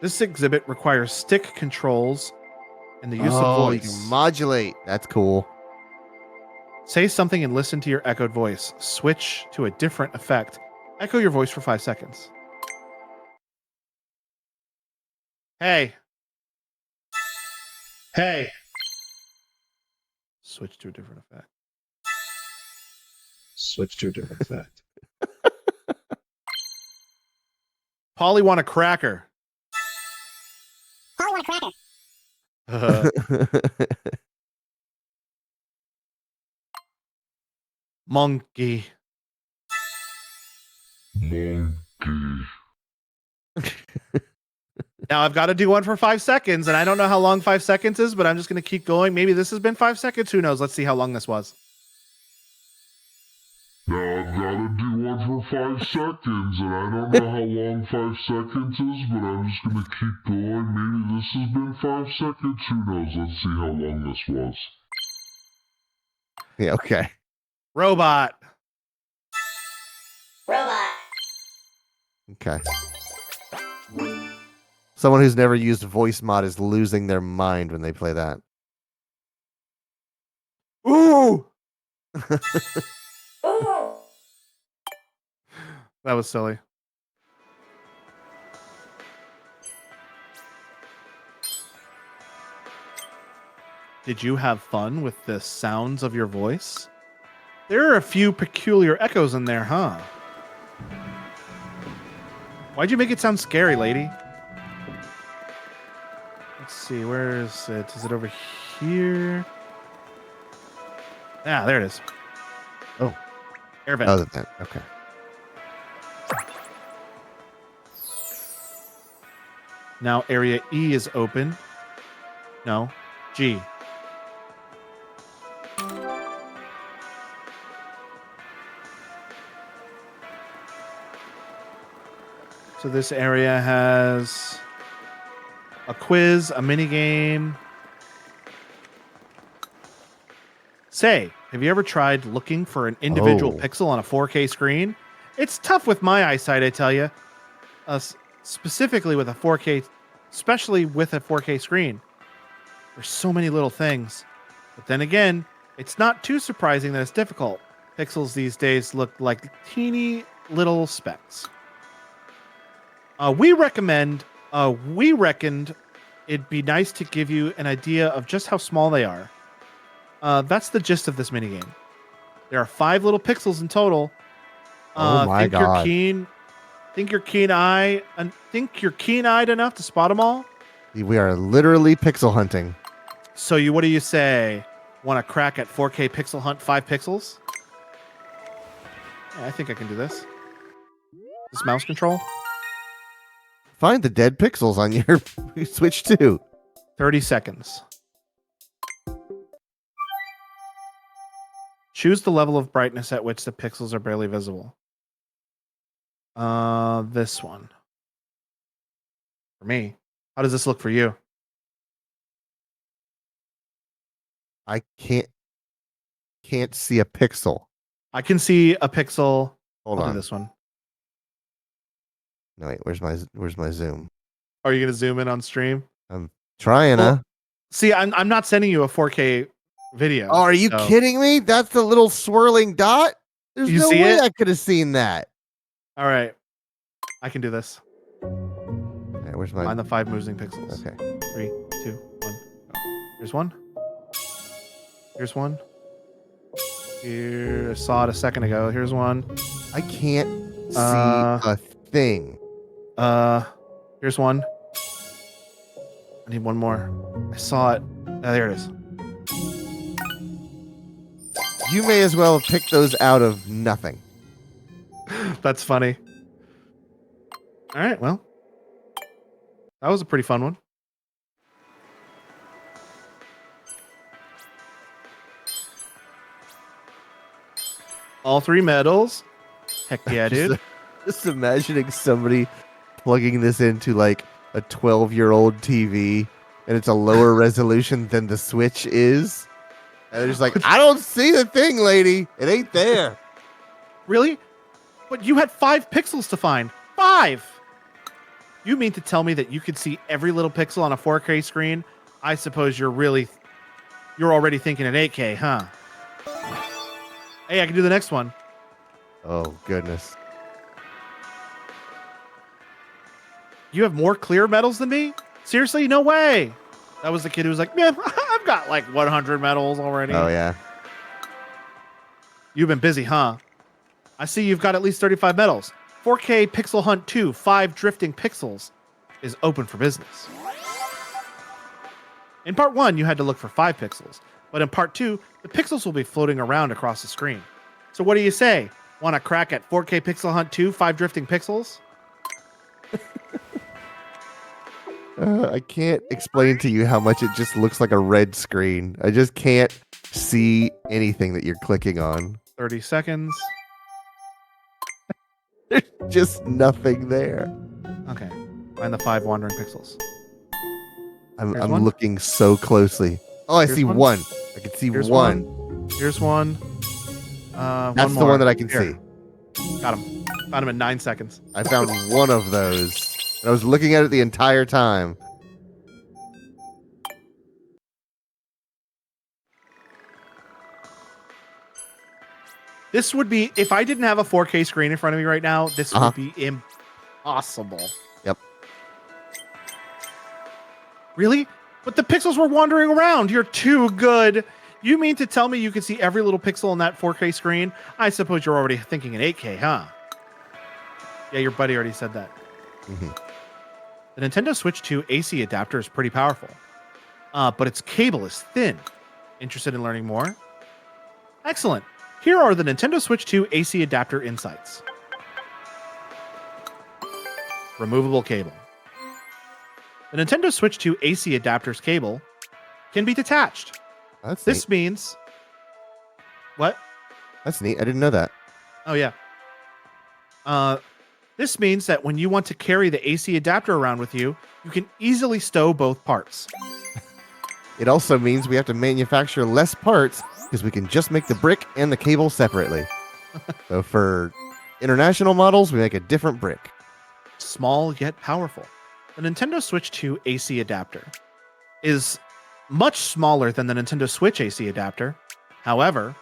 This exhibit requires stick controls and the use of Oh, you voice. can modulate. That's cool. Say something and listen to your echoed voice. Switch to a different effect. Echo your voice for 5 seconds. Hey. Hey. Switch to a different effect. Switch to a different effect. Polly want a cracker. Polly want a cracker. Monkey. Now I've got to do one for 5 seconds, and I don't know how long 5 seconds is, but I'm just going to keep going. Maybe this has been 5 seconds. Who knows? Let's see how long this was. Now I've got to do one for 5 seconds, and I don't know how long 5 seconds is, but I'm just going to keep going. Maybe this has been 5 seconds. Who knows? Let's see how long this was. Yeah, okay. Robot. Robot. Okay. Someone who's never used voice mod is losing their mind when they play that. Ooh. Ooh. That was silly. Did you have fun with the sounds of your voice? There are a few peculiar echoes in there, huh? Why'd you make it sound scary, lady? Let's see, where is it? Is it over here? Ah, there it is. Oh. Air vent. Oh, that. Okay. Now area E is open. No, G. So this area has a quiz, a mini game. Say, have you ever tried looking for an individual Oh. pixel on a 4K screen? It's tough with my eyesight, I tell you. Specifically with a 4K, especially with a 4K screen. There's so many little things. But then again, it's not too surprising that it's difficult. Pixels these days look like teeny little specks. We reckoned it'd be nice to give you an idea of just how small they are. That's the gist of this minigame. There are 5 little pixels in total. Oh my God. Think you're keen-eyed enough to spot them all? We are literally pixel hunting. So what do you say? Want to crack at 4K pixel hunt 5 pixels? Yeah, I think I can do this. This mouse control? Find the dead pixels on your Switch 2. 30 seconds. Choose the level of brightness at which the pixels are barely visible. This one. For me. How does this look for you? I can't see a pixel. I can see a pixel. Hold I'll do on. this one. No, wait. Where's my zoom? Are you going to zoom in on stream? Trying to. See, I'm not sending you a 4K video. Oh, are you so- kidding me? That's the little swirling dot? There's You no see way it? I could have seen that. All right. I can do this. Okay, where's my Find the 5 moving pixels. Okay. 3, 2, 1. Go. Here's one. Here's one. Here, I saw it a second ago. Here's one. I can't see Uh, a thing. Here's one. I need one more. I saw it. There it is. You may as well have picked those out of nothing. That's funny. All right, well. That was a pretty fun one. All 3 medals. Heck yeah, dude. Just imagining somebody plugging this into like a 12-year-old TV and it's a lower resolution than the Switch is. And they're just like, I don't see the thing, lady. It ain't there. Really? But you had 5 pixels to find. 5! You mean to tell me that you could see every little pixel on a 4K screen? I suppose you're already thinking in 8K, huh? Hey, I can do the next one. Oh, goodness. You have more clear medals than me? Seriously? No way. That was the kid who was like, man, I've got like 100 medals already. Oh, yeah. You've been busy, huh? I see you've got at least 35 medals. 4K Pixel Hunt 2, 5 Drifting Pixels is open for business. In part 1, you had to look for 5 pixels, but in part 2, the pixels will be floating around across the screen. So what do you say? Want to crack at 4K Pixel Hunt 2, 5 Drifting Pixels? I can't explain to you how much it just looks like a red screen. I just can't see anything that you're clicking on. 30 seconds. There's just nothing there. Okay. Find the 5 wandering pixels. I'm Here's one. looking so closely. Oh, I Here's see one. one. I can see Here's one. Here's one. That's one the more. one that I can Here. see. Got him. Found him in 9 seconds. I found one of those. And I was looking at it the entire time. This would be, if I didn't have a 4K screen in front of me right now, this would be impossible. Yep. Really? But the pixels were wandering around. You're too good. You mean to tell me you can see every little pixel on that 4K screen? I suppose you're already thinking in 8K, huh? Yeah, your buddy already said that. Mhm. The Nintendo Switch 2 AC adapter is pretty powerful, but its cable is thin. Interested in learning more? Excellent. Here are the Nintendo Switch 2 AC adapter insights. Removable cable. The Nintendo Switch 2 AC adapter's cable can be detached. That's This neat. means... What? That's neat. I didn't know that. Oh, yeah. This means that when you want to carry the AC adapter around with you, you can easily stow both parts. It also means we have to manufacture less parts because we can just make the brick and the cable separately. So for international models, we make a different brick. Small yet powerful. The Nintendo Switch 2 AC adapter is much smaller than the Nintendo Switch AC adapter. However,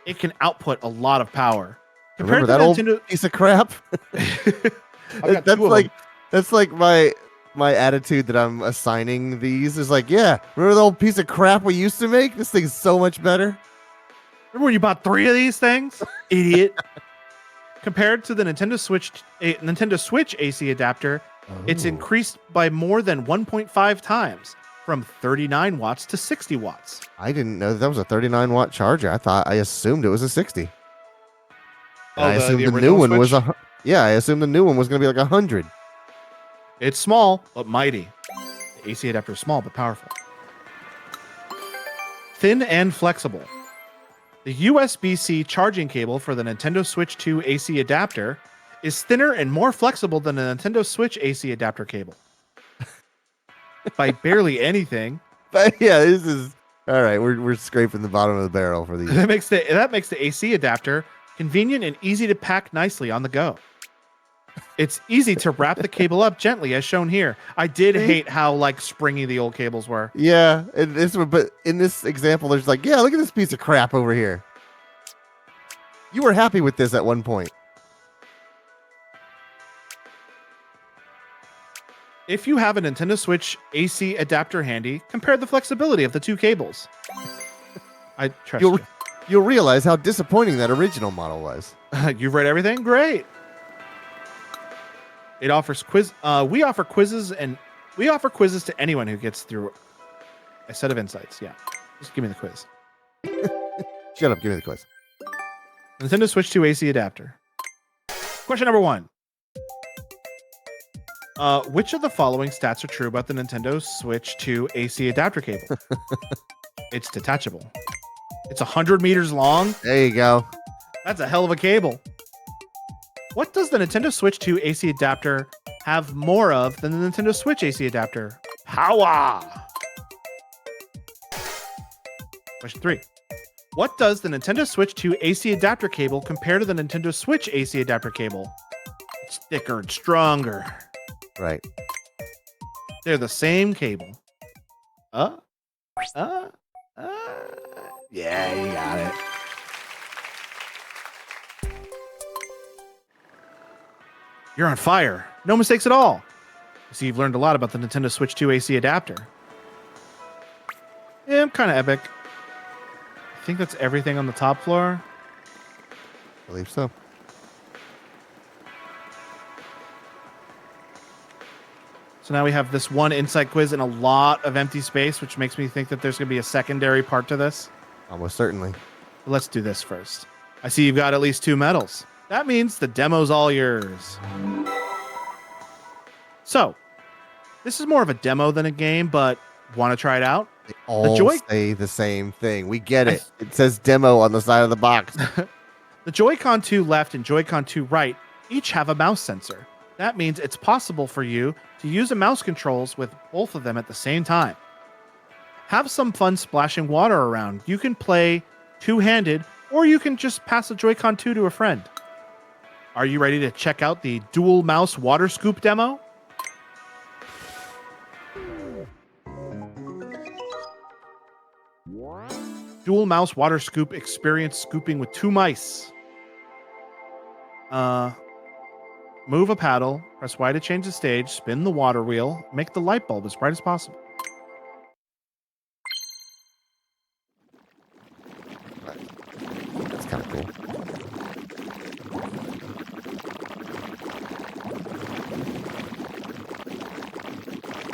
it can output a lot of power. Remember that old piece of crap? got That's two of like them. that's like my attitude that I'm assigning these is like, yeah, remember the old piece of crap we used to make? This thing's so much better. Remember when you bought 3 of these things? Idiot. Compared to the Nintendo Switch AC adapter, it's Oh. increased by more than 1.5 times from 39 watts to 60 watts. I didn't know that was a 39-watt charger. I assumed it was a 60. And I assumed the new original one was Switch? I assumed the new one was going to be like 100. It's small, but mighty. The AC adapter is small, but powerful. Thin and flexible. The USB-C charging cable for the Nintendo Switch 2 AC adapter is thinner and more flexible than the Nintendo Switch AC adapter cable. By barely anything. But yeah, this is all right. We're scraping the bottom of the barrel for these. That makes the AC adapter convenient and easy to pack nicely on the go. It's easy to wrap the cable up gently, as shown here. I did hate how like springy the old cables were. Yeah, and this one, but in this example, there's like, yeah, look at this piece of crap over here. You were happy with this at one point. If you have a Nintendo Switch AC adapter handy, compare the flexibility of the 2 cables. I trust You'll you. you'll realize how disappointing that original model was. You've read everything? Great. It offers we offer quizzes to anyone who gets through a set of insights. Yeah. Just give me the quiz. Shut up, give me the quiz. Nintendo Switch 2 AC adapter. Question number 1. Which of the following stats are true about the Nintendo Switch 2 AC adapter cable? It's detachable. It's 100 meters long. There you go. That's a hell of a cable. What does the Nintendo Switch 2 AC adapter have more of than the Nintendo Switch AC adapter? Power. Question 3. What does the Nintendo Switch 2 AC adapter cable compare to the Nintendo Switch AC adapter cable? It's thicker and stronger. Right. They're the same cable. Yeah, you got it. You're on fire. No mistakes at all. So you've learned a lot about the Nintendo Switch 2 AC adapter. Yeah, I'm kind of epic. I think that's everything on the top floor. I believe so. So now we have this one insight quiz and a lot of empty space, which makes me think that there's going to be a secondary part to this. Almost certainly. But let's do this first. I see you've got at least 2 medals. That means the demo's all yours. So, this is more of a demo than a game, but want to try it out? They all Joy- say the same thing. We get it. It says demo on the side of the box. The Joy-Con 2 left and Joy-Con 2 right each have a mouse sensor. That means it's possible for you to use a mouse controls with both of them at the same time. Have some fun splashing water around. You can play two-handed, or you can just pass a Joy-Con 2 to a friend. Are you ready to check out the dual mouse water scoop demo? Dual mouse water scoop experience scooping with 2 mice. Move a paddle, press Y to change the stage, spin the water wheel, make the light bulb as bright as possible. That's kind of cool.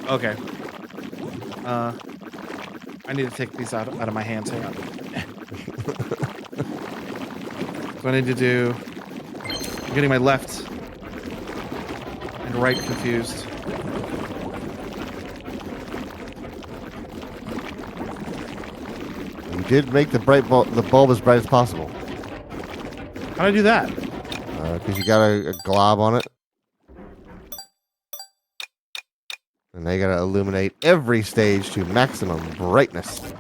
Okay. I need to take these out of my hands. Hang on. So I need to do... I'm getting my left and right confused. You did make the bulb as bright as possible. How do I do that? Because you got a glob on it. And they gotta illuminate every stage to maximum brightness.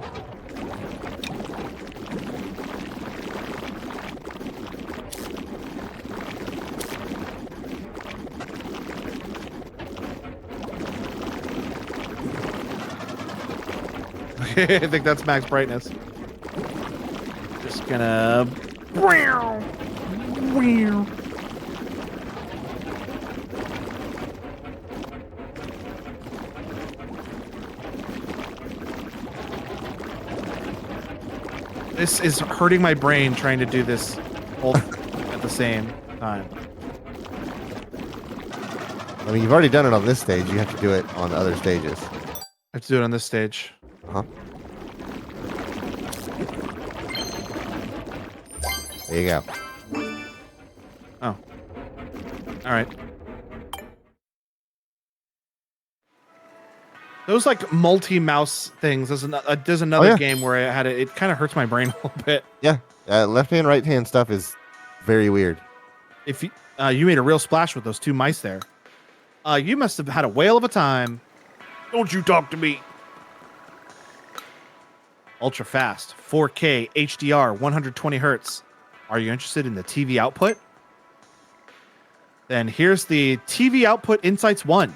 I think that's max brightness. Just gonna... This is hurting my brain trying to do this both at the same time. I mean, you've already done it on this stage. You have to do it on other stages. I have to do it on this stage. Uh-huh. There you go. Oh. All right. Those like multi-mouse things. There's another yeah. game where I had it. It kind of hurts my brain a little bit. Yeah. Left hand, right hand stuff is very weird. If you made a real splash with those 2 mice there, you must have had a whale of a time. Don't you talk to me. Ultra fast, 4K HDR, 120 hertz. Are you interested in the TV output? Then here's the TV output Insights 1.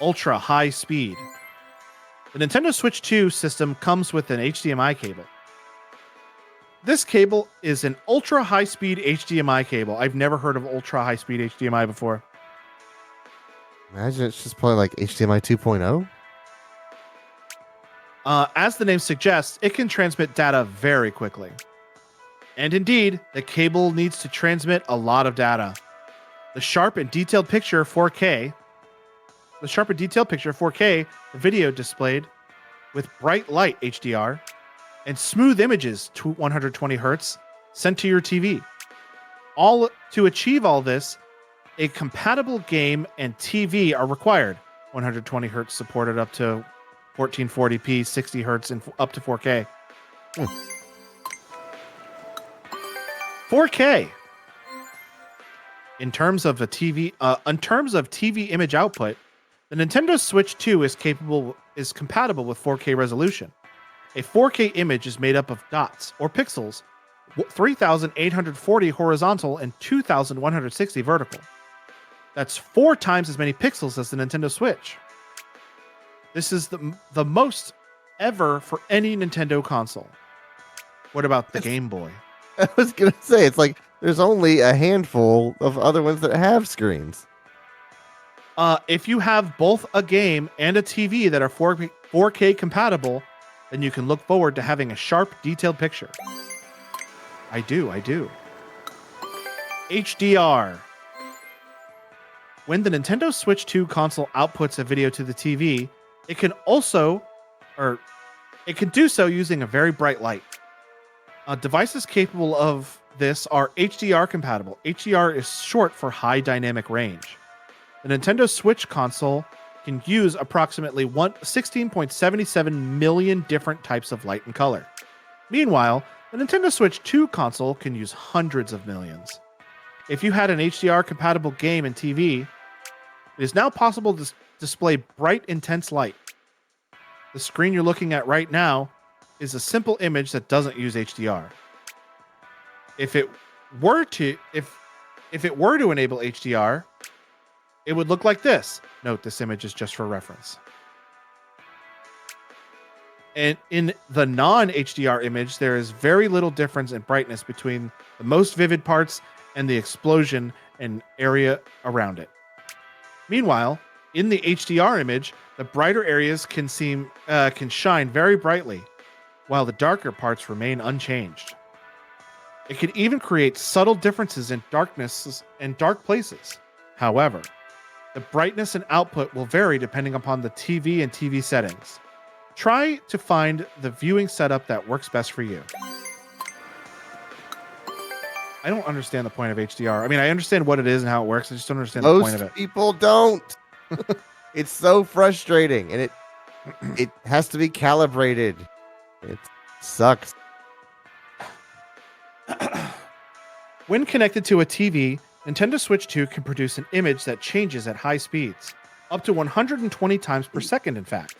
Ultra high speed. The Nintendo Switch 2 system comes with an HDMI cable. This cable is an ultra high speed HDMI cable. I've never heard of ultra high speed HDMI before. Imagine it's just probably like HDMI 2.0. As the name suggests, it can transmit data very quickly. And indeed, the cable needs to transmit a lot of data. The sharp and detailed picture 4K, the video displayed with bright light HDR and smooth images to 120 hertz sent to your TV. To achieve all this, a compatible game and TV are required. 120 hertz supported up to 1440p, 60 hertz, and up to 4K. 4K. In terms of TV image output, the Nintendo Switch 2 is compatible with 4K resolution. A 4K image is made up of dots or pixels, 3,840 horizontal and 2,160 vertical. That's 4 times as many pixels as the Nintendo Switch. This is the most ever for any Nintendo console. What about the Game Boy? I was gonna say it's like there's only a handful of other ones that have screens. If you have both a game and a TV that are 4K compatible, then you can look forward to having a sharp, detailed picture. I do. HDR. When the Nintendo Switch 2 console outputs a video to the TV, it can do so using a very bright light. Devices capable of this are HDR compatible. HDR is short for high dynamic range. The Nintendo Switch console can use approximately 16.77 million different types of light and color. Meanwhile, the Nintendo Switch 2 console can use hundreds of millions. If you had an HDR compatible game and TV, it is now possible to display bright, intense light. The screen you're looking at right now is a simple image that doesn't use HDR. If it were to enable HDR, it would look like this. Note, this image is just for reference. And in the non-HDR image, there is very little difference in brightness between the most vivid parts and the explosion and area around it. Meanwhile, in the HDR image, the brighter areas can shine very brightly, while the darker parts remain unchanged. It can even create subtle differences in darkness and dark places. However, the brightness and output will vary depending upon the TV and TV settings. Try to find the viewing setup that works best for you. I don't understand the point of HDR. I mean, I understand what it is and how it works. I just don't understand the point of it. Most people don't. It's so frustrating, and it has to be calibrated. It sucks. When connected to a TV, Nintendo Switch 2 can produce an image that changes at high speeds, up to 120 times per second, in fact.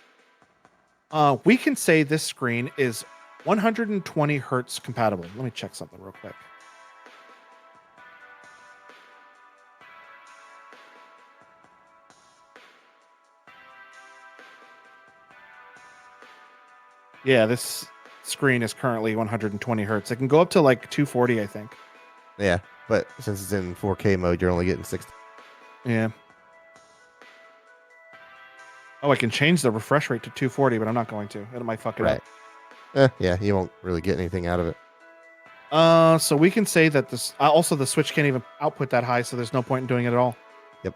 We can say this screen is 120 hertz compatible. Let me check something real quick. Yeah, this screen is currently 120 hertz. It can go up to like 240, I think. Yeah, but since it's in 4K mode, you're only getting 60. Yeah. Oh, I can change the refresh rate to 240, but I'm not going to. It might fuck it up. Yeah, you won't really get anything out of it. So we can say that this also the Switch can't even output that high, so there's no point in doing it at all. Yep.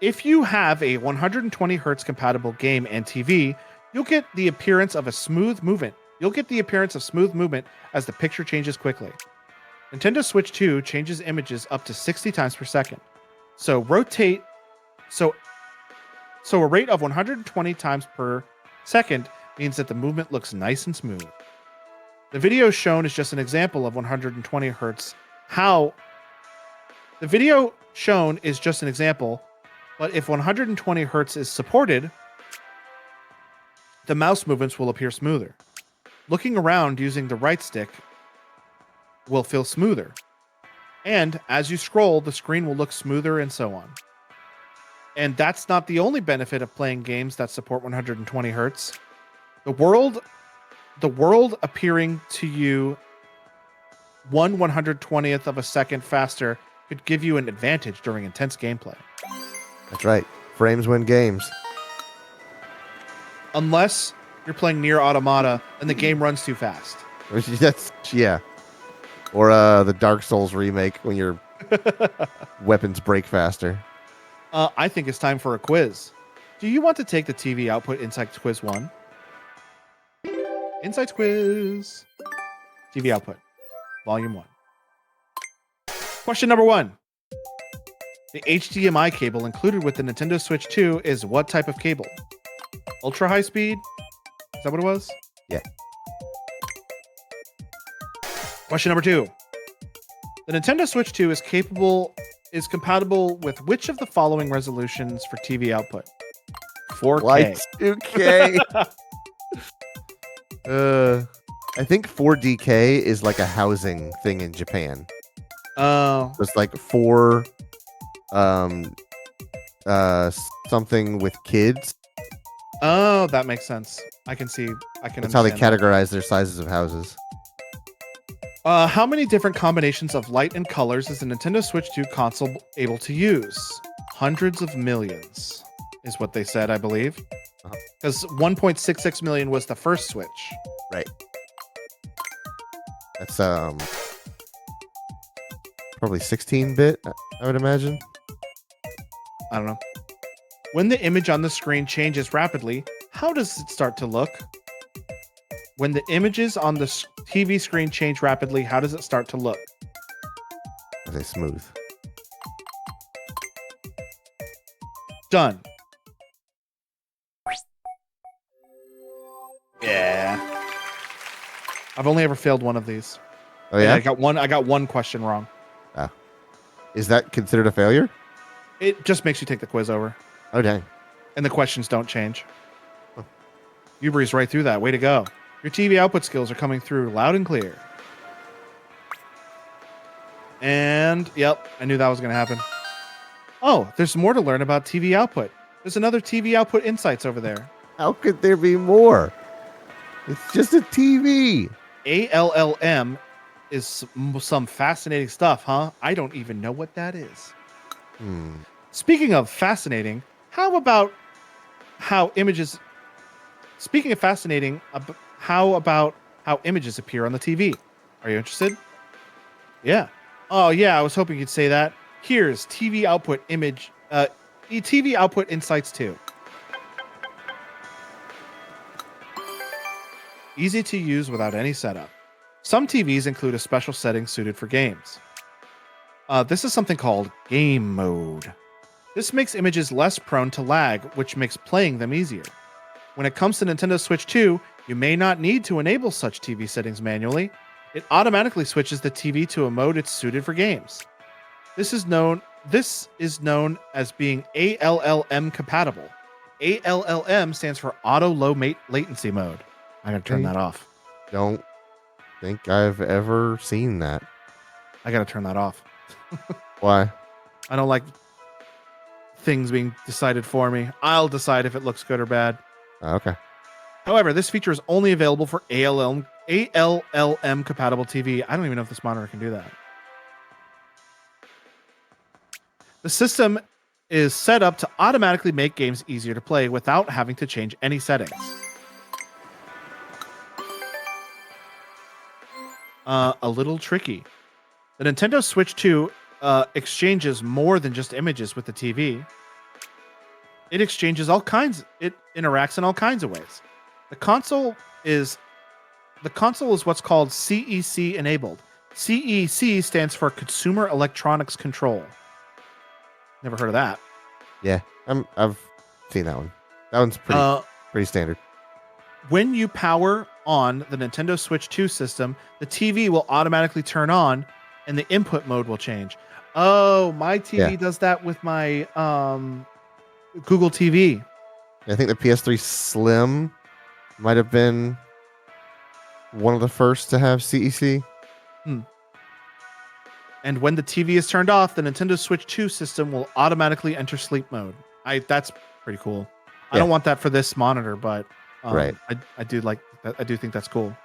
If you have a 120 hertz compatible game and TV, you'll get the appearance of smooth movement as the picture changes quickly. Nintendo Switch 2 changes images up to 60 times per second. So a rate of 120 times per second means that the movement looks nice and smooth. The video shown is just an example of 120 hertz. The video shown is just an example, but if 120 hertz is supported, the mouse movements will appear smoother. Looking around using the right stick will feel smoother. And as you scroll, the screen will look smoother and so on. And that's not the only benefit of playing games that support 120 hertz. The world appearing to you 1/120th of a second faster could give you an advantage during intense gameplay. That's right. Frames win games. Unless you're playing Nier Automata and the game runs too fast. Yeah. Or the Dark Souls remake when your weapons break faster. I think it's time for a quiz. Do you want to take the TV output Insights Quiz 1? Insights Quiz. TV output. Volume 1. Question number 1. The HDMI cable included with the Nintendo Switch 2 is what type of cable? Ultra high speed? Is that what it was? Yeah. Question number 2. The Nintendo Switch 2 is compatible with which of the following resolutions for TV output? 4K. Y2K. I think 4DK is like a housing thing in Japan. Oh, It's like for something with kids. oh, that makes sense. I can That's how they understand that. categorize their sizes of houses. How many different combinations of light and colors is the Nintendo Switch 2 console able to use? Hundreds of millions is what they said, I believe. Uh-huh. Because 1.66 million was the first Switch. Right. That's probably 16-bit, I would imagine. I don't know. When the image on the screen changes rapidly, how does it start to look? When the images on the TV screen change rapidly, how does it start to look? Are they smooth? Done. Yeah. I've only ever failed one of these. Oh yeah. I got one question wrong. Is that considered a failure? It just makes you take the quiz over, Oh dang. and the questions don't change. Huh. You breezed right through that. Way to go. Your TV output skills are coming through loud and clear. And, yep, I knew that was going to happen. Oh, there's more to learn about TV output. There's another TV output insights over there. How could there be more? It's just a TV. ALLM is some fascinating stuff, huh? I don't even know what that is. Speaking of fascinating, how about how images... Speaking of fascinating, how about how images appear on the TV? Are you interested? Yeah. Oh, yeah, I was hoping you'd say that. Here's TV output image... TV output insights 2. Easy to use without any setup. Some TVs include a special setting suited for games. This is something called game mode. This makes images less prone to lag, which makes playing them easier. When it comes to Nintendo Switch 2, you may not need to enable such TV settings manually. It automatically switches the TV to a mode it's suited for games. This is known as being ALLM compatible. ALLM stands for Auto Low Latency Mode. I gotta turn that off. Don't think I've ever seen that. I gotta turn that off. Why? I don't like things being decided for me. I'll decide if it looks good or bad. Okay. However, this feature is only available for ALLM compatible TV. I don't even know if this monitor can do that. The system is set up to automatically make games easier to play without having to change any settings. A little tricky. The Nintendo Switch 2 exchanges more than just images with the TV. It exchanges it interacts in all kinds of ways. The console is what's called CEC enabled. CEC stands for Consumer Electronics Control. Never heard of that. Yeah, I've seen that one. That one's pretty standard. When you power on the Nintendo Switch 2 system, the TV will automatically turn on and the input mode will change. Oh, my TV does that with my Google TV. I think the PS3 Slim might have been one of the first to have CEC. And when the TV is turned off, the Nintendo Switch 2 system will automatically enter sleep mode. That's pretty cool. I don't want that for this monitor, but right. I do like that. I do think that's cool.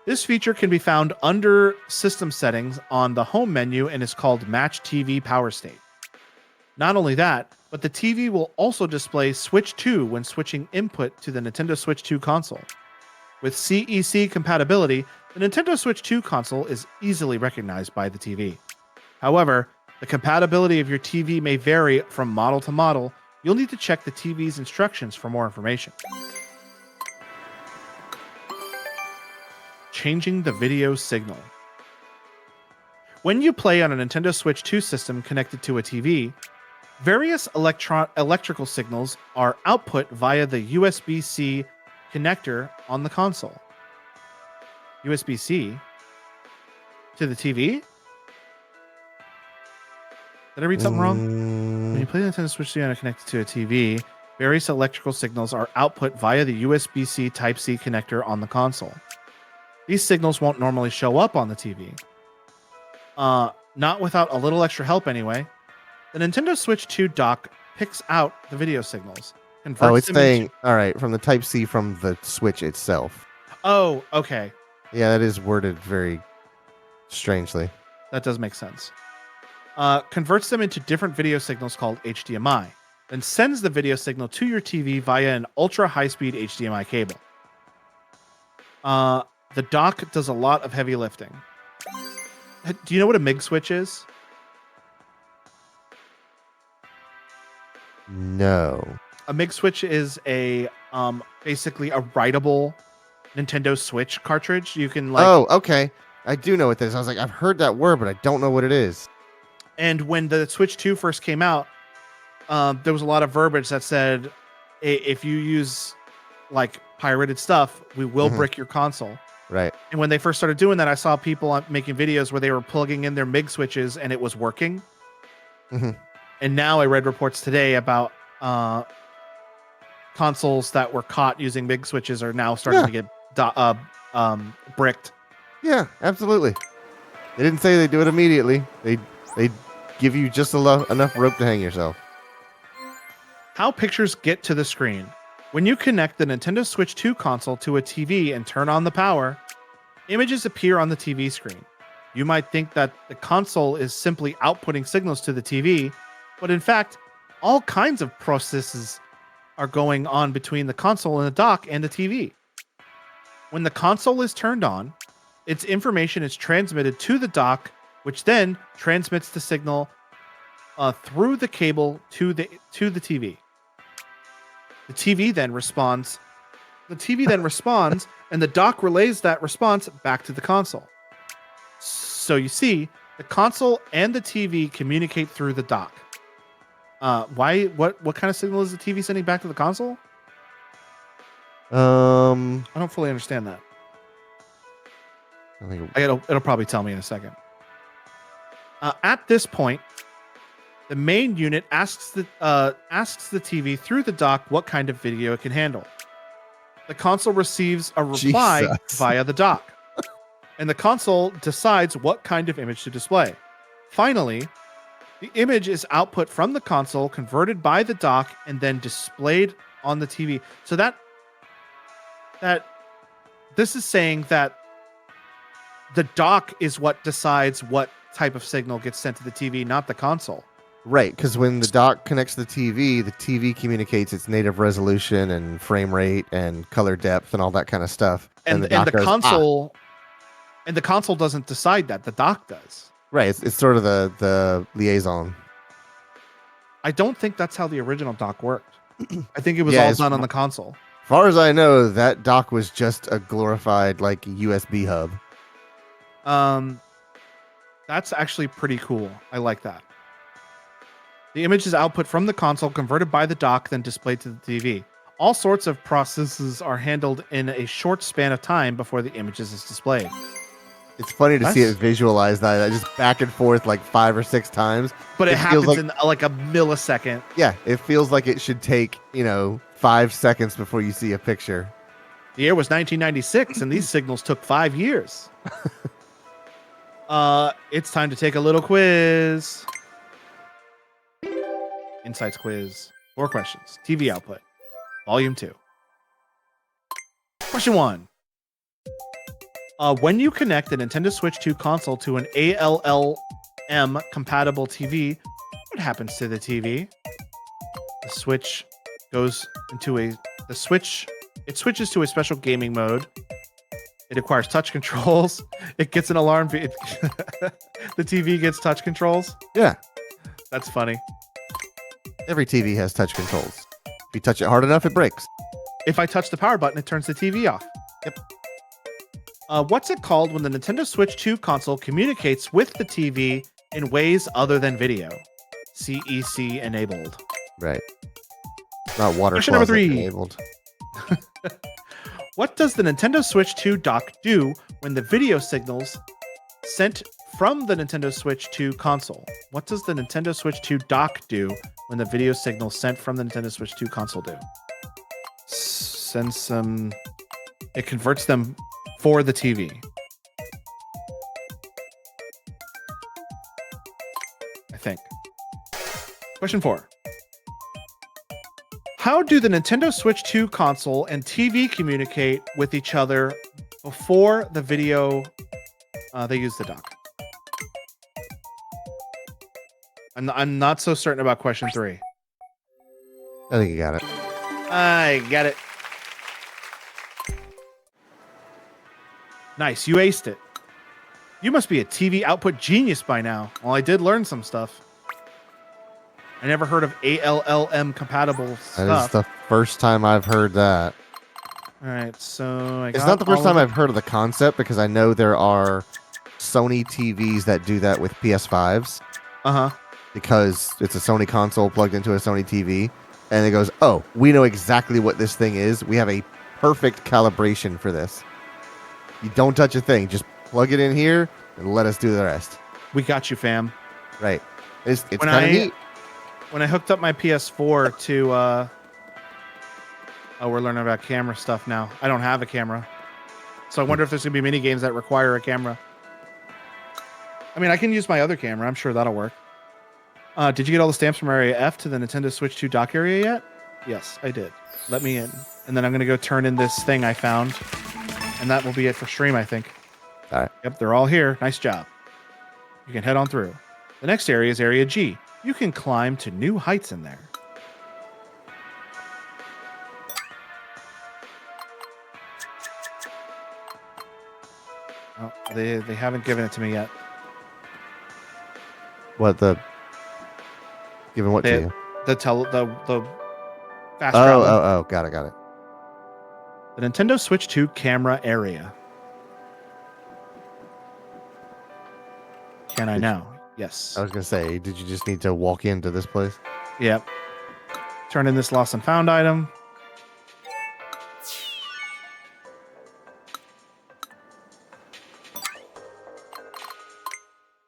This feature can be found under System Settings on the Home menu and is called Match TV Power State. Not only that, but the TV will also display Switch 2 when switching input to the Nintendo Switch 2 console. With CEC compatibility, the Nintendo Switch 2 console is easily recognized by the TV. However, the compatibility of your TV may vary from model to model. You'll need to check the TV's instructions for more information. Changing the video signal. When you play on a Nintendo Switch 2 system connected to a TV, various electrical signals are output via the USB-C connector on the console. USB-C to the TV? Did I read something wrong? When you play the Nintendo Switch 2 and connected to a TV, various electrical signals are output via the USB-C Type-C connector on the console. These signals won't normally show up on the TV. Not without a little extra help anyway. The Nintendo Switch 2 dock picks out the video signals. Oh, it's them saying, into- all right, from the Type-C from the Switch itself. Oh, okay. Yeah, that is worded very strangely. That does make sense. Converts them into different video signals called HDMI, then sends the video signal to your TV via an ultra high-speed HDMI cable. The dock does a lot of heavy lifting. Do you know what a MIG switch is? No. A MIG switch is a basically a writable Nintendo Switch cartridge. You can like Oh, okay. I do know what this is. I was like, I've heard that word, but I don't know what it is. And when the Switch 2 first came out, there was a lot of verbiage that said, if you use like pirated stuff, we will Mhm. brick your console. Right. And when they first started doing that, I saw people making videos where they were plugging in their MIG switches and it was working. Mhm. And now I read reports today about consoles that were caught using MIG switches are now starting to get bricked. Yeah, absolutely. They didn't say they do it immediately. They give you just enough rope to hang yourself. How pictures get to the screen. When you connect the Nintendo Switch 2 console to a TV and turn on the power, images appear on the TV screen. You might think that the console is simply outputting signals to the TV, but in fact, all kinds of processes are going on between the console and the dock and the TV. When the console is turned on, its information is transmitted to the dock, which then transmits the signal through the cable to the TV. The TV then responds. And the dock relays that response back to the console. So you see, the console and the TV communicate through the dock. What kind of signal is the TV sending back to the console? I I don't fully understand that. think It'll probably tell me in a second. At this point, the main unit asks the TV through the dock what kind of video it can handle. The console receives a reply Jesus. via the dock, and the console decides what kind of image to display. Finally, the image is output from the console, converted by the dock, and then displayed on the TV. So that this is saying that the dock is what decides what type of signal gets sent to the TV, not the console. right, because when the dock connects to the TV communicates its native resolution and frame rate and color depth and all that kind of stuff. And the dock goes, console and the console doesn't decide that. The dock does. Right, it's sort of the liaison. I don't think that's how the original dock worked. I think it was Yeah, all it's- done on the console. As far as I know, that dock was just a glorified like USB hub. That's actually pretty cool. I like that. The image is output from the console, converted by the dock, then displayed to the TV. All sorts of processes are handled in a short span of time before the images is displayed. It's funny to see That's- it visualize that just back and forth like 5 or 6 times. But it It feels happens like- in like a millisecond. Yeah, it feels like it should take 5 seconds before you see a picture. The year was 1996, and these signals took 5 years. It's time to take a little quiz. Insights quiz. 4 questions. TV output. Volume 2. Question 1. When you connect the Nintendo Switch 2 console to an ALLM compatible TV, what happens to the TV? The Switch goes into it switches to a special gaming mode. It acquires touch controls. It gets an alarm. The TV gets touch controls. Yeah, That's funny. every TV has touch controls. If you touch it hard enough, it breaks. If I touch the power button, it turns the TV off. Yep. What's it called when the Nintendo Switch 2 console communicates with the TV in ways other than video? CEC enabled. Right. Not water Question number closet 3. enabled. What does the Nintendo Switch 2 dock do when the video signals sent from the Nintendo Switch 2 console? What does the Nintendo Switch 2 dock do when the video signals sent from the Nintendo Switch 2 console do? Sends some... It converts them for the TV. I think. Question 4. How do the Nintendo Switch 2 console and TV communicate with each other before the video they use the dock? I'm not so certain about question 3. I think you got it. I got it. Nice, you aced it. You must be a TV output genius by now. Well, I did learn some stuff. I never heard of ALLM compatible That stuff. is the first time I've heard that. All right, so It's not the first time I've heard of the concept because I know there are Sony TVs that do that with PS5s because it's a Sony console plugged into a Sony TV. And it goes, oh, we know exactly what this thing is. We have a perfect calibration for this. You don't touch a thing. Just plug it in here and let us do the rest. We got you, fam. Right. It's When kind of neat. When I hooked up my PS4 to oh, we're learning about camera stuff now. I don't have a camera. So I wonder if there's gonna be mini games that require a camera. I mean, I can use my other camera. I'm sure that'll work. Did you get all the stamps from Area F to the Nintendo Switch 2 dock area yet? Yes, I did. Let me in. And then I'm gonna go turn in this thing I found. And that will be it for stream, I think. All right. Yep, they're all here. Nice job. You can head on through. The next area is Area G. You can climb to new heights in there. Oh, they haven't given it to me yet. What the? Given what They- to you? The fast Oh, travel. oh, got it. The Nintendo Switch 2 camera area. Can I now? Yes. I was gonna say, did you just need to walk into this place? Yep. Turn in this lost and found item.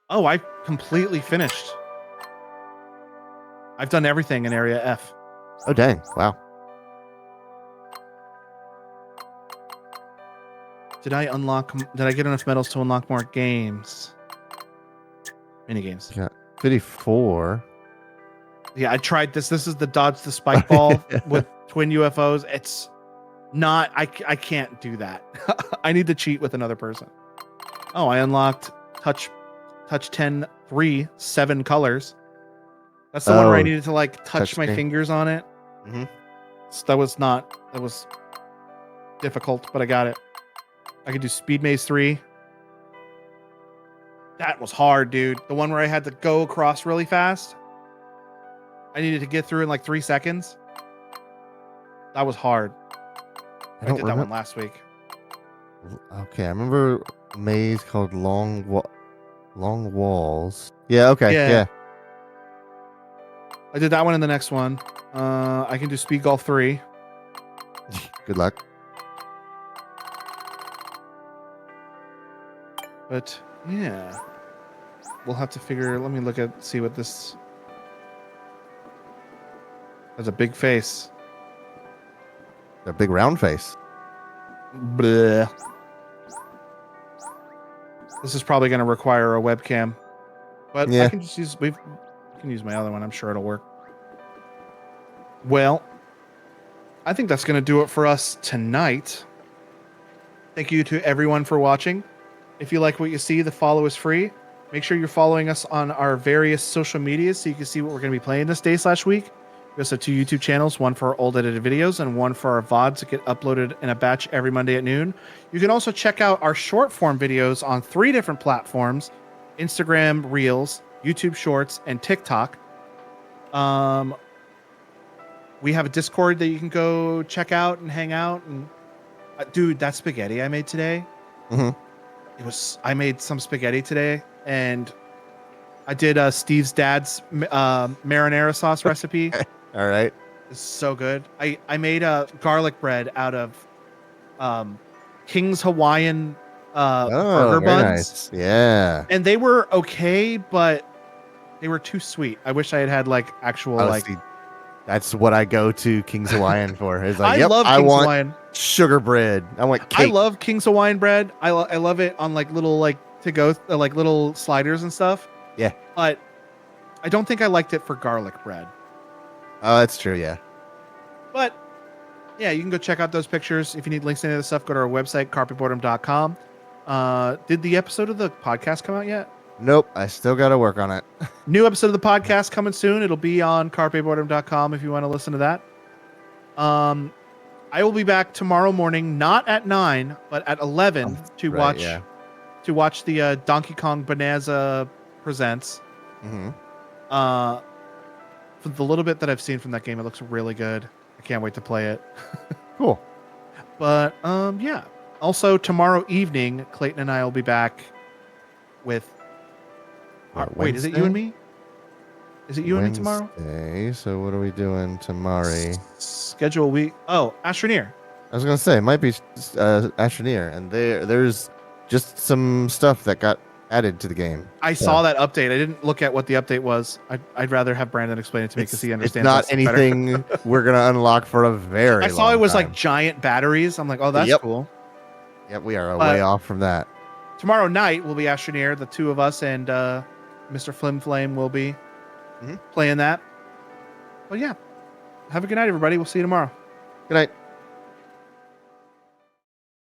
Oh, I completely finished. I've done everything in Area F. Oh, dang! Wow. Did I get enough medals to unlock more games? Mini games. Yeah, 54. Yeah, I tried this. This is the dodge the spike ball with twin UFOs. It's not. I can't do that. I need to cheat with another person. Oh, I unlocked touch 10 3 7 colors. That's the one where I needed to like touch my touchscreen. fingers on it. Mhm. So that was difficult, but I got it. I could do Speed Maze 3. That was hard, dude. The one where I had to go across really fast. I needed to get through in like 3 seconds. That was hard. I did that one last week. Okay, I remember a maze called Long Walls. Yeah. Okay. Yeah. Yeah. I did that one in the next one. I can do Speed Golf 3. Good luck. But yeah, we'll have to figure. Let me see what this. Has a big face. A big round face. Bleh. This is probably going to require a webcam, but Yeah. I can just use. I can use my other one. I'm sure it'll work. Well, I think that's going to do it for us tonight. Thank you to everyone for watching. If you like what you see, the follow is free. Make sure you're following us on our various social medias so you can see what we're going to be playing this day/week. We also have 2 YouTube channels, one for our old edited videos and one for our VODs that get uploaded in a batch every Monday at noon. You can also check out our short form videos on 3 different platforms: Instagram Reels, YouTube Shorts, and TikTok. We have a Discord that you can go check out and hang out. And dude, that spaghetti I made today, Mhm. I made some spaghetti today, and I did Steve's dad's marinara sauce recipe. All right. It's so good. I made a garlic bread out of King's Hawaiian burger Very buns, nice. Yeah. and they were okay, but they were too sweet. I wish I had had like actual Oh, like. see, that's what I go to King's Hawaiian for. It's like, I yep, love I King's want Hawaiian. sugar bread. I want I cake. love King's Hawaiian bread. I love it on like little like to go like little sliders and stuff. Yeah. But I don't think I liked it for garlic bread. Oh, that's true. Yeah. But yeah, you can go check out those pictures. If you need links to any of the stuff, go to our website, carpetboredom.com. Did the episode of the podcast come out yet? Nope. I still got to work on it. New episode of the podcast coming soon. It'll be on carpetboredom.com if you want to listen to that. I will be back tomorrow morning, not at 9, but at 11 to Right, yeah. watch the Donkey Kong Bonanza Presents. Hmm. For the little bit that I've seen from that game, it looks really good. I can't wait to play it. Cool. But yeah. Also tomorrow evening, Clayton and I will be back with. Wait, is it you and me? Is it you and me tomorrow? Wednesday, so what are we doing tomorrow? Schedule week. Oh, Astroneer. I was gonna say it might be Astroneer, and there's just some stuff that got added to the game. I saw that update. I didn't look at what the update was. I'd rather have Brandon explain it to me because he understands. It's not us better. anything we're gonna unlock for a very. I saw long it was time. like giant batteries. I'm like, oh, that's Yep. cool. Yep, we are But- way off from that. Tomorrow night will be Astroneer. The two of us and Mr. Flim Flame will be Mhm. playing that. But yeah, have a good night, everybody. We'll see you tomorrow. Good night.